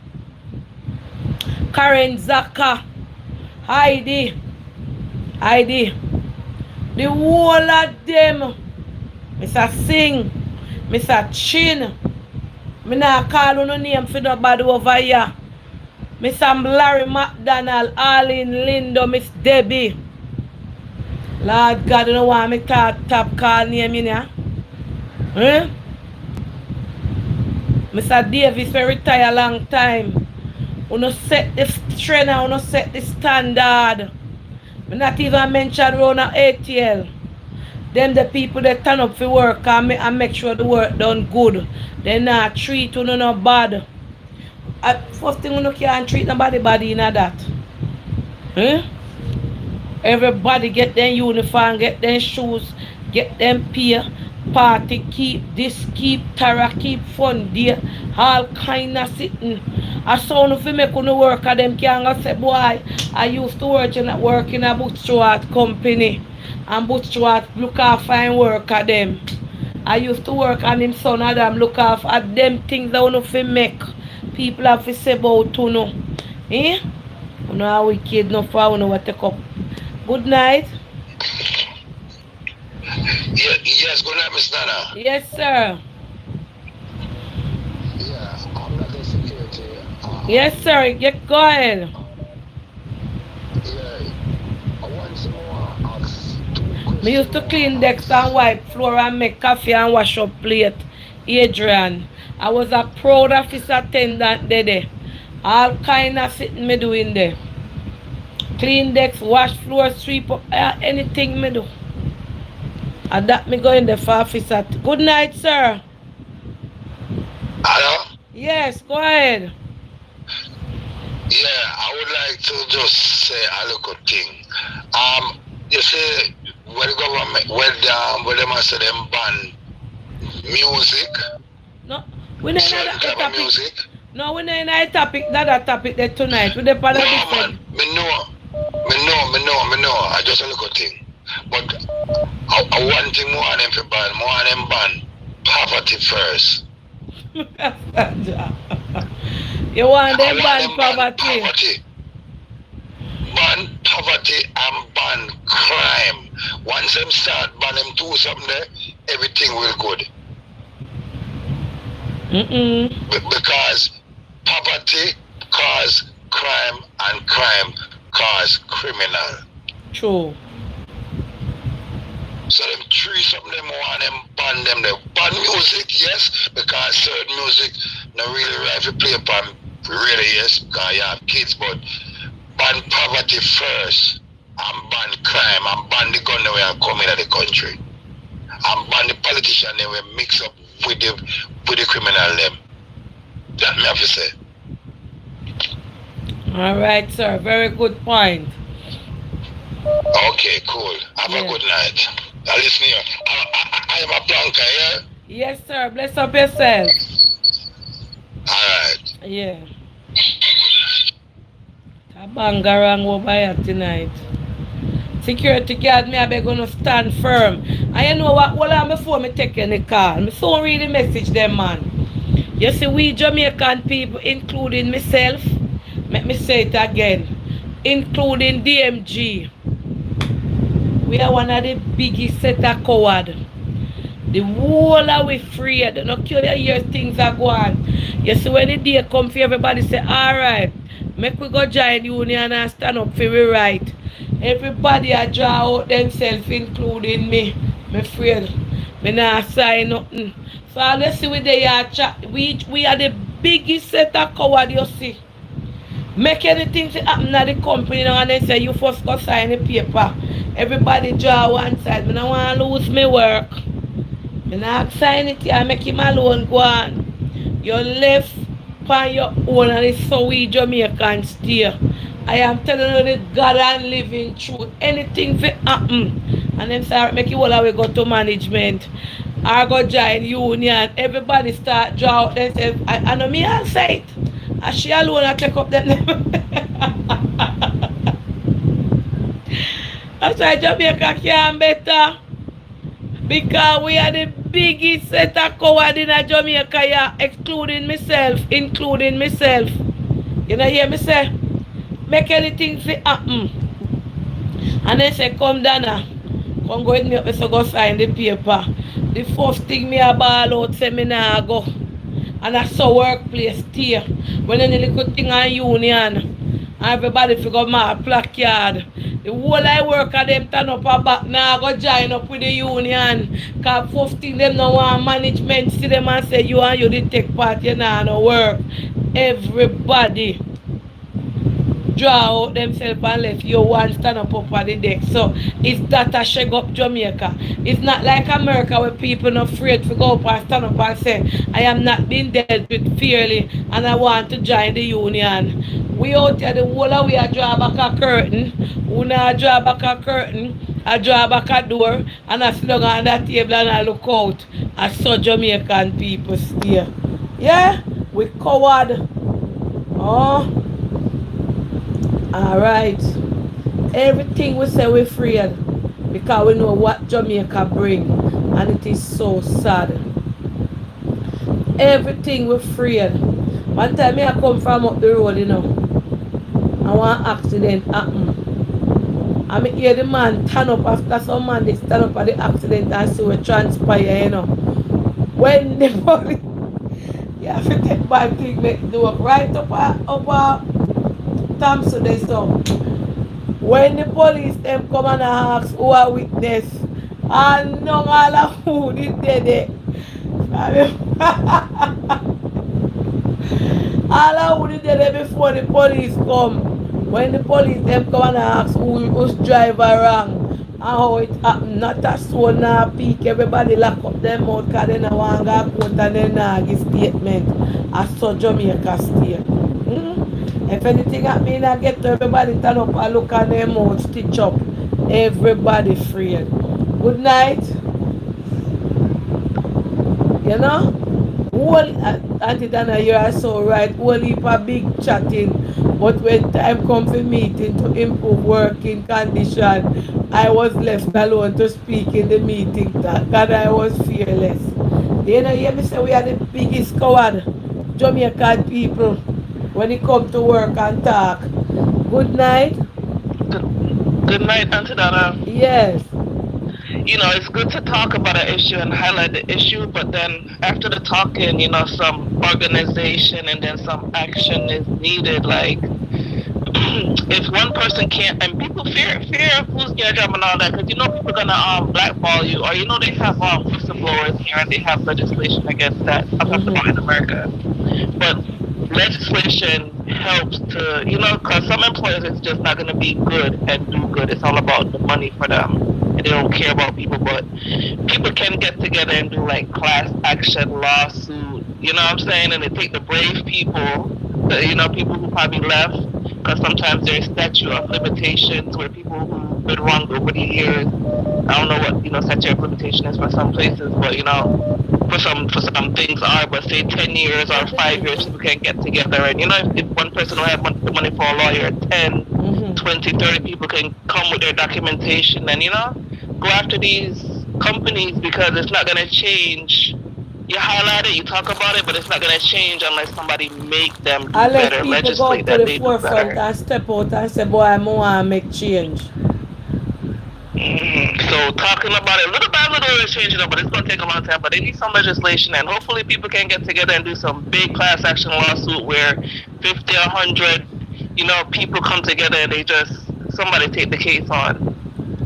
Karen Zaka, Heidi, the whole of them, Mr. Singh, Mr. Chin, me not call no name for nobody over here. Mr. Larry McDonald, Arlene Lindo, Miss Debbie. Lord God, you don't want me to top call name in here? Huh? Mr. Davis, we retire a long time. We no set the trend, we no set the standard. We not even mention around ATL. Them the people that turn up for work and make sure the work done good. They not treat you no bad. First thing we no can't treat nobody bad in that. Huh? Everybody get them uniform, get them shoes, get them pay, party keep, this keep, Tara keep, fun there, all kind of sitting. I saw if you make no work at them can go say, boy, I used to work in a bookstore company. And Butchwat look after and work at them. I used to work on him son Adam look after at them things that you fi make. People have to say about you know. Eh? You know how wicked no for you know what take up. Good night. Yes, good night, Miss Nana. Yes, sir. Yeah, I'm not a security. Yes, sir. Get go ahead. Yeah, I want some more ask two Me questions used to more clean decks and ask. wipe floor and make coffee and wash up plate. Adrian. I was a proud office attendant there. All kind of sitting me doing there. Clean decks, wash floor, sweep up, anything me do. And that me go in the for office at. Good night, sir. Hello? Yes, go ahead. Yeah, I would like to just say a little thing. You see, when the government, when them say them ban music, No, we not in certain that the type of topic. music. No, we not in that topic, that topic there tonight. We depend No, on different. man, me know. I just a little thing. But I one thing more than them ban, more than them ban poverty first. You want I them want ban them ban poverty? poverty. Ban poverty and ban crime. Once them start ban them do something there, everything will good. Because poverty cause crime and crime cause criminal. True. So them three something them want them ban them there. Ban music, yes, because certain music not really right to play upon really yes, because you have kids, but ban poverty first and ban crime and ban the gun that we are coming to the country. And ban the politician they will mix up with the criminal them. That me have to say. Alright, sir. Very good point. Okay, cool. Have a good night. Now listen here. I am a planker, yeah? Yes, sir. Bless up yourself. Alright. Yeah. Tabangarang over here tonight. Security guard, me I beg gonna stand firm. And you know what? Well, before me take any call, me so read the message them man. You see, we Jamaican people, including myself, let me say it again, including DMG, we are one of the biggest set of coward. The whole of we free. They don't kill you hear things are going. You see, when the day come for everybody say, alright, make we go join union and stand up for we right. Everybody a draw out themselves, including me. Me afraid. Me not sign nothing. So let's see with the chat. We are the biggest set of coward you see. Make anything to happen at the company now and then say you first go sign the paper. Everybody draw one side. Me don't want to lose my work. Me not sign it here and make him alone go on. You left on your own and it's so we Jamaicans stay. I am telling you the God and living truth. Anything will happen. And them say make you all the way go to management. Or go join union. Everybody start draw out themselves. I know me all say it. And she alone I take up them. That's why Jamaica can better. Because we are the biggest set of coward in Jamaica, yeah, including myself. You know hear me say? Make anything fit happen. And then say, come Dana, come go with me up so go sign the paper. The first thing me a ball out say me nah go. And I saw workplace stay. When any little thing on union. And everybody figure my placard. The whole I work at them turn up a back now go join up with the union. Cause first thing them no want management see them and say you and you did take part, you know no work. Everybody draw out themselves and left you one stand up at the deck. So it's that a shake up Jamaica. It's not like America where people not afraid to go up and stand up and say I am not being dealt with fairly and I want to join the union. We out here the whole of we a draw back a curtain. We not draw back a curtain. I draw back a door and I sit down on that table and I look out. I saw Jamaican people stay. Yeah? We coward. Oh. Alright. Everything we say we afraid. because we know what Jamaica bring, and it is so sad. Everything we afraid. One time me I come from up the road, and one accident happen. And me hear the man turn up after some man they stand up at the accident and see what transpire. When the police, you have to take bad thing, make do up right up Thompson they so. When the police them come and ask who are witness, and no all of who did they. All I would did there before the police come. When the police them come and ask who's driver wrong and how it happened, not a soul now peak, everybody lock up them mouth because they don't want to go court and they not give statement. I saw Jamaica state. If anything happen, I get to everybody turn up and look at them mouth, stitch up. Everybody afraid. Good night. You know? Whole Auntie Dana, you are so right. Whole heap of big chatting. But when time comes for meeting to improve working condition, I was left alone to speak in the meeting. Thank God I was fearless. You know, hear me say we are the biggest coward Jamaican people when it comes to work and talk. Good night. Good night, Auntie Donna. Yes. It's good to talk about an issue and highlight the issue, but then after the talking, some organization and then some action is needed. Like, if one person can't, and people fear of who's their job and all that, because people gonna blackball you, or they have whistleblowers here and they have legislation against that. I'm talking about in America, but legislation helps to, because some employers it's just not gonna be good and do good. It's all about the money for them, and they don't care about people. But people can get together and do like class action lawsuit. You know what I'm saying? And they take the brave people, people who probably left, because sometimes there's statute of limitations where people who've been wronged over the years. I don't know what statute of limitation is for some places, but for some things are. But say 10 years or 5 years, people can get together, and if one person don't have the money for a lawyer, 10, 20, 30 people can come with their documentation and go after these companies, because it's not gonna change. You highlight it, you talk about it, but it's not going to change unless somebody make them do better, legislate that they do better. People go to the forefront and step out and say, boy, I want to make change. So talking about it, little by little is changing up, but it's going to take a long time. But they need some legislation, and hopefully people can get together and do some big class action lawsuit where 50, 100, people come together and somebody take the case on.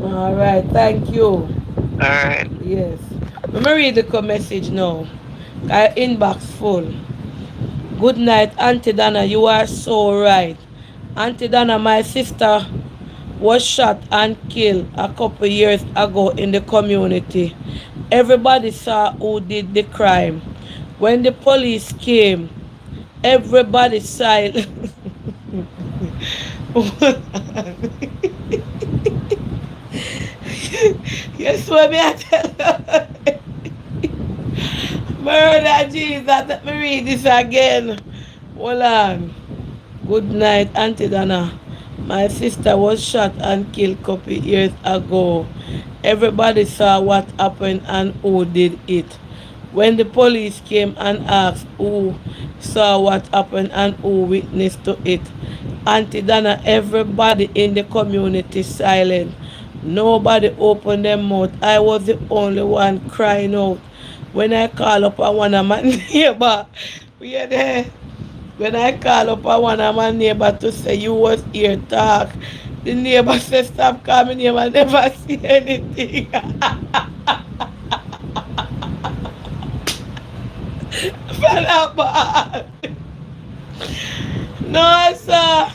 All right, thank you. All right. Yes. Let me read the message now. Our inbox full. Good night, Auntie Dana. You are so right. Auntie Dana, my sister was shot and killed a couple years ago in the community. Everybody saw who did the crime. When the police came, everybody silent. Yes, what me I tell you. Murder Jesus, let me read this again. Hold on. Good night, Auntie Dana. My sister was shot and killed a couple years ago. Everybody saw what happened and who did it. When the police came and asked who saw what happened and who witnessed to it, Auntie Dana, everybody in the community silent. Nobody opened their mouth. I was the only one crying out. When I call up on one of my neighbor, we are there. When I call up on one of my neighbor to say you was here talk, the neighbor said stop calling me name and never see anything. No, sir.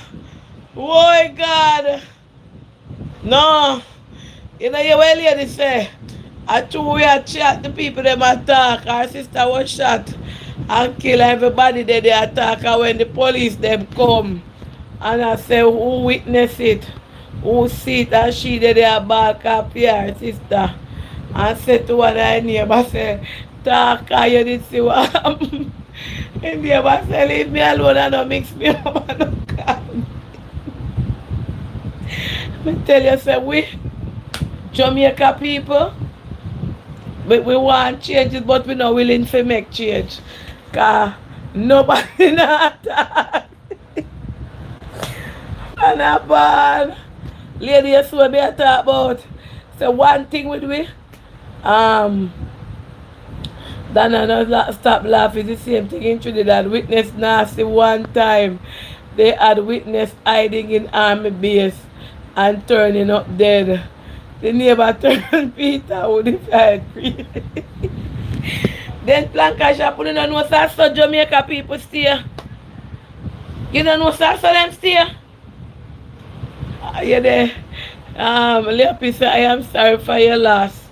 Oh, God. No. You know, you well lady say, I true we are chat, the people them attack. Our sister was shot and kill everybody that they attack. And when the police them come, and I say, who witness it? Who see it? And she did their back up here, sister. And said to one of her neighbor, say, talk, you did see what happened. And the neighbor say, leave me alone and don't mix me up and don't call me. I tell you, say, Jamaica people, we want changes, but we not willing to make change. Cause nobody not talk. And a ball. Lady, you saw me talk about. So one thing with we, um, Dana not stop laughing. The same thing in Trinidad. Witness nasty one time. They had witness hiding in army base and turning up dead. The neighbor turned Peter who the fire free. Then Planka shop, you don't know so Jamaica people stay. You don't know so them stay. You there? Leopi say, I am sorry for your loss.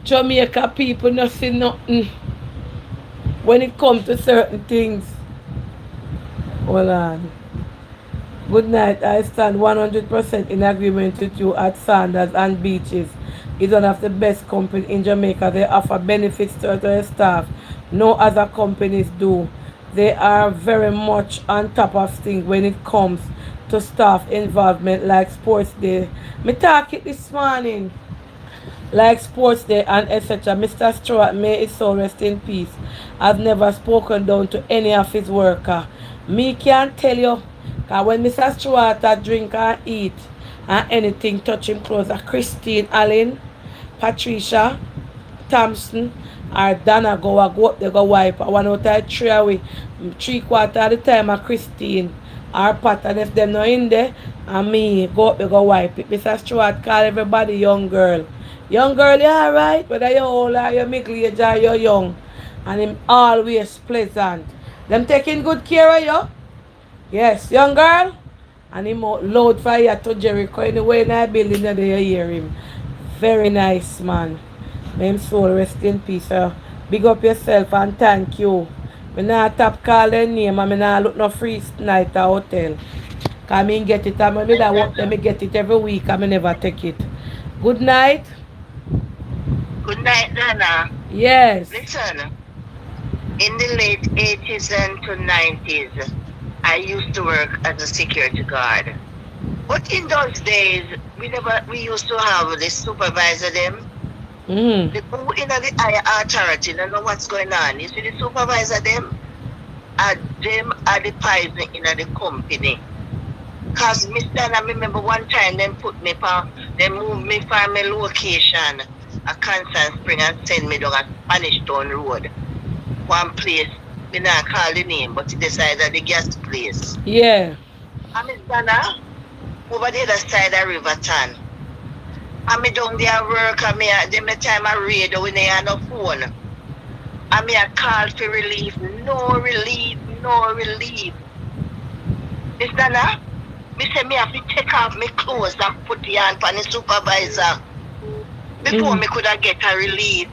Jamaica people not see nothing when it comes to certain things. Hold on. Good night. I stand 100% in agreement with you at Sanders and Beaches. It's one of the best companies in Jamaica. They offer benefits to their staff. No other companies do. They are very much on top of things when it comes to staff involvement like sports day. Me talk it this morning like Sports Day and etc. Mr. Stewart, may his soul rest in peace, has never spoken down to any of his worker. Me can tell you, cause when Mr. Stewart drink and eat and anything touch him clothes, Christine Allen, Patricia, Thompson, or Dana go up, they go wipe. I want out of three away. 3/4 of the time Christine or Pat, and if them not in there, and me go up, they go wipe it. Mr. Stewart call everybody young girl. Young girl, you alright? Whether you're old or you're middle age or you're young. And him always pleasant. Them taking good care of you? Yes, young girl. And him out loud for you to Jericho. Anyway, in that building that you hear him. Very nice, man. May him soul rest in peace. Big up yourself and thank you. I not tap call their name and I not look no free night at hotel. Cause I get it and I that work them, I get it every week and I never take it. Good night. Good night, Dana. Yes. Listen, in the late 80s and to 90s, I used to work as a security guard. But in those days, we used to have the supervisor them. The who in the higher authority don't know what's going on. You see the supervisor them are the poison in the company. Cause Mr. I remember one time they moved me from my location at Constant Spring and send me down at Spanish Town Road. One place, me not call the name, but it decided the gas place. Yeah. And Mr. over the other side of Riverton. And me down there work and me at the time I read when they had no phone. And me a call for relief. No relief. Mr. Na, me say me have to take off my clothes and put the hand on the supervisor. Before me could get a relief.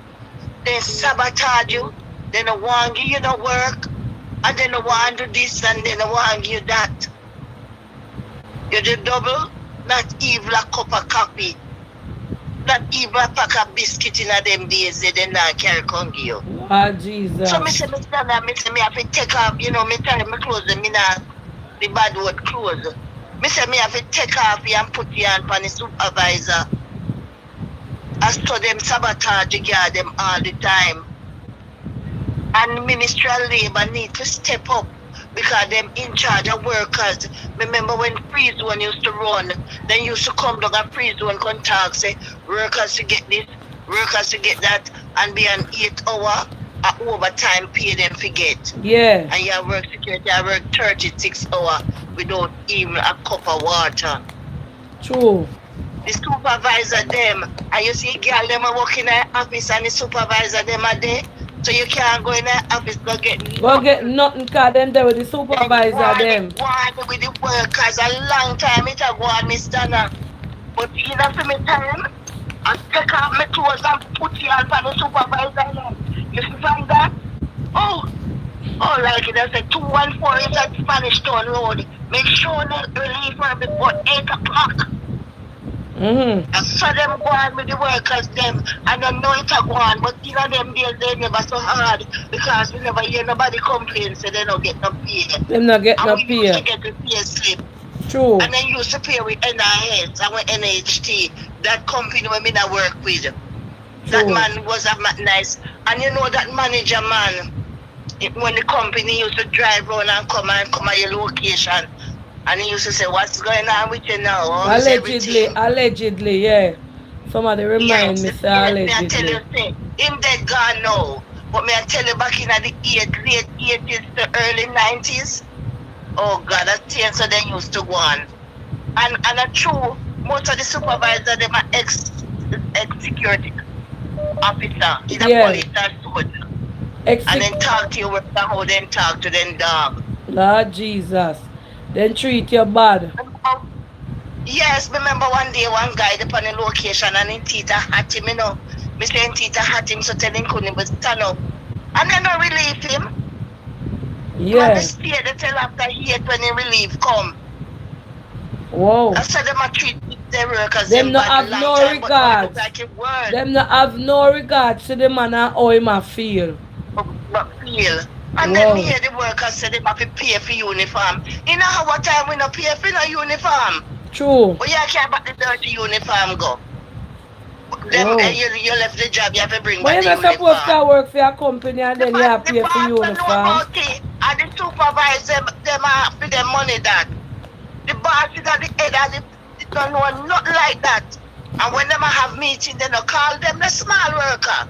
They sabotage you. They don't want you to work. And they don't want to do this and they don't want you that. You do double, not even a cup of coffee. Not even a pack of biscuit in a them days, they not carry come give you. Ah, Jesus. So me say, me stand there, me say, me have to take off, me tie my clothes, me not, the bad word clothes. Me say, me have to take off and put the hand on the supervisor. As to them sabotage the guard them all the time. And Ministry of Labour need to step up because them in charge of workers. Remember when free zone used to run, they used to come down and free zone contact, say workers to get this, workers to get that, and be an 8-hour overtime pay them to get. Yeah. And you work security, you work 36 hours without even a cup of water. True. The supervisor them, and you see girl them are working in the office and the supervisor them are there. So you can't go in the office go get nothing cause them there with the supervisor them. Go on with the workers a long time it a go on, Mr. Na. But in a me time, I take off my clothes and put it on for the supervisor them. You see from that? Oh, like it I said 214 is at Spanish Town Road. Make sure that you leave her before 8 o'clock. So them go on with the workers them and them know it a go on, but in them days they never so hard because we never hear nobody complain so they don't get no pay. Them not get and no we pay. used to get the pay slip. True. And then used to pay with NIS and with NHT. that company when me I work with. That True. man was a nice, and you know that manager man. When the company used to drive around and come at your location, and he used to say, "What's going on with you now? How's Allegedly, everything?" allegedly, yeah. Somebody remind Yes, me, say yes, me I tell you, allegedly. say, him dead gone now. But me I tell you, back in the late 80s to early 90s, oh God, that's things so they used to go on. And a true, most of the supervisors, them are ex security officer, either Yeah. police or soldier. And Exec then talk to you with how then talk to them dog. Lord Jesus. Then treat you bad. Yes, remember one day one guy upon the location and in Tita had him, you know. Me saying Tita had him so telling couldn't but stand up. And then I relieve him. Him have to Yeah. stay the tell after he when the relief come. Whoa. I said them a treat their workers Them them not bad have long no time, but now it look regards. like it worse. Them not have no regards to the man and how him a feel. But feel. And then me Whoa. hear the workers say they have to pay for uniform. In our time we not pay for no uniform. True. But you can't back the dirty uniform go. Them Whoa. you left the job, you have to bring But back you're the not supposed uniform. to work for your company and then you have The to pay for boss don't know uniform. about it, and the supervisor them have for them money that. The boss is at the head of the don't know nothing like that. And when them have meeting, they don't call them the small worker.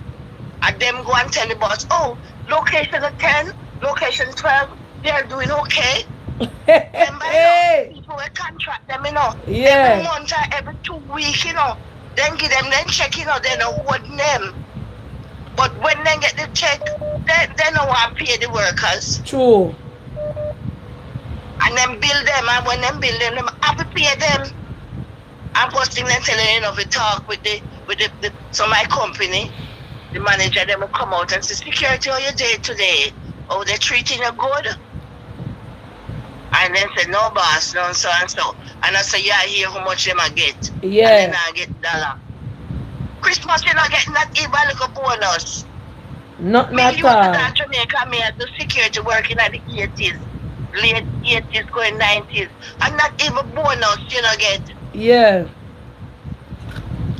And them go and tell the boss, oh, location 10, location 12, they're doing okay. Remember, you know, Hey. people will contract them, you know, every Yeah. month or every 2 weeks, you know. Then give them, then check, you know, they don't hold them. But when they get the check, they don't want to pay the workers. True. And then bill them, and when them bill them have to pay them. I'm posting them telling you know, we talk with the so my company, the manager, them will come out and say, security, how you day today? Oh, they treating you good? And then say, no boss, no so and so. And I say, yeah, here how much them I get. Yeah. And then I get $1. Christmas, you're not getting that even a little bonus. Nothing Me at used to all. that Jamaica, me had the security working at the 80s, late 80s, going 90s. And not even bonus, you know, get. Yeah.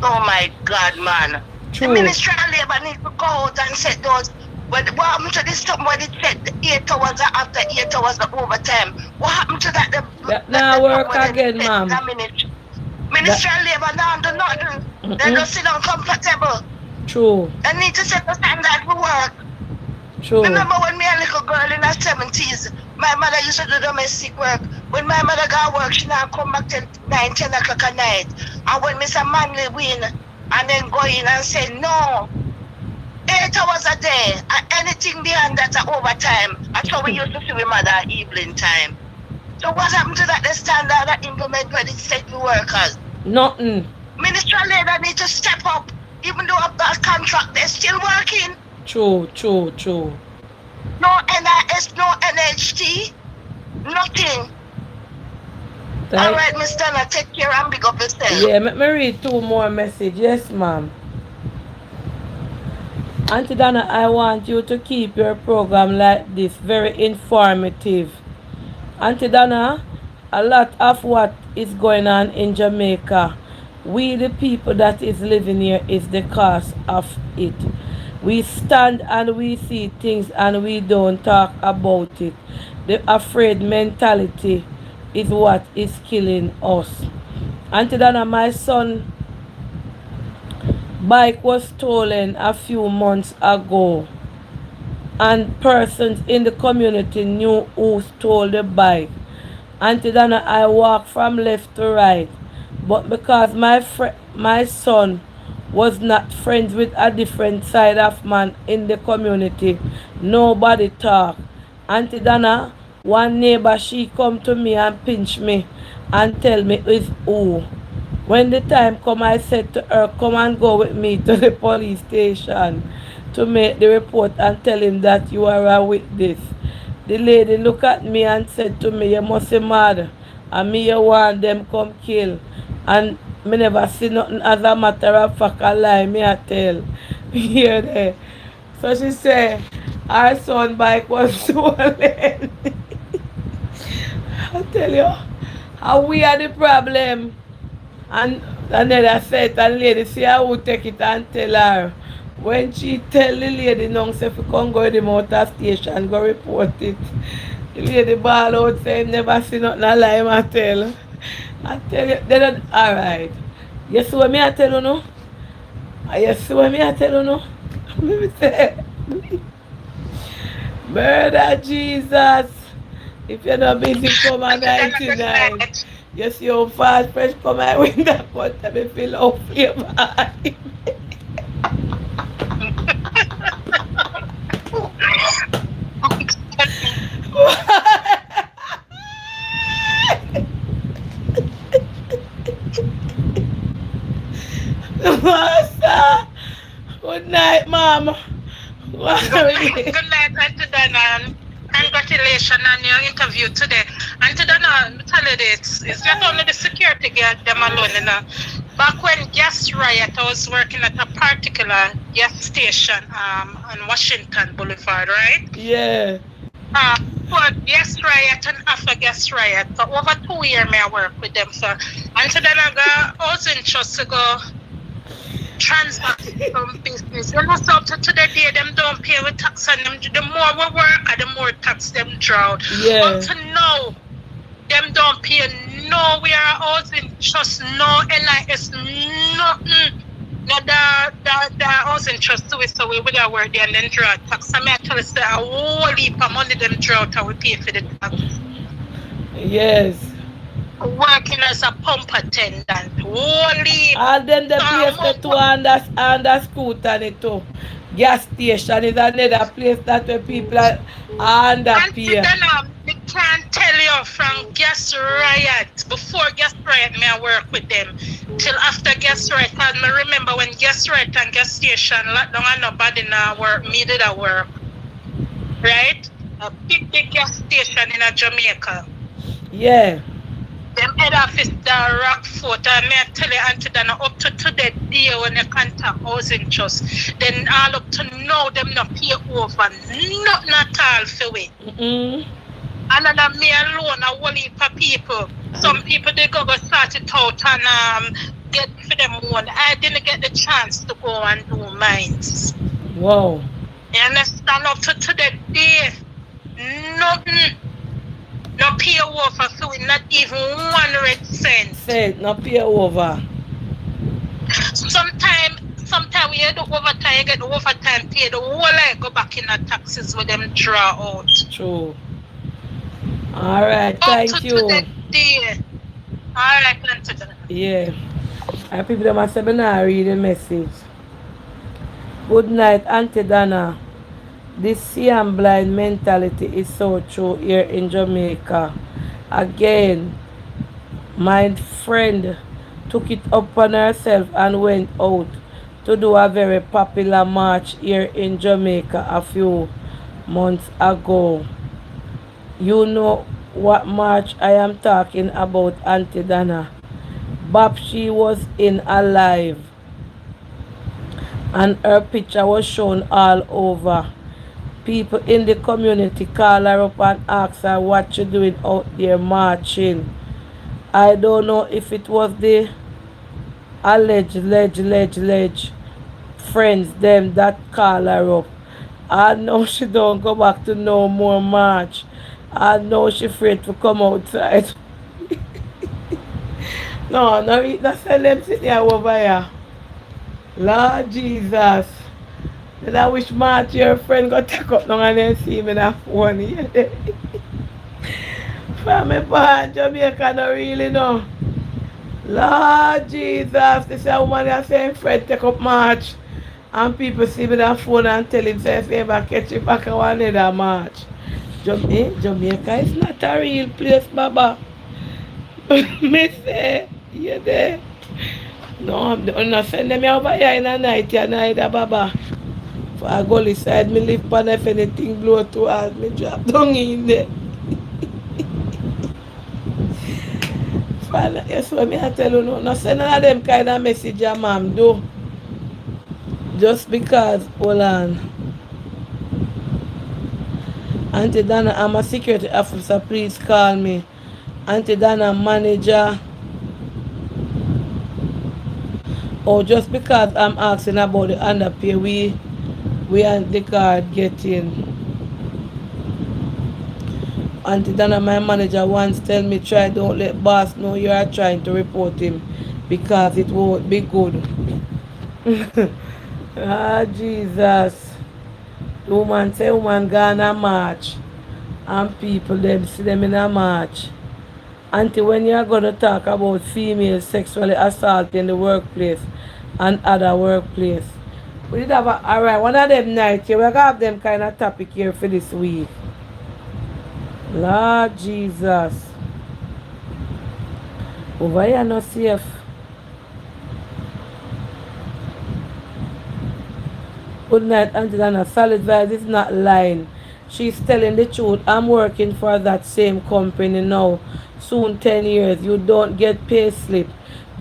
Oh my God, man. True. The Ministry of Labour needs to go out and set those. But what happened to this somebody said the 8 hours after 8 hours of overtime? What happened to that? That now work again, ma'am. Ministry of Labour now do nothing. They just sit down comfortable. True. They need to set the standard for work. True. Remember when me a little girl in her 70s, my mother used to do domestic work. When my mother got work, she now come back till 9, 10 o'clock at night. And when Mr. Manley win, and then go in and say, no, 8 hours a day, and anything beyond that are overtime. That's how we used to see with mother evening time. So what happened to that, the standard that implement when it's set to workers? Nothing. Ministry of Labor need to step up. Even though I've got contract, they're still working. True, true, true. No NIS, no NHT, nothing. All right, Mr. Donna, take care and big up yourself. Yeah, let me read 2 more messages. Yes, ma'am. Auntie Donna, I want you to keep your program like this, very informative. Auntie Donna, a lot of what is going on in Jamaica, we the people that is living here is the cause of it. We stand and we see things and we don't talk about it. The afraid mentality is what is killing us. Auntie Donna, my son bike was stolen a few months ago and persons in the community knew who stole the bike. Auntie Donna, I walk from left to right, but because my son was not friends with a different side of man in the community, nobody talk. Auntie Donna, one neighbor, she come to me and pinch me and tell me it's who. When the time come, I said to her, come and go with me to the police station to make the report and tell him that you are a witness. The lady looked at me and said to me, you must be mad. And me you want them come kill. And me never see nothing as a matter of fact a lie me I tell. Hear there. So she said, our son bike was stolen. I tell you, how we are the problem. And And then I said, and lady, see I would take it and tell her. When she tell the lady now, say if you come go with him out of station, go report it. The lady ball out say never see nothing a lie I tell. I tell you, they don't, alright. You see what me I tell you now? You see what me I tell you now? Me say, murder Jesus. If you're not busy, come at Auntie Donna, good 99. night. You see how fast fresh come out with that but me feel how flavor. Master, good night, mom. Good night, Auntie Donna. Congratulations on your interview today. Auntie Donna, I'm tell you this, it's not only the security guard them alone, you know. Back when gas riot, I was working at a particular gas station on Washington Boulevard, right? Yeah. For gas riot and after gas riot, for over 2 years I work with them. So until then I got housing trust to go transact some business. You know, so up to the day them don't pay with tax on them. The more we work, the more tax them draw. Yeah. Up to now, them don't pay nowhere housing trust, no NIS, nothing. No, the housing trust to it, so we would have worked there and then draw tax. I mean, I tell us that a whole heap of money them draw out and we pay for the tax. Yes. Working as a pump attendant, whole heap. And then the place that to under scooter it too. Gas station is another place that where people are underpaid. They can't tell you from gas riot. Before gas riot, me I work with them. Till after gas riot, and I remember when gas riot and gas station lockdown and nobody now work, me did a work. Right? A big gas station in a Jamaica. Yeah. Them head office the Rockfort, and me I tell you, Auntie Donna, up to today day when you contact housing trust, then all up to now them not pay over, nothing at all for it. And then me alone, a whole heap of people. Some people they go start it out and get for them one. I didn't get the chance to go and do mines. Wow. You understand? Up to today day, nothing. No pay over for it, not even 100 cents. Say no pay over. Sometimes when you do overtime, you get the overtime pay. The whole like go back in the taxes with them draw out. True. Alright, thank you. Alright, Auntie Donna. Yeah. I people them must not read the message. Good night, Auntie Donna. This see and blind mentality is so true here in Jamaica. Again, my friend took it upon herself and went out to do a very popular march here in Jamaica a few months ago. You know what march I am talking about, Auntie Donna. Babshi was in alive and her picture was shown all over. People in the community call her up and ask her what she doing out there marching. I don't know if it was the alleged friends them that call her up. I know she don't go back to no more march. I know she afraid to come outside. No, send them sitting here over here. Lord Jesus. And I wish Marty, your friend, got take up now and then see me in that phone here. From me born, Jamaica don't really know. Lord Jesus, this is a woman that saying Fred take up march. And people see me in that phone and tell him say if he ever catch him back on another march. Jamaica is not a real place, Baba. Me say, you there. No, I'm not sending them over here in the night, you neither, Baba. For a gully side, me live pan if anything blow too hard, me drop down in there. Father, yes, what me I tell you, no send none of them kind of message your mom do. Just because, hold on. Auntie Donna, I'm a security officer, please call me. Auntie Donna, manager. Oh, just because I'm asking about the underpay, we and the card getting. Auntie Dana, my manager once tell me, try don't let boss know you are trying to report him because it won't be good. Ah, Jesus. The woman say woman gone a march and people them see them in a march. Auntie, when you're going to talk about female sexually assault in the workplace and other workplace, we did have alright, one of them nights here, we're going to have them kind of topic here for this week. Lord Jesus. Over here no safe. Good night, Auntie Dana. Solid vibes is not lying. She's telling the truth. I'm working for that same company now. Soon 10 years. You don't get pay slip.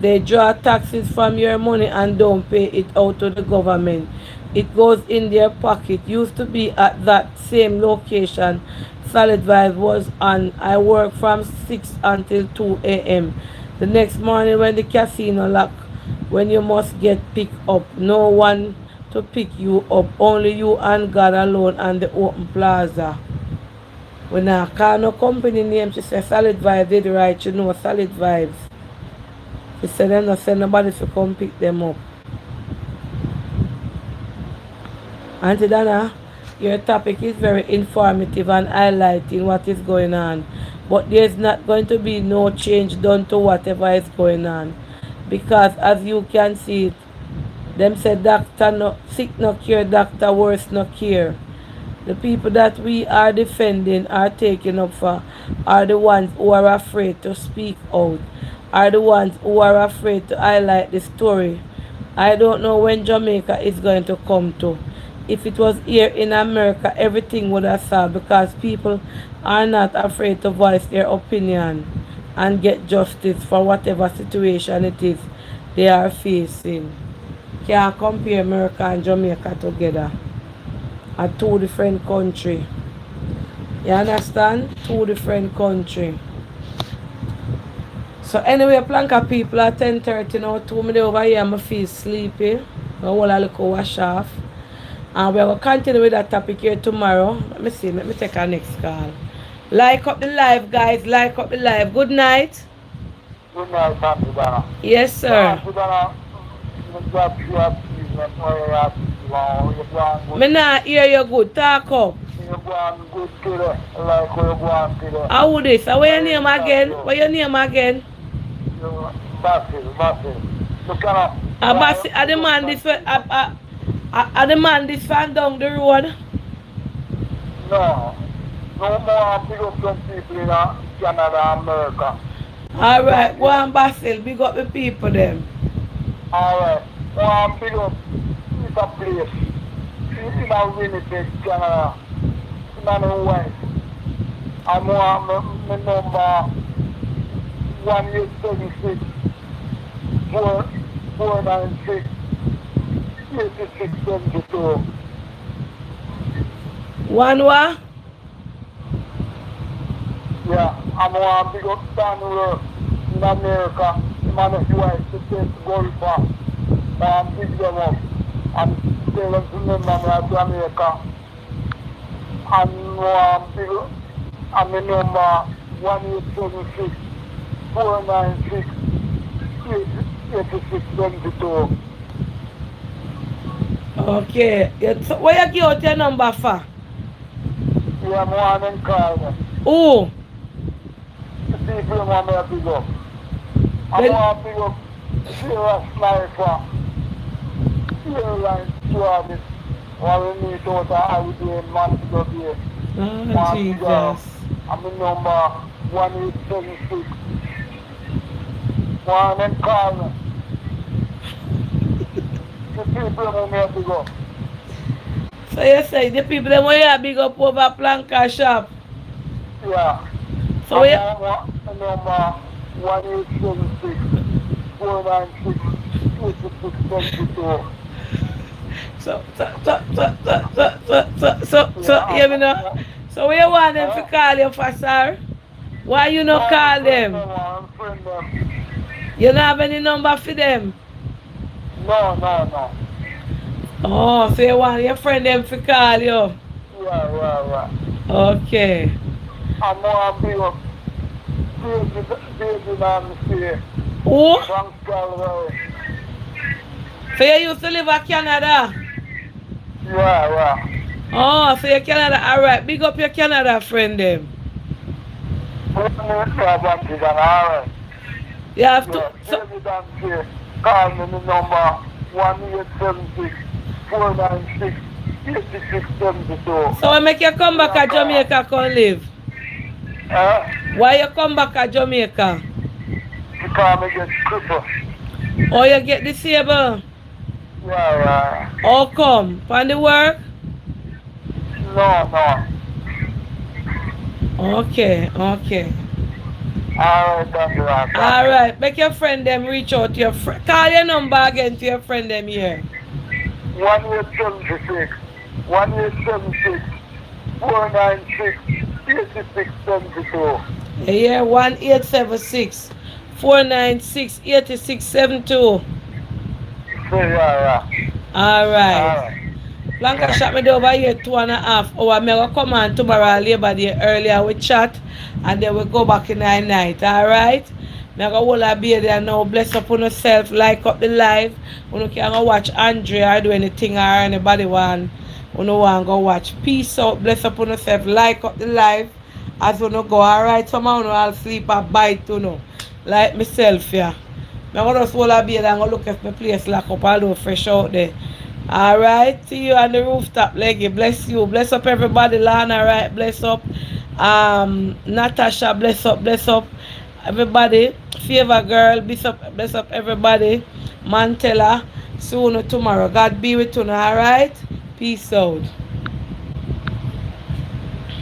They draw taxes from your money and don't pay it out to the government. It goes in their pocket. Used to be at that same location. Solid vibes was on. I work from 6 until 2 a.m. The next morning when the casino lock, when you must get picked up. No one to pick you up. Only you and God alone and the open plaza. When I call no company name, she said Solid Vibes did right, you know, Solid Vibes. She said them not send nobody to come pick them up. Auntie Dana, your topic is very informative and highlighting what is going on. But there's not going to be no change done to whatever is going on. Because as you can see it, them say doctor no sick no cure, doctor worse no cure. The people that we are defending are taking up for are the ones who are afraid to speak out, are the ones who are afraid to highlight the story. I don't know when Jamaica is going to come to. If it was here in America, everything would have solved because people are not afraid to voice their opinion and get justice for whatever situation it is they are facing. Can't compare America and Jamaica together. Are two different country. You understand? Two different country. So anyway, Planka people at 10:30 now, 2 minutes over here, I feel sleepy. I will a little wash off. And we're going to continue with that topic here tomorrow. Let me see, let me take our next call. Like up the live, guys. Like up the live. Good night. Good night, Auntie Dana. Yes, sir. Auntie Dana, Me not hear you good. Talk up. you're going good today. Like you're going today. How this? What your name again? What your name again? Basil. Look at I demand this. I demand this fan down the road. No. No more big up some people in Canada and America. Alright, go on Basil, big up the people them. Alright. One big up it's a place. It's in a Winnipeg, Canada. It's not a wife. I'm my number 1876 496 8672. One what? Yeah, I'm one big up Stanley in America. Man, if you want to take golfer, pick them up and tell them to remember me at Jamaica. And big up, I'm the number 1876 496 8672. Okay. So where you give out your number for? Yeah, I'm one and call me. Who? The people want me to pick up. I'm Then- going to pick up serious sniper. Airline stewardess. While we meet out a holiday in Montego Bay. Oh, Jesus. I'm the number 1876. One and call me. The people want me to pick up. So you say the people them where you big up over Planka shop. Yeah. So where I'm number 1876 496 8672. so hear me now. So where you want them to call you for, sir? Why you not call them? I'm friend them. You don't have any number for them? No, no, no. Oh, so you want your friend them to call you? Yeah. Okay. I'm more baby man here. Oh, From Calvary. so you used to live in Canada? Yeah. Oh, so you Canada. Alright, big up your Canada friend them. Put me in Banty, and alright. You have to. Yeah, So, baby Banty. Call me the number 1876 496 8672. so when make you come back to Jamaica come live? Eh? Why you come back to Jamaica? Because I get crippled. Oh, you get disabled? Yeah. How come? From the work? No. Okay. Alright, thank you. Alright, make your friend them reach out to your friend. Call your number again to your friend them here. 1876 1876 496 8672. Yeah, 1876 496 8672. Yeah. Alright. Blanca shot me over here 2.5 hours. Me go come on tomorrow Labor Day earlier we chat and then we go back in the night. Alright? Me go hold a baby and now bless up on yourself, like up the live. You can go watch Andrea or do anything or anybody want. You want go watch. Peace out, bless up on yourself, like up the live. As you go, alright, somehow I'll sleep a bite like myself, yeah. I'm going to just hold a beard and go look at my place lock up although fresh out there. Alright, see you on the rooftop, Leggy. Bless you. Bless up everybody, Lana, right? Bless up. Natasha, bless up. Everybody. Favor girl, bless up everybody. Mantella. Soon or tomorrow. God be with you, alright? Peace out.